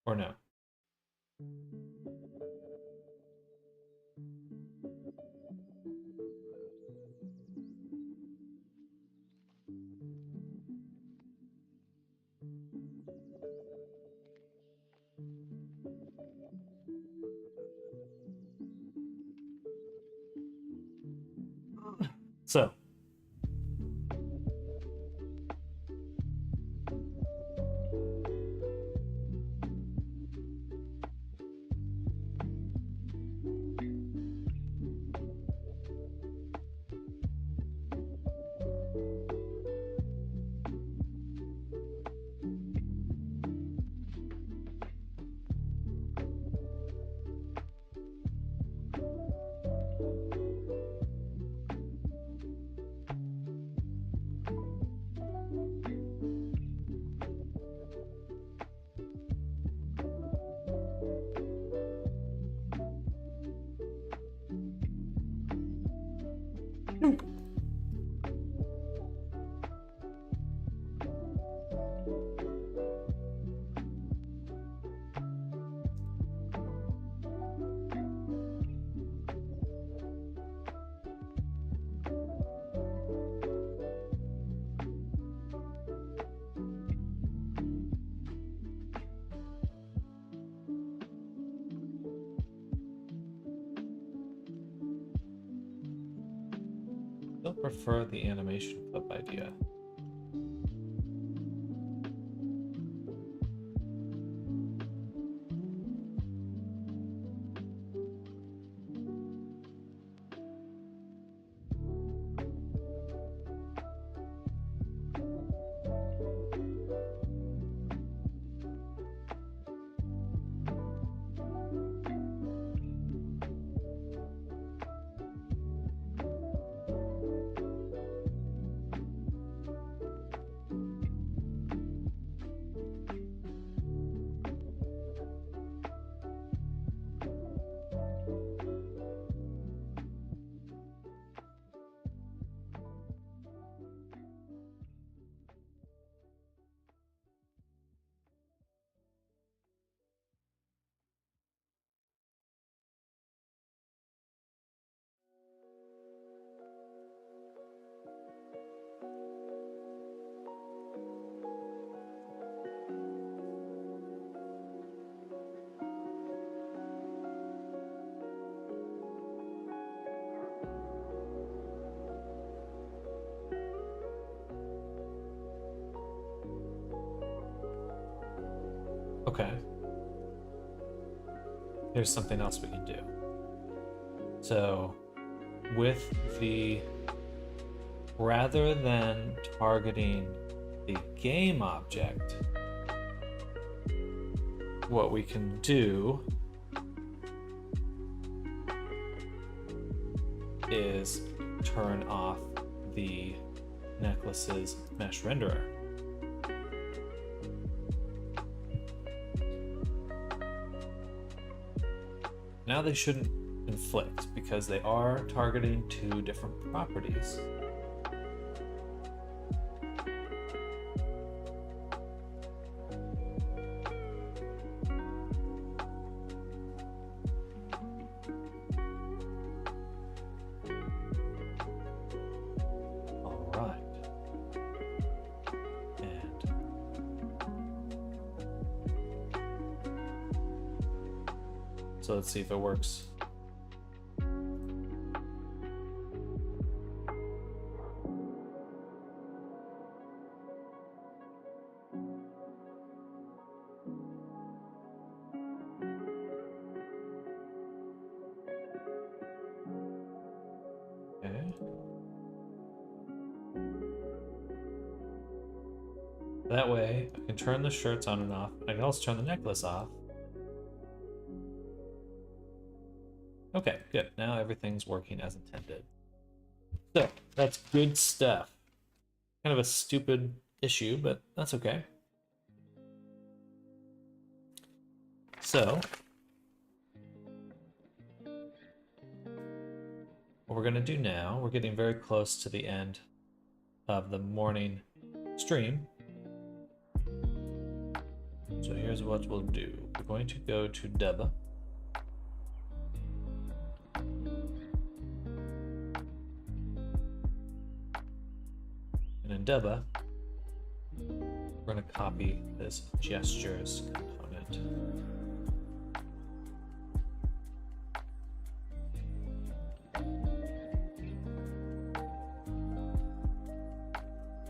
Speaker 1: Or no. So Still prefer the animation clip idea. Okay. Here's something else we can do. So, with the, rather than targeting the game object, what we can do is turn off the necklace's mesh renderer. Now they shouldn't conflict because they are targeting two different properties. All right. So let's see if it works. Okay. That way I can turn the shirts on and off. I can also turn the necklace off. Okay, good. Now everything's working as intended. So, that's good stuff. Kind of a stupid issue, but that's okay. So, what we're going to do now, we're getting very close to the end of the morning stream. So here's what we'll do. We're going to go to Deba. And in Deba, we're going to copy this gestures component.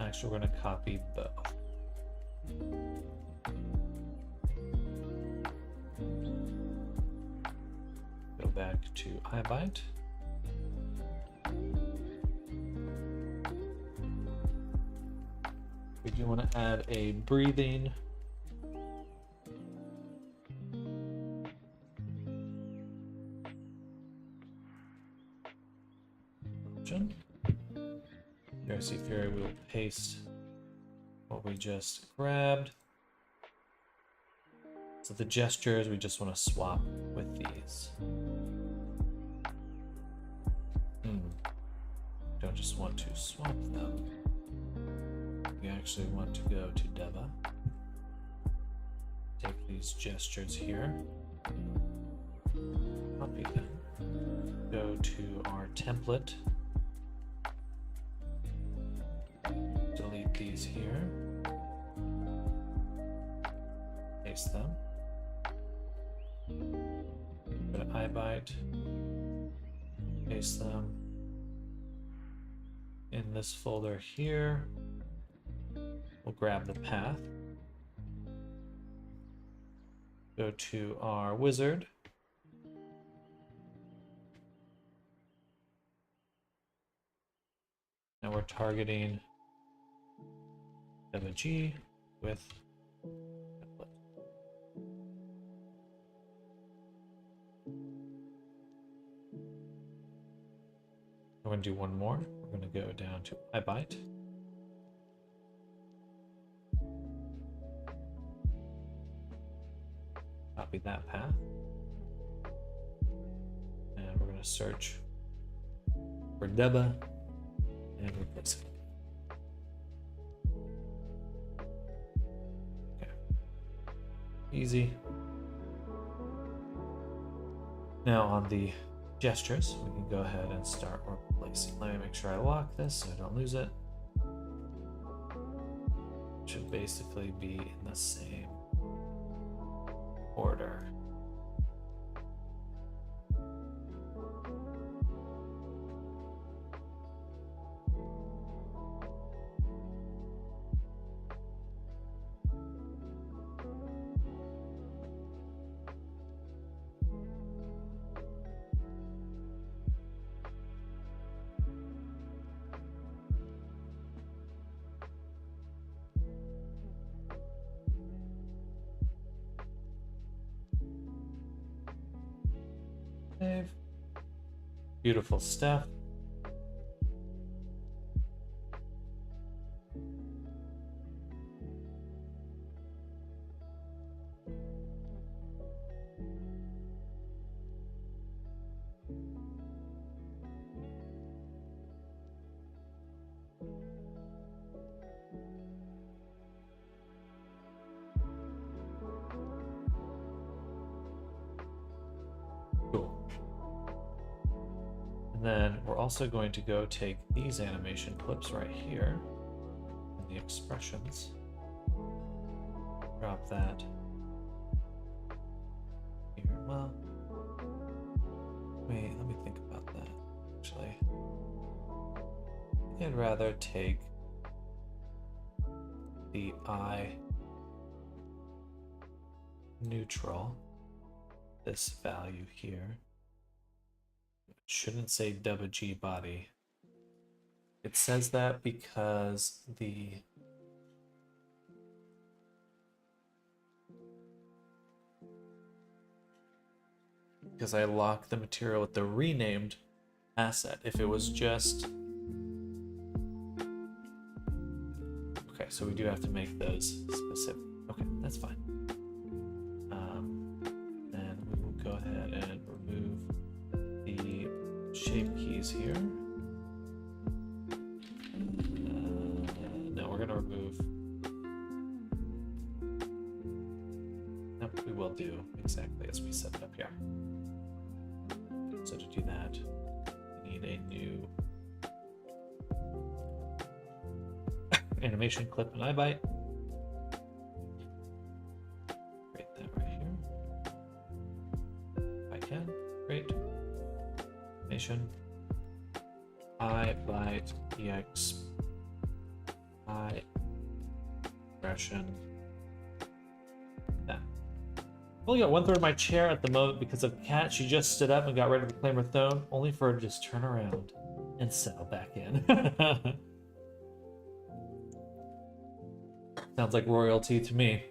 Speaker 1: Actually, we're going to copy both. Go back to iByte. We do want to add a breathing option. Darcy Fury will paste what we just grabbed. So the gestures, we just want to swap with these. don't just want to swap them. We actually want to go to Deva. Take these gestures here. Copy them. Go to our template. Delete these here. Paste them. Go to iByte. Paste them in this folder here. We'll grab the path. Go to our wizard. Now we're targeting G with template. We're going to do one more. We're going to go down to iByte. Copy that path. And we're going to search for Deba and replace it. Okay. Easy. Now on the gestures, we can go ahead and start replacing. Let me make sure I lock this so I don't lose it. It should basically be in the same order. Save. Beautiful stuff. Cool. And then we're also going to go take these animation clips right here in the expressions. Drop that here. Well, wait, let me think about that. Actually, I think I'd rather take the eye neutral, this value here. It shouldn't say G body. It says that because I locked the material with the renamed asset. If it was just okay, so we do have to make those specific. Okay, that's fine. Then we will go ahead and remove the shape keys here. No, we're gonna remove. No, we will do exactly as we set it up here. So to do that, we need a new animation clip and iByte. Create that right here. If I can. Great. Animation. iByte EX. I expression. That. I've only got 1/3 of my chair at the moment because of Kat. She just stood up and got ready to claim her throne, only for her to just turn around and settle back in. Sounds like royalty to me.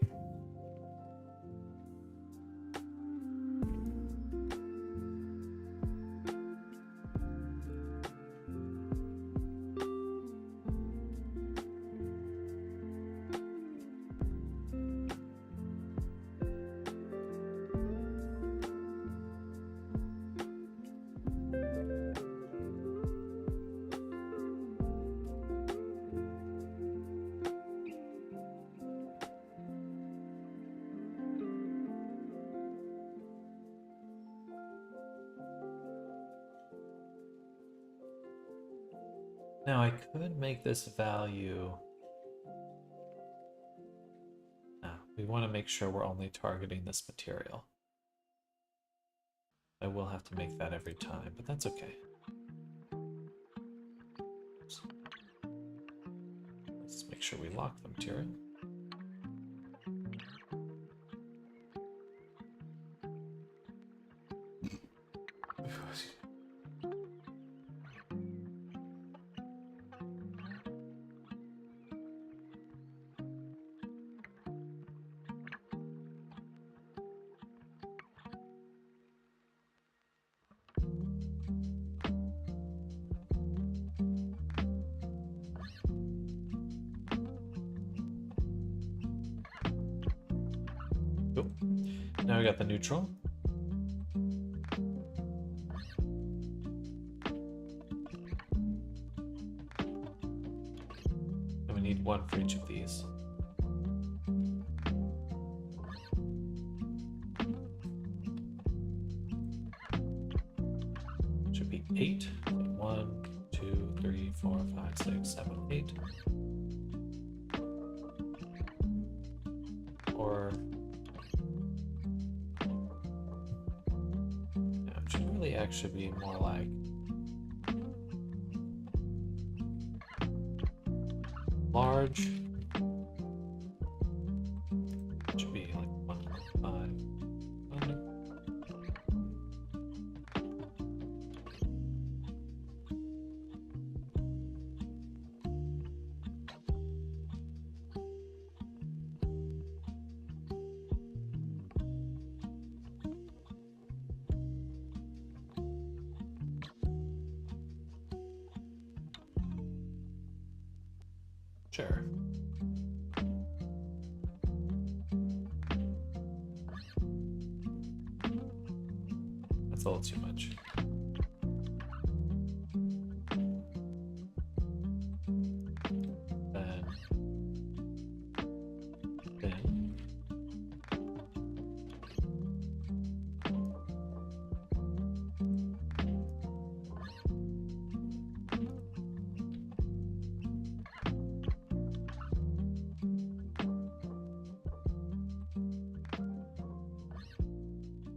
Speaker 1: Now I could make this value. No, we want to make sure we're only targeting this material. I will have to make that every time, but that's okay. Let's make sure we lock the material. Cool. Now we got the neutral. And we need one for each of these. Should be 8. 1, 2, 3, 4, 5, 6, 7, 8. Or yeah, it should really actually be more like large. It should be like 1.5. Sure. That's a little too much. Then.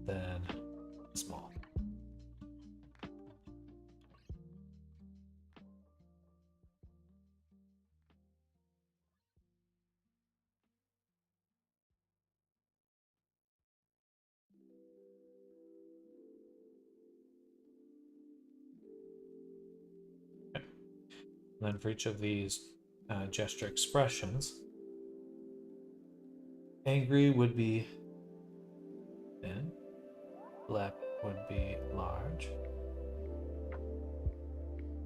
Speaker 1: Then small. Okay. And then for each of these gesture expressions, angry would be thin, left would be large,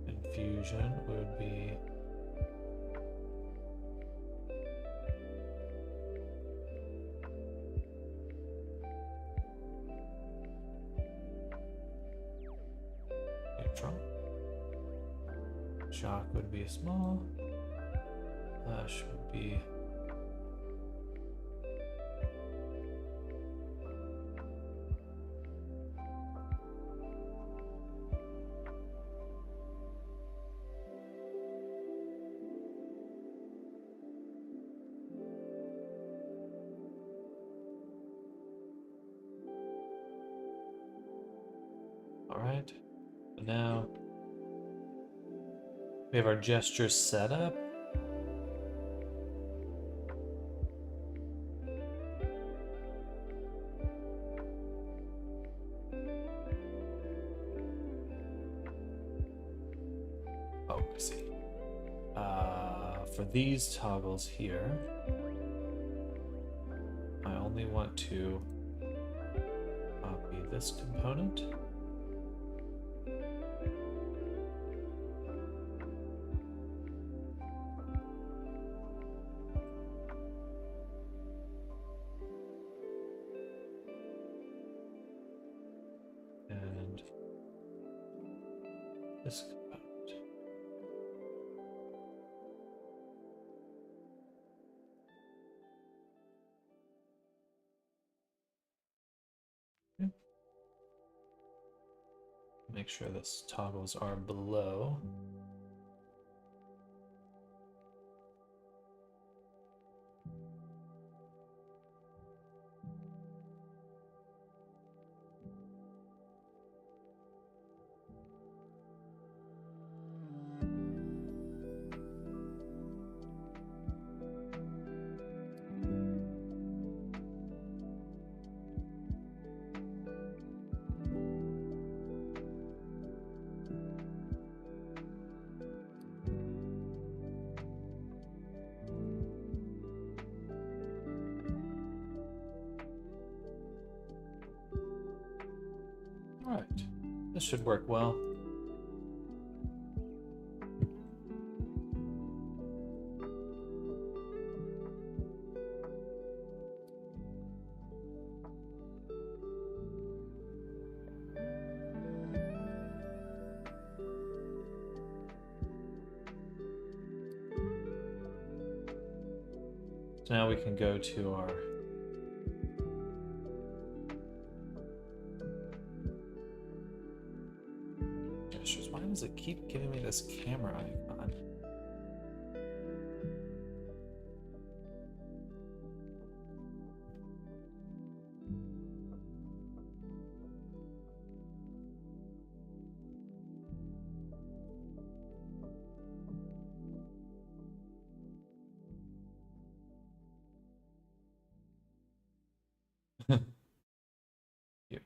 Speaker 1: confusion would be neutral, shock would be small, flash would be all right. And now we have our gestures set up. Oh, I see. For these toggles here, I only want to copy this component. And this component. Okay. Make sure this toggles are below. This should work well. So now we can go to our gestures. Why does it keep giving me this camera icon? Yep.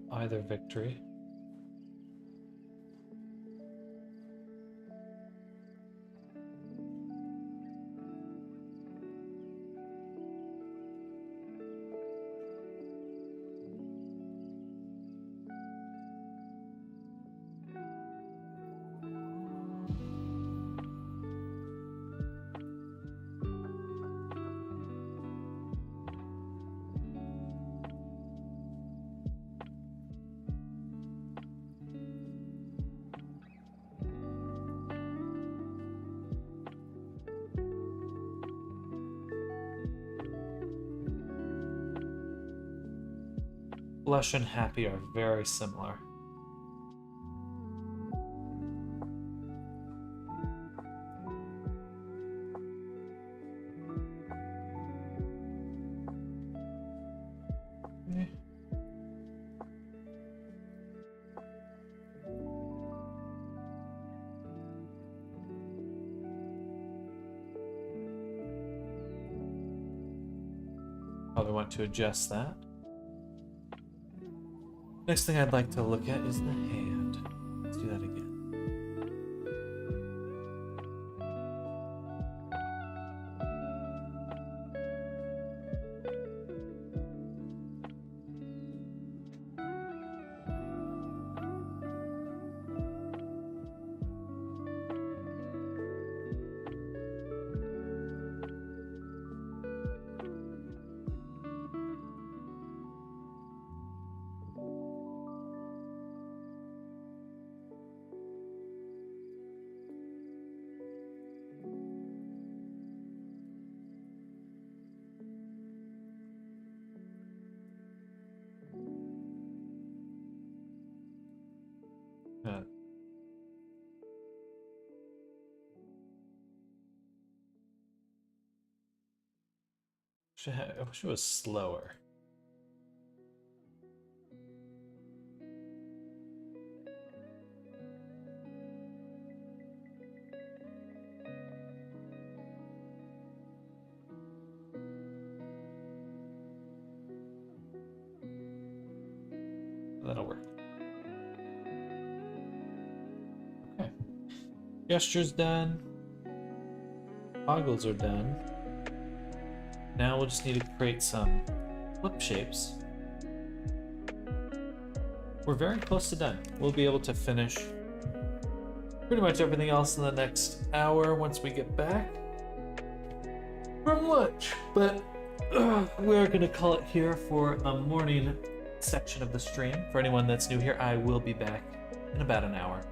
Speaker 1: Either victory. Blush and happy are very similar. Probably want to adjust that. Next thing I'd like to look at is the hand. Let's do that again. I wish it was slower. That'll work. Okay. Gestures done. Toggles are done. Now we'll just need to create some flip shapes. We're very close to done. We'll be able to finish pretty much everything else in the next hour once we get back from lunch. But we're gonna call it here for a morning section of the stream. For anyone that's new here, I will be back in about an hour.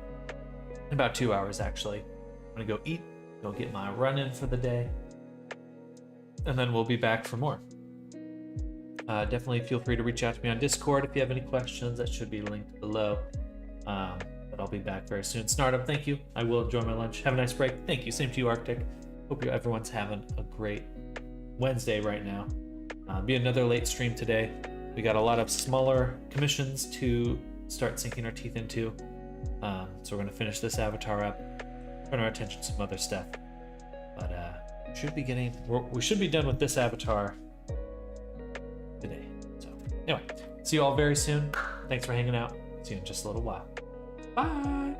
Speaker 1: In about 2 hours, actually. I'm gonna go eat, go get my run in for the day, and then we'll be back for more. Definitely feel free to reach out to me on Discord if you have any questions. That should be linked below. But I'll be back very soon. Snartup, thank you. I will enjoy my lunch. Have a nice break. Thank you. Same to you, Arctic. Hope everyone's having a great Wednesday right now. Be another late stream today. We got a lot of smaller commissions to start sinking our teeth into. So we're going to finish this avatar up, turn our attention to some other stuff. But we should be done with this avatar today. So anyway, see you all very soon. Thanks for hanging out. See you in just a little while. Bye.